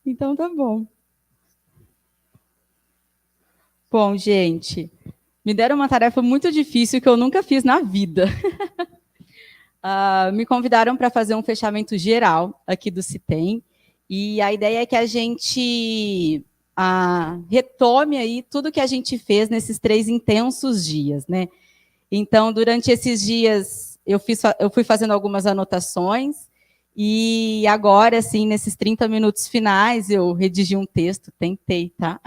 Então tá bom. Bom, gente, me deram uma tarefa muito difícil que eu nunca fiz na vida. Me convidaram para fazer um fechamento geral aqui do CITEM, e a ideia é que a gente retome aí tudo que a gente fez nesses 3 intensos dias, né? Então, durante esses dias, eu fui fazendo algumas anotações, e agora, assim, nesses 30 minutos finais, eu redigi um texto, tentei, tá?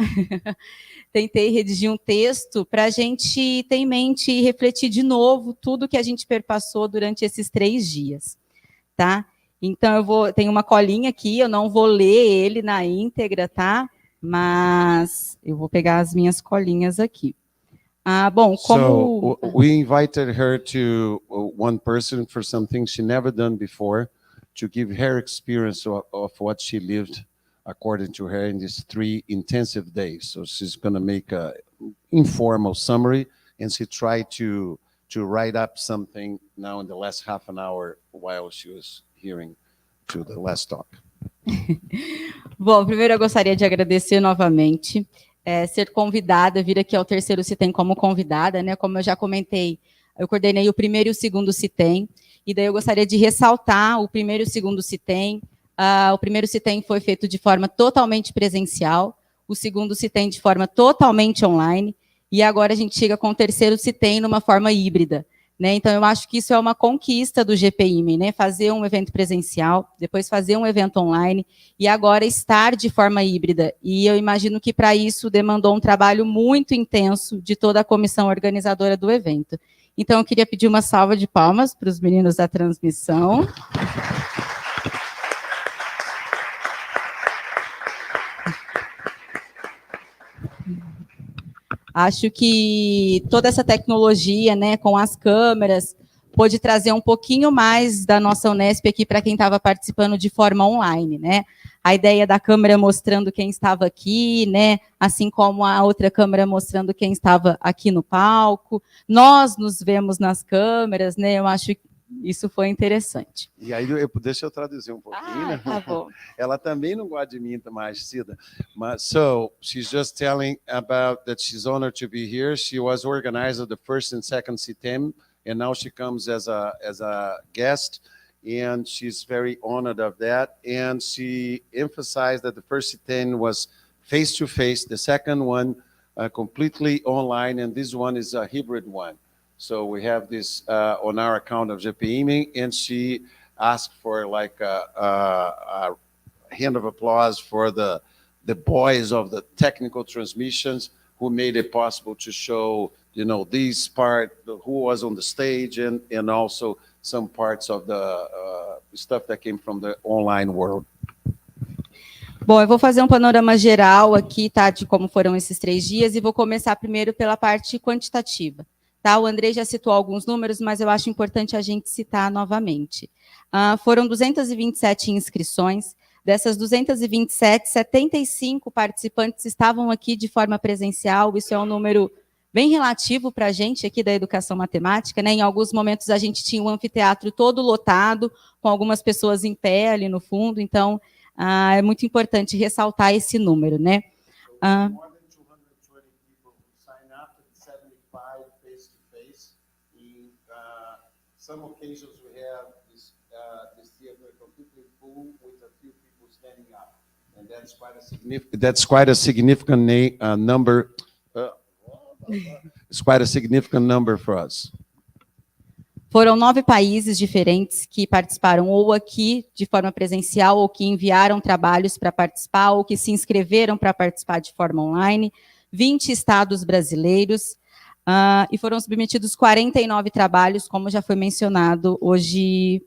Tentei redigir um texto para a gente ter em mente e refletir de novo tudo que a gente perpassou durante esses 3 dias, tá? Então, tenho uma colinha aqui, eu não vou ler ele na íntegra, tá? Mas eu vou pegar as minhas colinhas aqui. Bom, como... So we invited her to one person for something she never done before, to give her experience of what she lived according to her in these 3 intensive days. So she's going to make an informal summary, and she tried to write up something now in the last half an hour while she was hearing to the last talk. Bom, primeiro eu gostaria de agradecer novamente, ser convidada, vir aqui ao terceiro CITEM como convidada, né? Como eu já comentei, eu coordenei o primeiro e o segundo CITEM, e daí eu gostaria de ressaltar o primeiro e o segundo CITEM, O primeiro Citem foi feito de forma totalmente presencial, o segundo Citem de forma totalmente online, e agora a gente chega com o terceiro Citem numa forma híbrida. Né? Então, eu acho que isso é uma conquista do GPIME, né? Fazer um evento presencial, depois fazer um evento online, e agora estar de forma híbrida. E eu imagino que, para isso, demandou um trabalho muito intenso de toda a comissão organizadora do evento. Então, eu queria pedir uma salva de palmas para os meninos da transmissão. Acho que toda essa tecnologia, né, com as câmeras, pôde trazer um pouquinho mais da nossa Unesp aqui para quem estava participando de forma online, né? A ideia da câmera mostrando quem estava aqui, né? Assim como a outra câmera mostrando quem estava aqui no palco. Nós nos vemos nas câmeras, né? Eu acho que isso foi interessante. E aí, deixa eu traduzir um pouquinho, né? Tá bom. Ela também não gosta de mim mais, Cida. So, she's just telling about that she's honored to be here. She was organizer of the first and second CITEM, and now she comes as a guest, and she's very honored of that. And she emphasized that the first CITEM was face-to-face, the second one completely online, and this one is a hybrid one. So we have this on our account of GPIME, and she asked for like a hand of applause for the boys of the technical transmissions who made it possible to show, you know, this part, who was on the stage, and also some parts of the stuff that came from the online world. Bom, eu vou fazer um panorama geral aqui, tá, de como foram esses 3 dias, e vou começar primeiro pela parte quantitativa. Tá, o Andrei já citou alguns números, mas eu acho importante a gente citar novamente. Foram 227 inscrições. Dessas 227, 75 participantes estavam aqui de forma presencial. Isso é um número bem relativo para a gente aqui da educação matemática, né? Em alguns momentos a gente tinha o anfiteatro todo lotado, com algumas pessoas em pé ali no fundo. Então, é muito importante ressaltar esse número, né? Some occasions we have this theater completely full with a few people standing up, and that's quite a significant number. It's quite a significant number for us. Foram 9 países diferentes que participaram ou aqui de forma presencial, ou que enviaram trabalhos para participar, ou que se inscreveram para participar de forma online. 20 estados brasileiros. E foram submetidos 49 trabalhos, como já foi mencionado hoje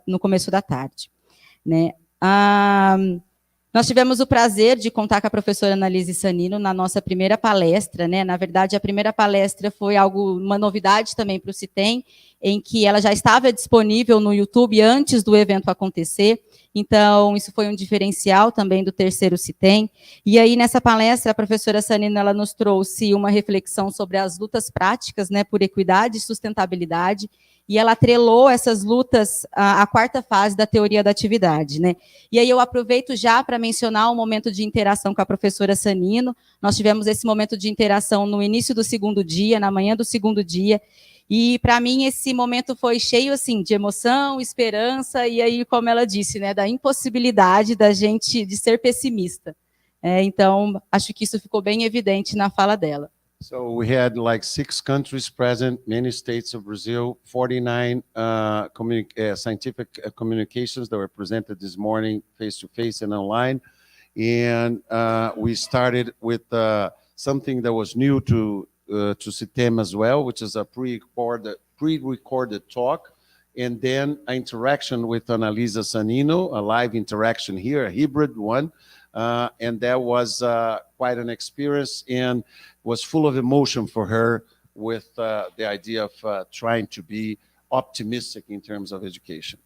no começo da tarde. Né? Nós tivemos o prazer de contar com a professora Annalise Sanino na nossa primeira palestra. Né? Na verdade, a primeira palestra foi uma novidade também para o Citem, em que ela já estava disponível no YouTube antes do evento acontecer. Então, isso foi um diferencial também do terceiro Citem. E aí, nessa palestra, a professora Sanino ela nos trouxe uma reflexão sobre as lutas práticas, né, por equidade e sustentabilidade, e ela atrelou essas lutas à 4ª fase da teoria da atividade. Né? E aí eu aproveito já para mencionar um momento de interação com a professora Sanino. Nós tivemos esse momento de interação no início do 2º dia, na manhã do 2º dia, e, para mim, esse momento foi cheio assim, de emoção, esperança, e aí, como ela disse, né, da impossibilidade da gente de ser pessimista. Então, acho que isso ficou bem evidente na fala dela. So we had like 6 countries present, many states of Brazil, 49 scientific communications that were presented this morning, face-to-face and online. And we started with something that was new to Citem as well, which is a pre-recorded talk, and then an interaction with Annalisa Sanino, a live interaction here, a hybrid one, and that was quite an experience and was full of emotion for her with the idea of trying to be optimistic in terms of education.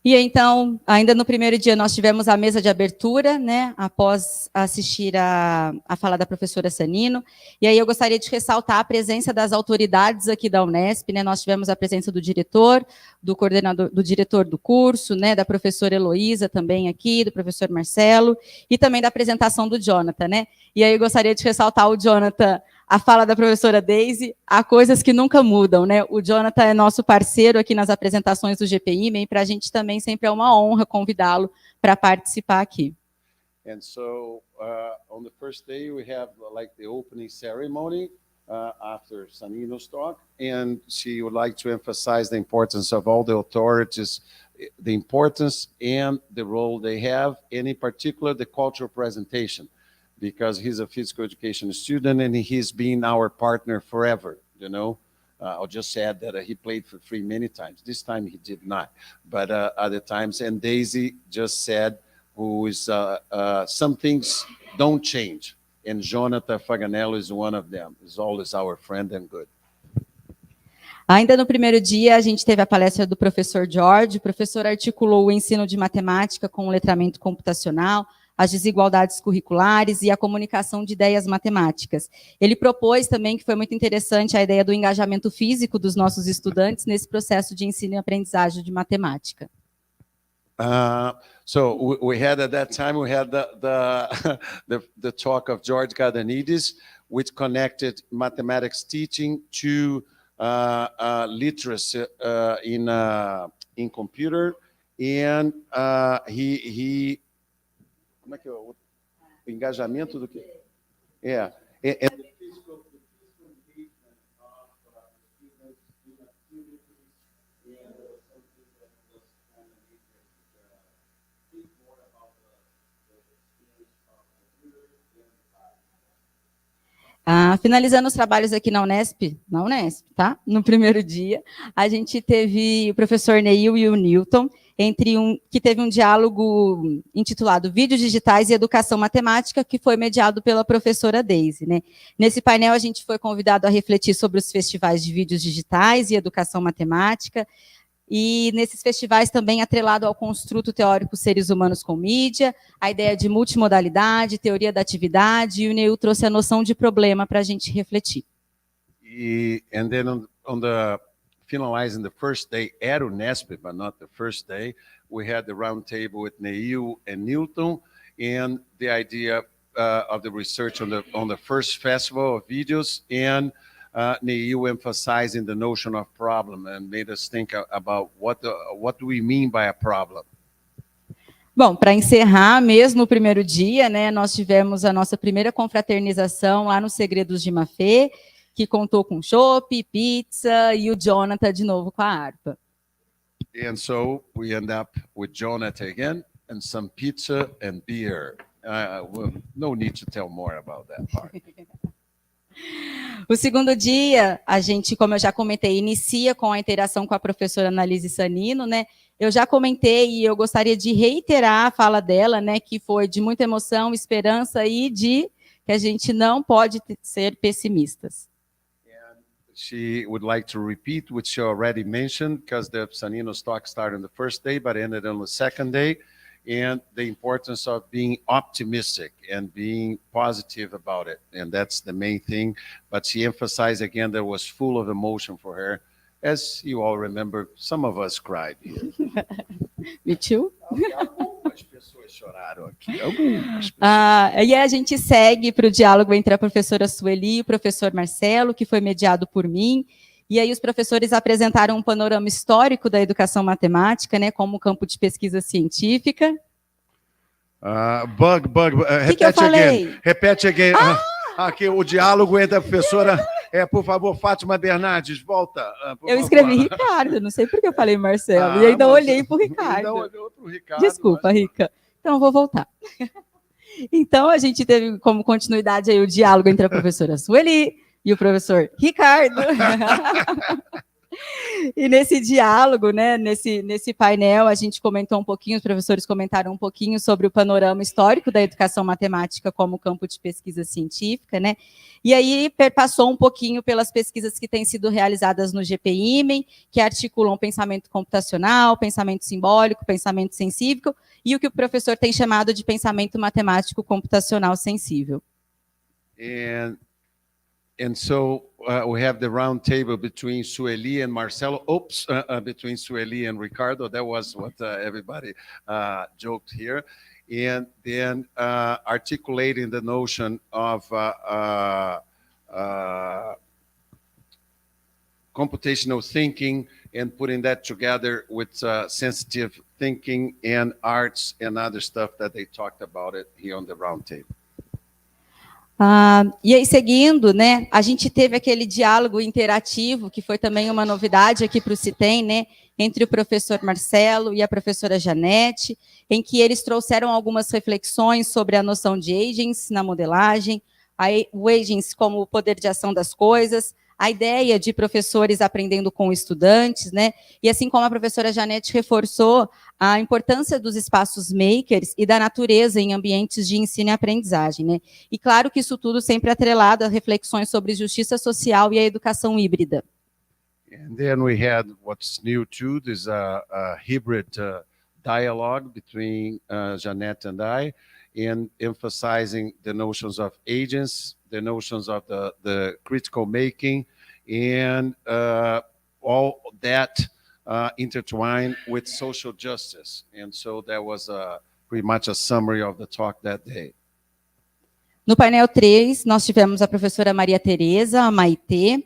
E então, ainda no primeiro dia, nós tivemos a mesa de abertura, né, após assistir a fala da professora Sanino, e aí eu gostaria de ressaltar a presença das autoridades aqui da Unesp, né, nós tivemos a presença do diretor, do coordenador, do diretor do curso, né, da professora Heloísa também aqui, do professor Marcelo, e também da apresentação do Jonathan, né, e aí eu gostaria de ressaltar o Jonathan a fala da professora Daisy, há coisas que nunca mudam, né? O Jonathan é nosso parceiro aqui nas apresentações do GPI, e para a gente também sempre é uma honra convidá-lo para participar aqui. And so on the first day, we have like the opening ceremony after Sanino's talk, and she would like to emphasize the importance of all the authorities, the importance and the role they have, and in particular, the cultural presentation, because he's a physical education student and he's been our partner forever, you know. I'll just add that he played for free many times. This time he did not, but other times. And Daisy just said, who is some things don't change, and Jonathan Faganello is one of them. He's always our friend and good. Ainda no primeiro dia, a gente teve a palestra do professor George. O professor articulou o ensino de matemática com o letramento computacional, as desigualdades curriculares e a comunicação de ideias matemáticas. Ele propôs também, que foi muito interessante, a ideia do engajamento físico dos nossos estudantes nesse processo de ensino e aprendizagem de matemática. So we had at that time, we had the talk of George Gadanides, which connected mathematics teaching to literacy in computer, and he como é que é o engajamento do quê? Yeah. And the physical engagement of the students in activities, and something that was kind of think more about the experience of computer and Finalizando os trabalhos aqui na Unesp, tá? No primeiro dia, a gente teve o professor Neil e o Newton, que teve um diálogo intitulado Vídeos Digitais e Educação Matemática, que foi mediado pela professora Daisy, né? Nesse painel, a gente foi convidado a refletir sobre os festivais de vídeos digitais e educação matemática, e nesses festivais também atrelado ao construto teórico seres humanos com mídia, a ideia de multimodalidade, teoria da atividade, e o Neil trouxe a noção de problema para a gente refletir. And then on the finalizing the first day at Unesp, but not the first day, we had the round table with Neil and Newton, and the idea of the research on the first festival of videos, and Neil emphasizing the notion of problem and made us think about what do we mean by a problem. Bom, para encerrar mesmo o primeiro dia, né, nós tivemos a nossa primeira confraternização lá no Segredos de Mafê, que contou com chopp, pizza e o Jonathan de novo com a harpa. And so we end up with Jonathan again and some pizza and beer. No need to tell more about that part. O segundo dia, a gente, como eu já comentei, inicia com a interação com a professora Annalise Sanino, né? Eu já comentei e eu gostaria de reiterar a fala dela, né, que foi de muita emoção, esperança e de que a gente não pode ser pessimistas. She would like to repeat what she already mentioned, because the Sanino's talk started on the first day, but ended on the second day, and the importance of being optimistic and being positive about it. And that's the main thing. But she emphasized again that it was full of emotion for her. As you all remember, some of us cried here. Me too. Algumas pessoas choraram aqui. Algumas pessoas. E a gente segue para o diálogo entre a professora Sueli e o professor Marcelo, que foi mediado por mim. E aí os professores apresentaram um panorama histórico da educação matemática, né, como campo de pesquisa científica. Repete eu falei? Again. Repete again. Aqui o diálogo entre a professora... por favor, Fátima Bernardes, volta. Eu escrevi Ricardo, não sei por que eu falei Marcelo. E ainda olhei para o Ricardo. Ainda olhou para o Ricardo. Desculpa, Rica. Então, vou voltar. Então, a gente teve como continuidade aí o diálogo entre a professora Sueli e o professor Ricardo. E nesse diálogo, né, nesse painel, a gente comentou um pouquinho, os professores comentaram um pouquinho sobre o panorama histórico da educação matemática como campo de pesquisa científica, né? E aí perpassou um pouquinho pelas pesquisas que têm sido realizadas no GPI, que articulam pensamento computacional, pensamento simbólico, pensamento sensível, e o que o professor tem chamado de pensamento matemático computacional sensível. And so we have the round table between Sueli and Marcelo. Between Sueli and Ricardo. That was what everybody joked here. And then articulating the notion of computational thinking and putting that together with sensitive thinking and arts and other stuff that they talked about it here on the round table. E aí, seguindo, né, a gente teve aquele diálogo interativo, que foi também uma novidade aqui para o CITEM, né, entre o professor Marcelo e a professora Janete, em que eles trouxeram algumas reflexões sobre a noção de agency na modelagem, o agency como o poder de ação das coisas, a ideia de professores aprendendo com estudantes, né? E assim como a professora Janete reforçou a importância dos espaços makers e da natureza em ambientes de ensino e aprendizagem, né? E claro que isso tudo sempre atrelado a reflexões sobre justiça social e a educação híbrida. And then we had what's new too, there's a hybrid dialogue between Janete and I, in emphasizing the notions of agents, the notions of the critical making, and all that intertwined with social justice. And so that was pretty much a summary of the talk that day. No painel 3, nós tivemos a professora Maria Tereza, a Maitê,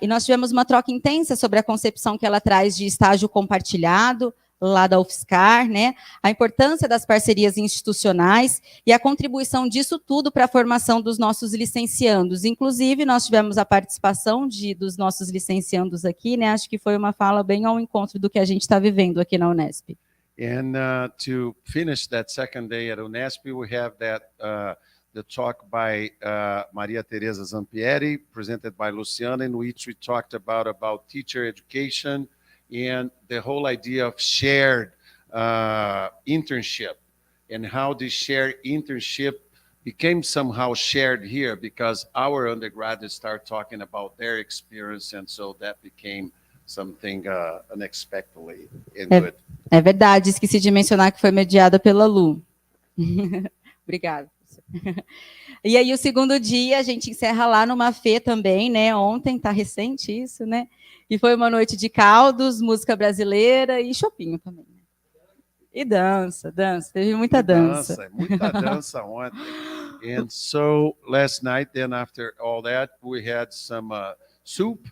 e nós tivemos uma troca intensa sobre a concepção que ela traz de estágio compartilhado, lá da UFSCar, né? A importância das parcerias institucionais e a contribuição disso tudo para a formação dos nossos licenciandos. Inclusive, nós tivemos a participação dos nossos licenciandos aqui, né? Acho que foi uma fala bem ao encontro do que a gente está vivendo aqui na Unesp. And to finish that second day at Unesp, we have the talk by Maria Tereza Zampieri, presented by Luciana, in which we talked about teacher education, and the whole idea of shared internship, and how this shared internship became somehow shared here because our undergraduates start talking about their experience, and so that became something unexpectedly good. É verdade, esqueci de mencionar que foi mediada pela Lu. Obrigada. E aí o segundo dia a gente encerra lá numa fê também, né? Ontem, tá recente isso, né? E foi uma noite de caldos, música brasileira e chopinho também. E dança, teve muita dança. Muita dança ontem. And so last night, then after all that, we had some soup,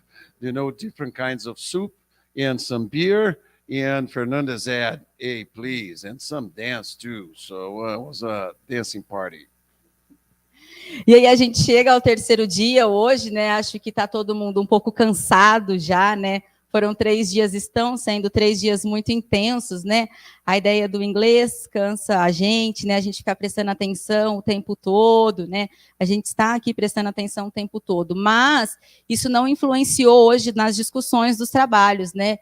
different kinds of soup, and some beer. And Fernanda said, hey, please, and some dance too. So it was a dancing party. E aí a gente chega ao terceiro dia hoje, né? Acho que está todo mundo um pouco cansado já, né? Foram 3 dias, estão sendo 3 dias muito intensos, né? A ideia do inglês cansa a gente, né? A gente fica prestando atenção o tempo todo, né? A gente está aqui prestando atenção o tempo todo, mas isso não influenciou hoje nas discussões dos trabalhos, né?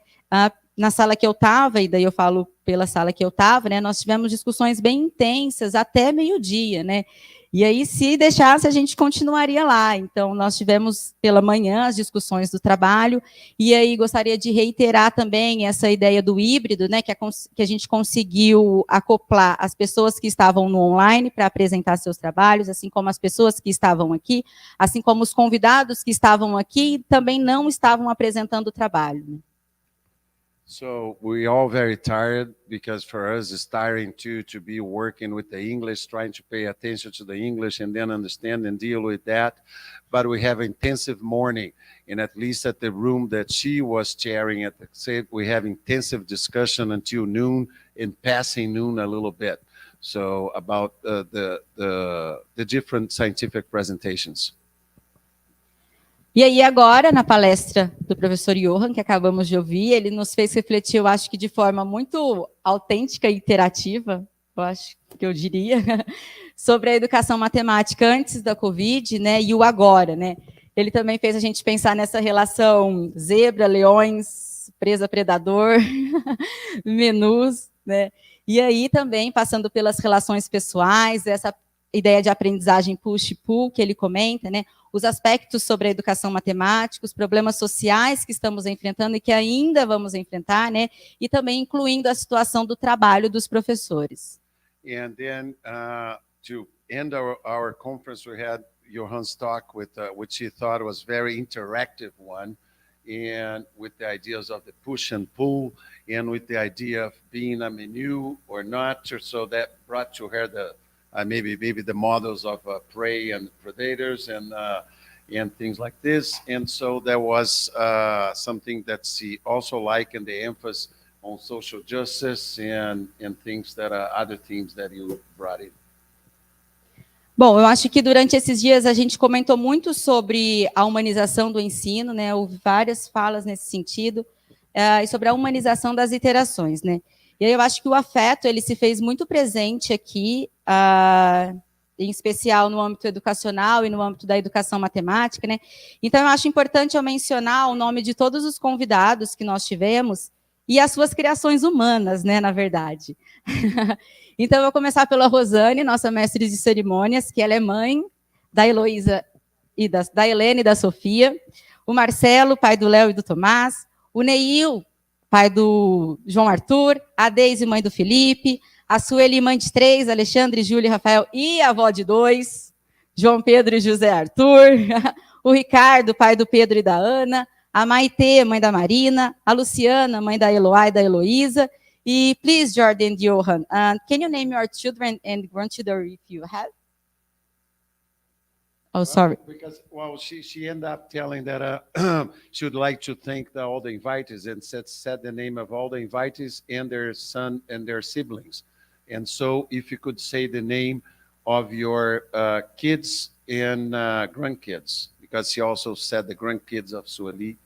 Na sala que eu estava, e daí eu falo pela sala que eu estava, né? Nós tivemos discussões bem intensas até meio-dia, né? E aí, se deixasse, a gente continuaria lá. Então, nós tivemos pela manhã as discussões do trabalho, e aí gostaria de reiterar também essa ideia do híbrido, né, que a gente conseguiu acoplar as pessoas que estavam no online para apresentar seus trabalhos, assim como as pessoas que estavam aqui, assim como os convidados que estavam aqui também não estavam apresentando o trabalho, né? So we're all very tired because for us it's tiring too to be working with the English, trying to pay attention to the English and then understand and deal with that. But we have intensive morning, and at least at the room that she was chairing at the SAID, we have intensive discussion until noon and passing noon a little bit. So about the different scientific presentations. E aí agora, na palestra do professor Johann, que acabamos de ouvir, ele nos fez refletir, eu acho que de forma muito autêntica e interativa, eu diria, sobre a educação matemática antes da Covid, né, e o agora, né. Ele também fez a gente pensar nessa relação zebra, leões, presa, predador, menus, né. E aí também, passando pelas relações pessoais, essa ideia de aprendizagem push-pull que ele comenta, né, os aspectos sobre a educação matemática, os problemas sociais que estamos enfrentando e que ainda vamos enfrentar, né, e também incluindo a situação do trabalho dos professores. And then to end our conference, we had Johann's talk with which he thought was very interactive one, and with the ideas of the push and pull, and with the idea of being a menu or not. So that brought to her the maybe the models of prey and predators, and and things like this. And so there was something that she also liked, and the emphasis on social justice and things that are other themes that you brought in. Bom, eu acho que durante esses dias a gente comentou muito sobre a humanização do ensino, né? Houve várias falas nesse sentido, e sobre a humanização das interações, né? E aí eu acho que o afeto, ele se fez muito presente aqui, em especial no âmbito educacional e no âmbito da educação matemática, né? Então eu acho importante eu mencionar o nome de todos os convidados que nós tivemos e as suas criações humanas, né, na verdade. Então, eu vou começar pela Rosane, nossa mestre de cerimônias, que ela é mãe da Heloísa, e da Helena e da Sofia. O Marcelo, pai do Léo e do Tomás. O Neil, pai do João Arthur. A Deise, mãe do Felipe. A Sueli, mãe de 3. Alexandre, Júlia e Rafael. E a avó de 2. João Pedro e José Arthur. O Ricardo, pai do Pedro e da Ana. A Maitê, mãe da Marina. A Luciana, mãe da Eloá e da Heloísa. E, please, Jordan and Johan, can you name your children and grandchildren if you have? Oh, sorry. Because, well, she ended up telling that she would like to thank all the invitees and said the name of all the invitees and their son and their siblings. And so if you could say the name of your kids and grandkids, because she also said the grandkids of Sueli.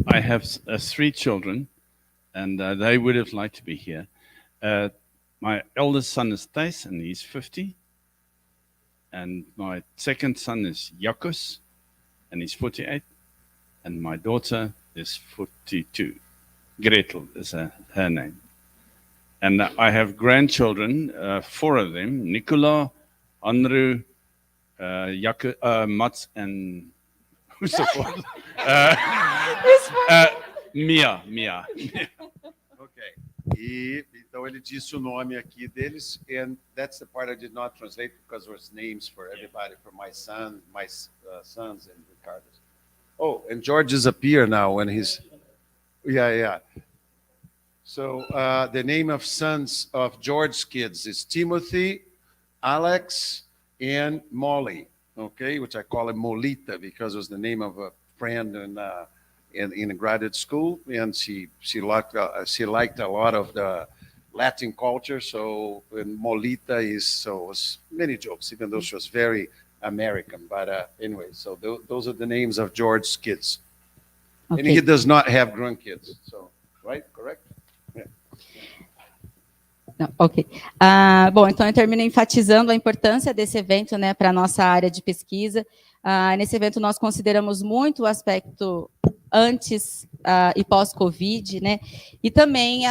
I have 3 children, and they would have liked to be here. My eldest son is Thijs, and he's 50. And my second son is Jakos, and he's 48. And my daughter is 42. Gretel is her name. And I have grandchildren, 4 of them, Nicola, Andrew, Mats, and who's the fourth? Mia. Okay. E então ele disse o nome aqui deles, and that's the part I did not translate because there's names for everybody, for my son, my sons, and Ricardo's. Oh, and George is up here now when he's, yeah. So the name of sons of George's kids is Timothy, Alex, and Molly. Okay, which I call him Molita because it was the name of a friend in a graduate school, and she liked a lot of the Latin culture. So and Molita was many jokes, even though she was very American. But anyway, so those are the names of George's kids, okay. And he does not have grandkids. So right, correct? Não, ok. Bom, então eu termino enfatizando a importância desse evento, né, para a nossa área de pesquisa. Nesse evento nós consideramos muito o aspecto antes e pós-Covid, né, e também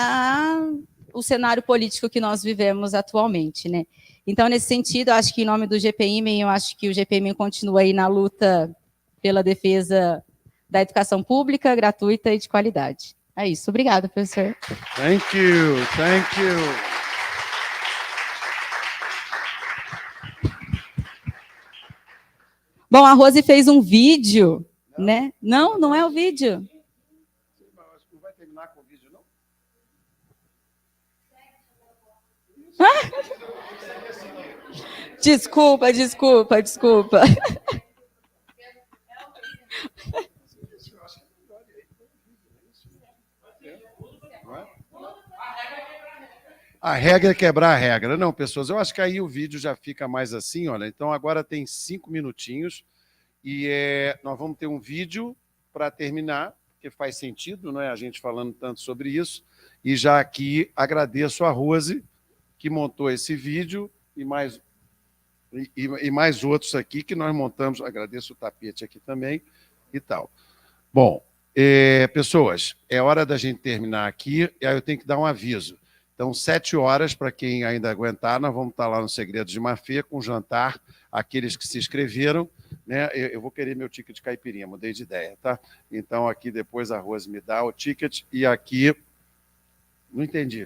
o cenário político que nós vivemos atualmente, né. Então, nesse sentido, eu acho que em nome do GPIMEN, eu acho que o GPIMEN continua aí na luta pela defesa da educação pública, gratuita e de qualidade. É isso. Obrigada, professor. Thank you. Bom, a Rose fez um vídeo, né? Não é o vídeo. Não vai terminar com o vídeo, não? Desculpa. A regra é quebrar a regra. Não, pessoas, eu acho que aí o vídeo já fica mais assim, olha. Então, agora tem 5 minutinhos e nós vamos ter um vídeo para terminar, porque faz sentido, não é, a gente falando tanto sobre isso. E já aqui agradeço a Rose, que montou esse vídeo, e mais outros aqui que nós montamos. Agradeço o tapete aqui também e tal. Bom, pessoas, é hora da gente terminar aqui, e aí eu tenho que dar um aviso. Então, 7 horas, para quem ainda aguentar, nós vamos estar lá no Segredos de Mafê, com jantar, aqueles que se inscreveram, né? Eu vou querer meu ticket de caipirinha, mudei de ideia, tá? Então, aqui depois a Rose me dá o ticket, e aqui... Não entendi.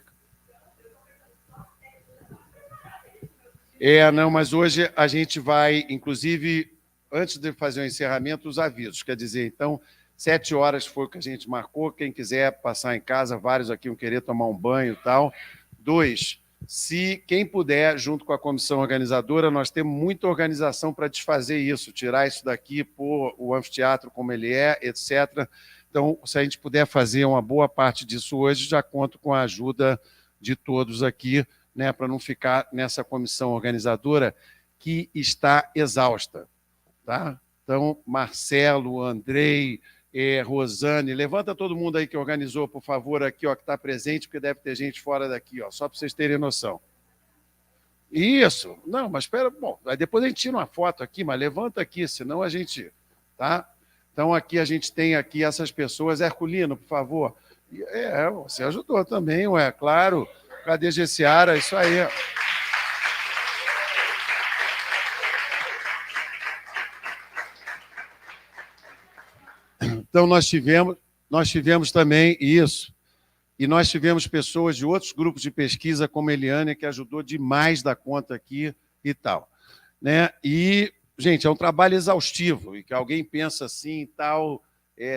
Não, mas hoje a gente vai, inclusive, antes de fazer o encerramento, os avisos. Quer dizer, então, 7 horas foi o que a gente marcou. Quem quiser passar em casa, vários aqui vão querer tomar um banho e tal. 2, se quem puder, junto com a comissão organizadora, nós temos muita organização para desfazer isso, tirar isso daqui, pôr o anfiteatro como ele é, etc. Então, se a gente puder fazer uma boa parte disso hoje, já conto com a ajuda de todos aqui, né, para não ficar nessa comissão organizadora que está exausta. Tá? Então, Marcelo, Andrei, Rosane, levanta todo mundo aí que organizou, por favor, aqui, ó, que está presente, porque deve ter gente fora daqui, ó, só para vocês terem noção. Isso. Não, mas espera, bom, aí depois a gente tira uma foto aqui, mas levanta aqui, senão a gente... Tá? Então, aqui a gente tem aqui essas pessoas. Herculino, por favor. Você ajudou também, ué, claro. Cadê Gessiara? Isso aí. Então, nós tivemos também isso. E nós tivemos pessoas de outros grupos de pesquisa, como a Eliane, que ajudou demais da conta aqui e tal. Né? E, gente, é um trabalho exaustivo, e que alguém pensa assim e tal,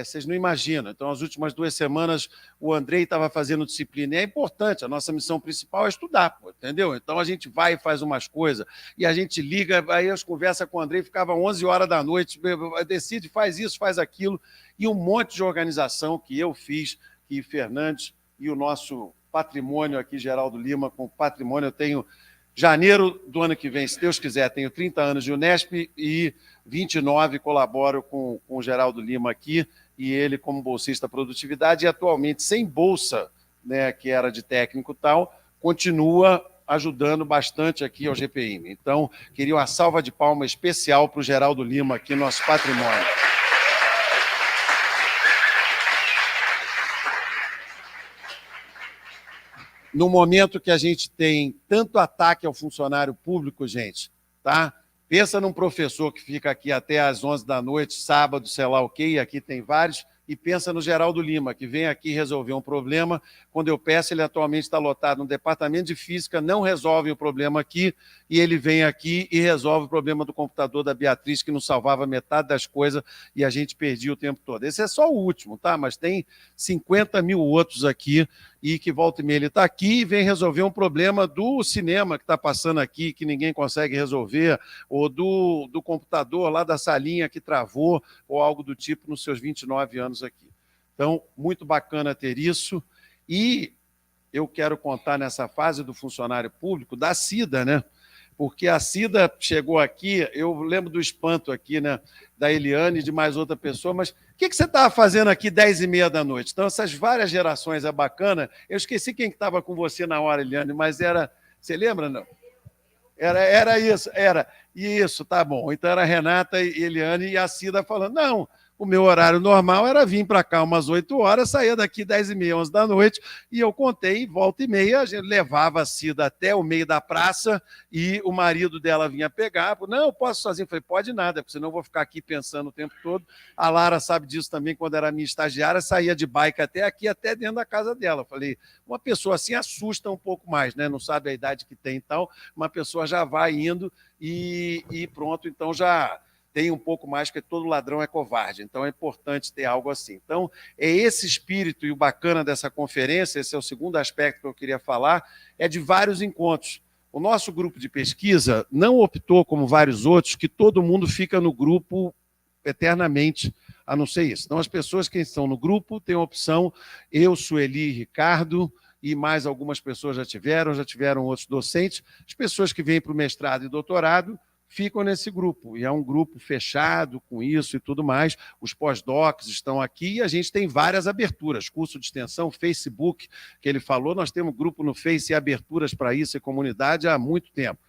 vocês não imaginam. Então, as últimas 2 semanas, o Andrei estava fazendo disciplina, e é importante, a nossa missão principal é estudar, pô, entendeu? Então, a gente vai e faz umas coisas, e a gente liga, aí as conversas com o Andrei, ficava 11 horas da noite, decide, faz isso, faz aquilo, e um monte de organização que eu fiz, que Fernandes e o nosso patrimônio aqui, Geraldo Lima, com patrimônio, eu tenho... Janeiro do ano que vem, se Deus quiser, tenho 30 anos de Unesp e 29 colaboro com o Geraldo Lima aqui, e ele como bolsista produtividade, e atualmente sem bolsa, né, que era de técnico e tal, continua ajudando bastante aqui ao GPM. Então, queria uma salva de palmas especial para o Geraldo Lima aqui, nosso patrimônio. No momento que a gente tem tanto ataque ao funcionário público, gente, tá? Pensa num professor que fica aqui até às 11 da noite, sábado, sei lá o quê, e aqui tem vários, e pensa no Geraldo Lima, que vem aqui resolver um problema. Quando eu peço, ele atualmente está lotado no departamento de física, não resolve o problema aqui, e ele vem aqui e resolve o problema do computador da Beatriz, que não salvava metade das coisas, e a gente perdia o tempo todo. Esse é só o último, tá? Mas tem 50 mil outros aqui, e que volta e meia ele está aqui e vem resolver um problema do cinema que está passando aqui, que ninguém consegue resolver, ou do computador lá da salinha que travou, ou algo do tipo nos seus 29 anos aqui. Então, muito bacana ter isso. E eu quero contar nessa fase do funcionário público da Cida, né? Porque a Cida chegou aqui, eu lembro do espanto aqui, né, da Eliane e de mais outra pessoa, mas o que você estava fazendo aqui 10h30 da noite? Então, essas várias gerações é bacana. Eu esqueci quem estava com você na hora, Eliane, mas era... Você lembra, não? Era isso, era. Isso, tá bom. Então, era a Renata e Eliane e a Cida falando, não... O meu horário normal era vir para cá umas 8 horas, saía daqui 10h30, 11 da noite, e eu contei, volta e meia, a gente levava a Cida até o meio da praça, e o marido dela vinha pegar, não, eu posso sozinho. Eu falei, pode nada, porque senão eu vou ficar aqui pensando o tempo todo. A Lara sabe disso também, quando era minha estagiária, saía de bike até aqui, até dentro da casa dela. Eu falei, uma pessoa assim assusta um pouco mais, né? Não sabe a idade que tem e tal, uma pessoa já vai indo e pronto, então já... tem um pouco mais, porque todo ladrão é covarde. Então, é importante ter algo assim. Então, é esse espírito, e o bacana dessa conferência, esse é o segundo aspecto que eu queria falar, é de vários encontros. O nosso grupo de pesquisa não optou, como vários outros, que todo mundo fica no grupo eternamente, a não ser isso. Então, as pessoas que estão no grupo têm a opção, eu, Sueli e Ricardo, e mais algumas pessoas já tiveram outros docentes, as pessoas que vêm para o mestrado e doutorado, ficam nesse grupo, e é um grupo fechado com isso e tudo mais. Os pós-docs estão aqui e a gente tem várias aberturas, curso de extensão, Facebook, que ele falou, nós temos grupo no Face e aberturas para isso e comunidade há muito tempo.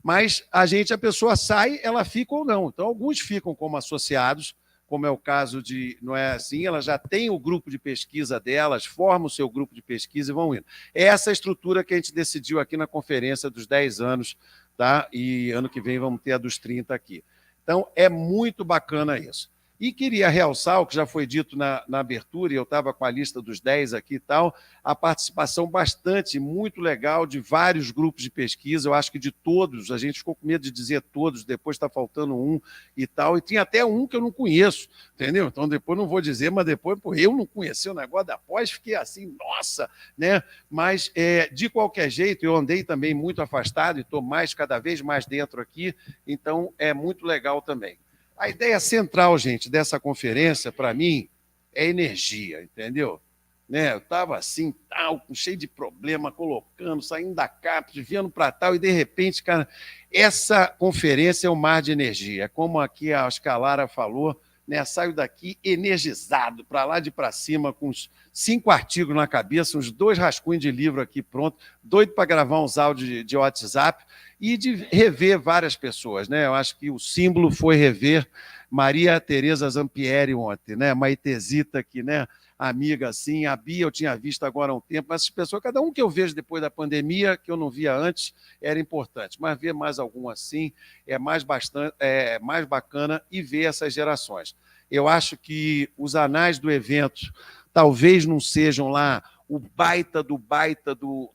Mas a pessoa sai, ela fica ou não. Então, alguns ficam como associados, como é o caso de, não é assim, ela já tem o grupo de pesquisa delas, forma o seu grupo de pesquisa e vão indo. É essa estrutura que a gente decidiu aqui na conferência dos 10 anos, tá? E ano que vem vamos ter a dos 30 aqui. Então, é muito bacana isso. E queria realçar o que já foi dito na abertura, e eu estava com a lista dos 10 aqui e tal, a participação bastante, muito legal, de vários grupos de pesquisa, eu acho que de todos, a gente ficou com medo de dizer todos, depois está faltando um e tal, e tinha até um que eu não conheço, entendeu? Então depois não vou dizer, mas depois, pô, eu não conheci o negócio da pós, fiquei assim, nossa, né? Mas, de qualquer jeito, eu andei também muito afastado e estou cada vez mais dentro aqui, então é muito legal também. A ideia central, gente, dessa conferência, para mim, é energia, entendeu? Né? Eu estava assim, tal, cheio de problema, colocando, saindo da CAPES, vindo para tal, e de repente, cara, essa conferência é um mar de energia. Como aqui a Oscalara falou, né? Saio daqui energizado, para lá de para cima, com uns 5 artigos na cabeça, uns 2 rascunhos de livro aqui pronto, doido para gravar uns áudios de WhatsApp e de rever várias pessoas, né? Eu acho que o símbolo foi rever Maria Tereza Zampieri ontem, né? Maitezita aqui, né? Amiga assim, a Bia eu tinha visto agora há um tempo, mas essas pessoas, cada um que eu vejo depois da pandemia, que eu não via antes, era importante, mas ver mais algum assim é mais bacana e ver essas gerações. Eu acho que os anais do evento talvez não sejam lá o baita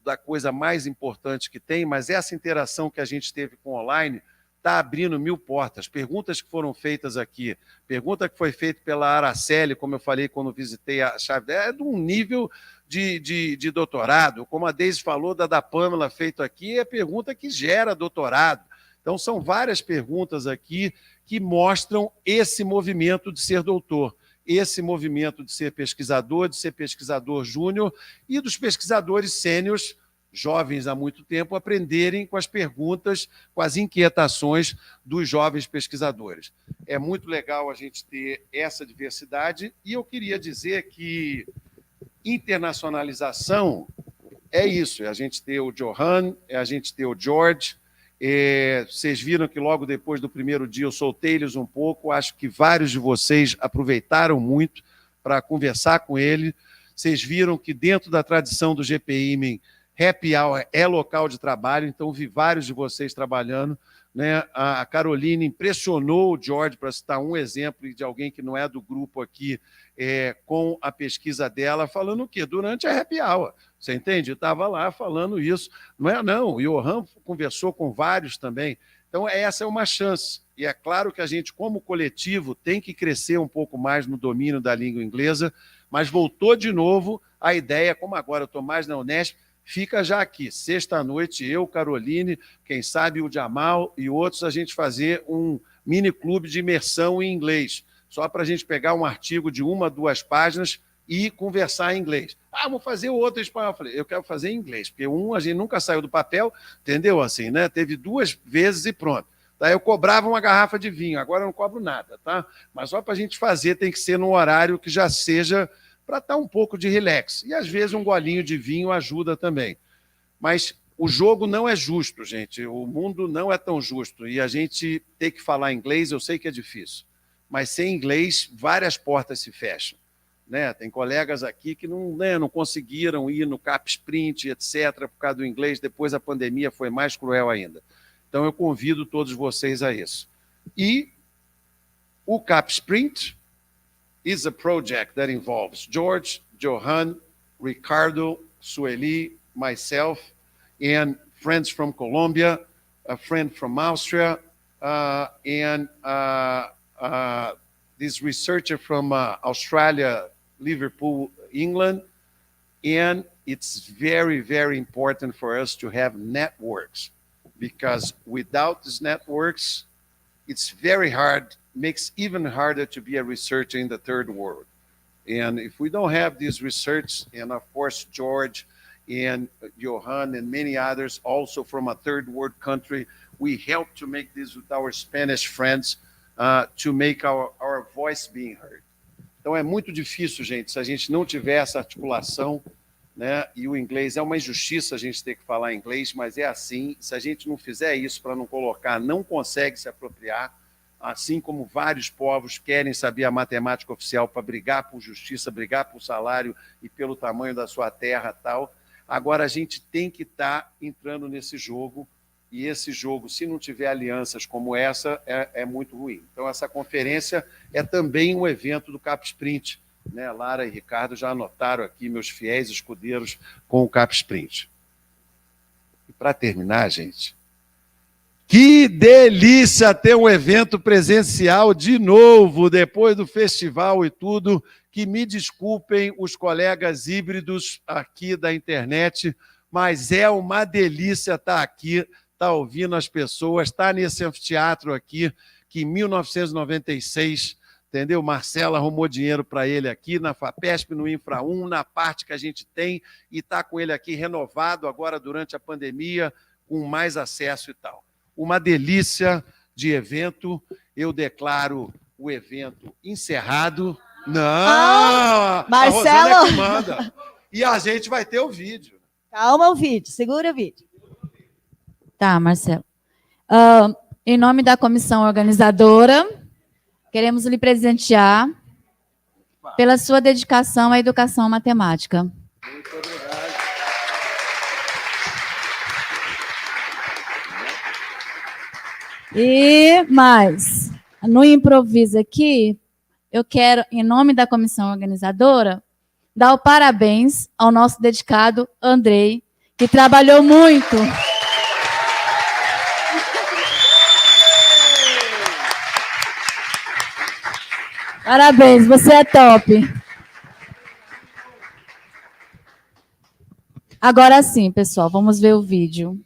da coisa mais importante que tem, mas essa interação que a gente teve com o online está abrindo 1000 portas. Perguntas que foram feitas aqui, pergunta que foi feita pela Araceli, como eu falei quando visitei a chave, é de um nível de doutorado. Como a Deise falou, da Pamela feito aqui, é pergunta que gera doutorado. Então, são várias perguntas aqui que mostram esse movimento de ser doutor, esse movimento de ser pesquisador júnior e dos pesquisadores sêniores, jovens há muito tempo, aprenderem com as perguntas, com as inquietações dos jovens pesquisadores. É muito legal a gente ter essa diversidade e eu queria dizer que internacionalização é isso, é a gente ter o Johann, é a gente ter o George. Vocês viram que logo depois do primeiro dia eu soltei-lhes um pouco, acho que vários de vocês aproveitaram muito para conversar com ele. Vocês viram que dentro da tradição do GPI, Happy Hour é local de trabalho, então vi vários de vocês trabalhando, né? A Caroline impressionou o George, para citar um exemplo de alguém que não é do grupo aqui, com a pesquisa dela, falando o quê? Durante a Happy Hour. Você entende? Estava lá falando isso. Não. O Johann conversou com vários também. Então, essa é uma chance. E é claro que a gente, como coletivo, tem que crescer um pouco mais no domínio da língua inglesa, mas voltou de novo a ideia, como agora eu estou mais na Unesp, fica já aqui, sexta-noite, eu, Caroline, quem sabe o Jamal e outros, a gente fazer um mini clube de imersão em inglês, só para a gente pegar um artigo de 1 a 2 páginas e conversar em inglês. Vou fazer outro em espanhol. Eu falei, eu quero fazer em inglês, porque a gente nunca saiu do papel, entendeu? Assim, né? Teve 2 vezes e pronto. Daí eu cobrava uma garrafa de vinho, agora eu não cobro nada, tá? Mas só para a gente fazer tem que ser num horário que já seja para estar um pouco de relax. E, às vezes, um golinho de vinho ajuda também. Mas o jogo não é justo, gente. O mundo não é tão justo. E a gente ter que falar inglês, eu sei que é difícil. Mas sem inglês, várias portas se fecham. Né? Tem colegas aqui que não conseguiram ir no CAP Sprint, etc., por causa do inglês. Depois a pandemia foi mais cruel ainda. Então, eu convido todos vocês a isso. E o CAP Sprint is a project that involves George, Johann, Ricardo, Sueli, myself, and friends from Colombia, a friend from Austria, and this researcher from Australia, Liverpool, England. And it's very, very important for us to have networks, because without these networks, it's very hard, makes even harder to be a researcher in the third world. And if we don't have this research, and of course, George and Johann and many others also from a third world country, we help to make this with our Spanish friends to make our voice being heard. Então é muito difícil, gente, se a gente não tiver essa articulação, né? E o inglês é uma injustiça a gente ter que falar inglês, mas é assim. Se a gente não fizer isso para não colocar, não consegue se apropriar, assim como vários povos querem saber a matemática oficial para brigar por justiça, brigar por salário e pelo tamanho da sua terra tal. Agora a gente tem que estar entrando nesse jogo e esse jogo, se não tiver alianças como essa, é muito ruim. Então, essa conferência é também um evento do Cap Sprint, né? Lara e Ricardo já anotaram aqui, meus fiéis escudeiros, com o Cap Sprint. E para terminar, gente, que delícia ter um evento presencial de novo, depois do festival e tudo. Que me desculpem os colegas híbridos aqui da internet, mas é uma delícia estar aqui, estar ouvindo as pessoas, estar nesse anfiteatro aqui, que em 1996, entendeu? Marcelo arrumou dinheiro para ele aqui, na FAPESP, no Infra 1, na parte que a gente tem, e está com ele aqui renovado agora durante a pandemia, com mais acesso e tal. Uma delícia de evento, eu declaro o evento encerrado. Não, Marcelo. A Rosana é que manda. E a gente vai ter o vídeo. Calma o vídeo, segura o vídeo. Tá, Marcelo. Em nome da comissão organizadora, queremos lhe presentear pela sua dedicação à educação matemática. Muito obrigado. E mais, no improviso aqui, eu quero, em nome da comissão organizadora, dar o parabéns ao nosso dedicado Andrei, que trabalhou muito. Parabéns, você é top. Agora sim, pessoal, vamos ver o vídeo.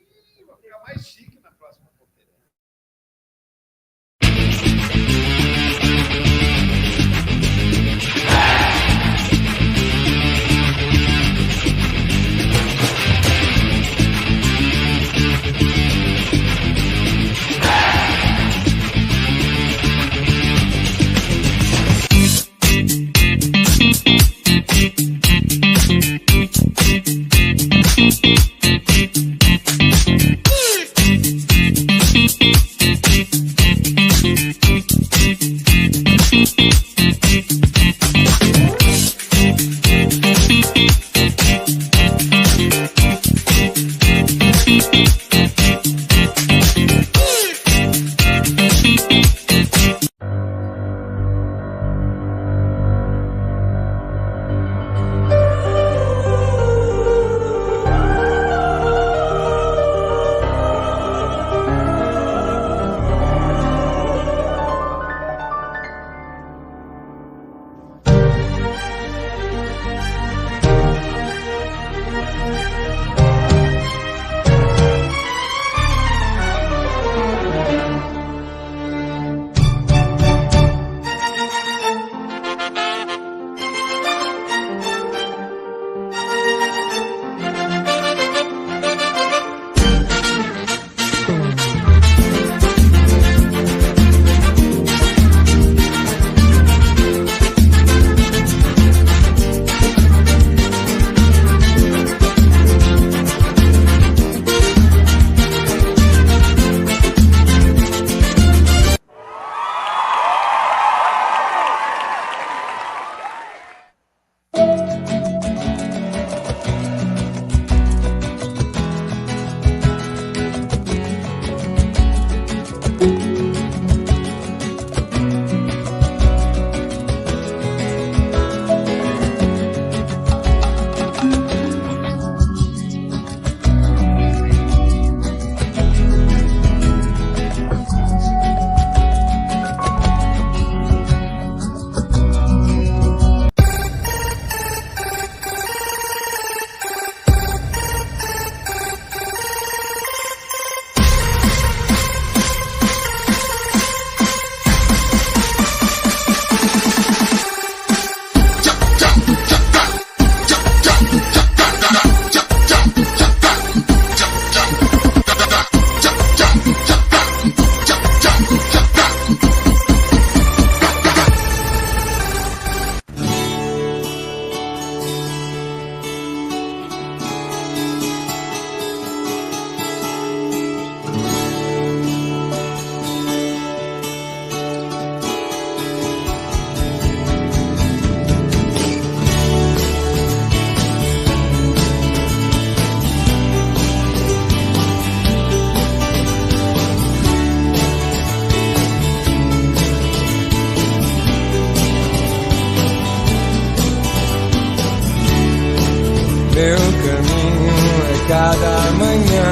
Meu caminho é cada manhã.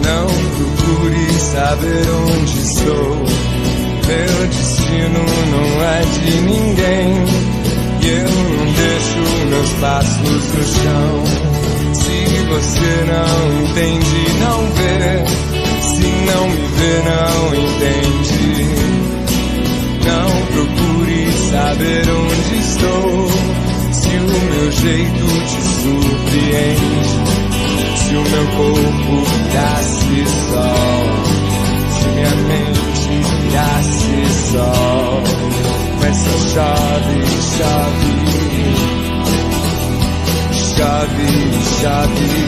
Não procure saber onde estou. Meu destino não é de ninguém. E eu não deixo meus passos no chão. Se você não entende, não vê. Se não me vê, não entende. Não procure saber onde estou. Se o meu jeito te surpreende. Se o meu corpo virasse sol. Se minha mente virasse sol. Mas só chove, chove. Chove, chove.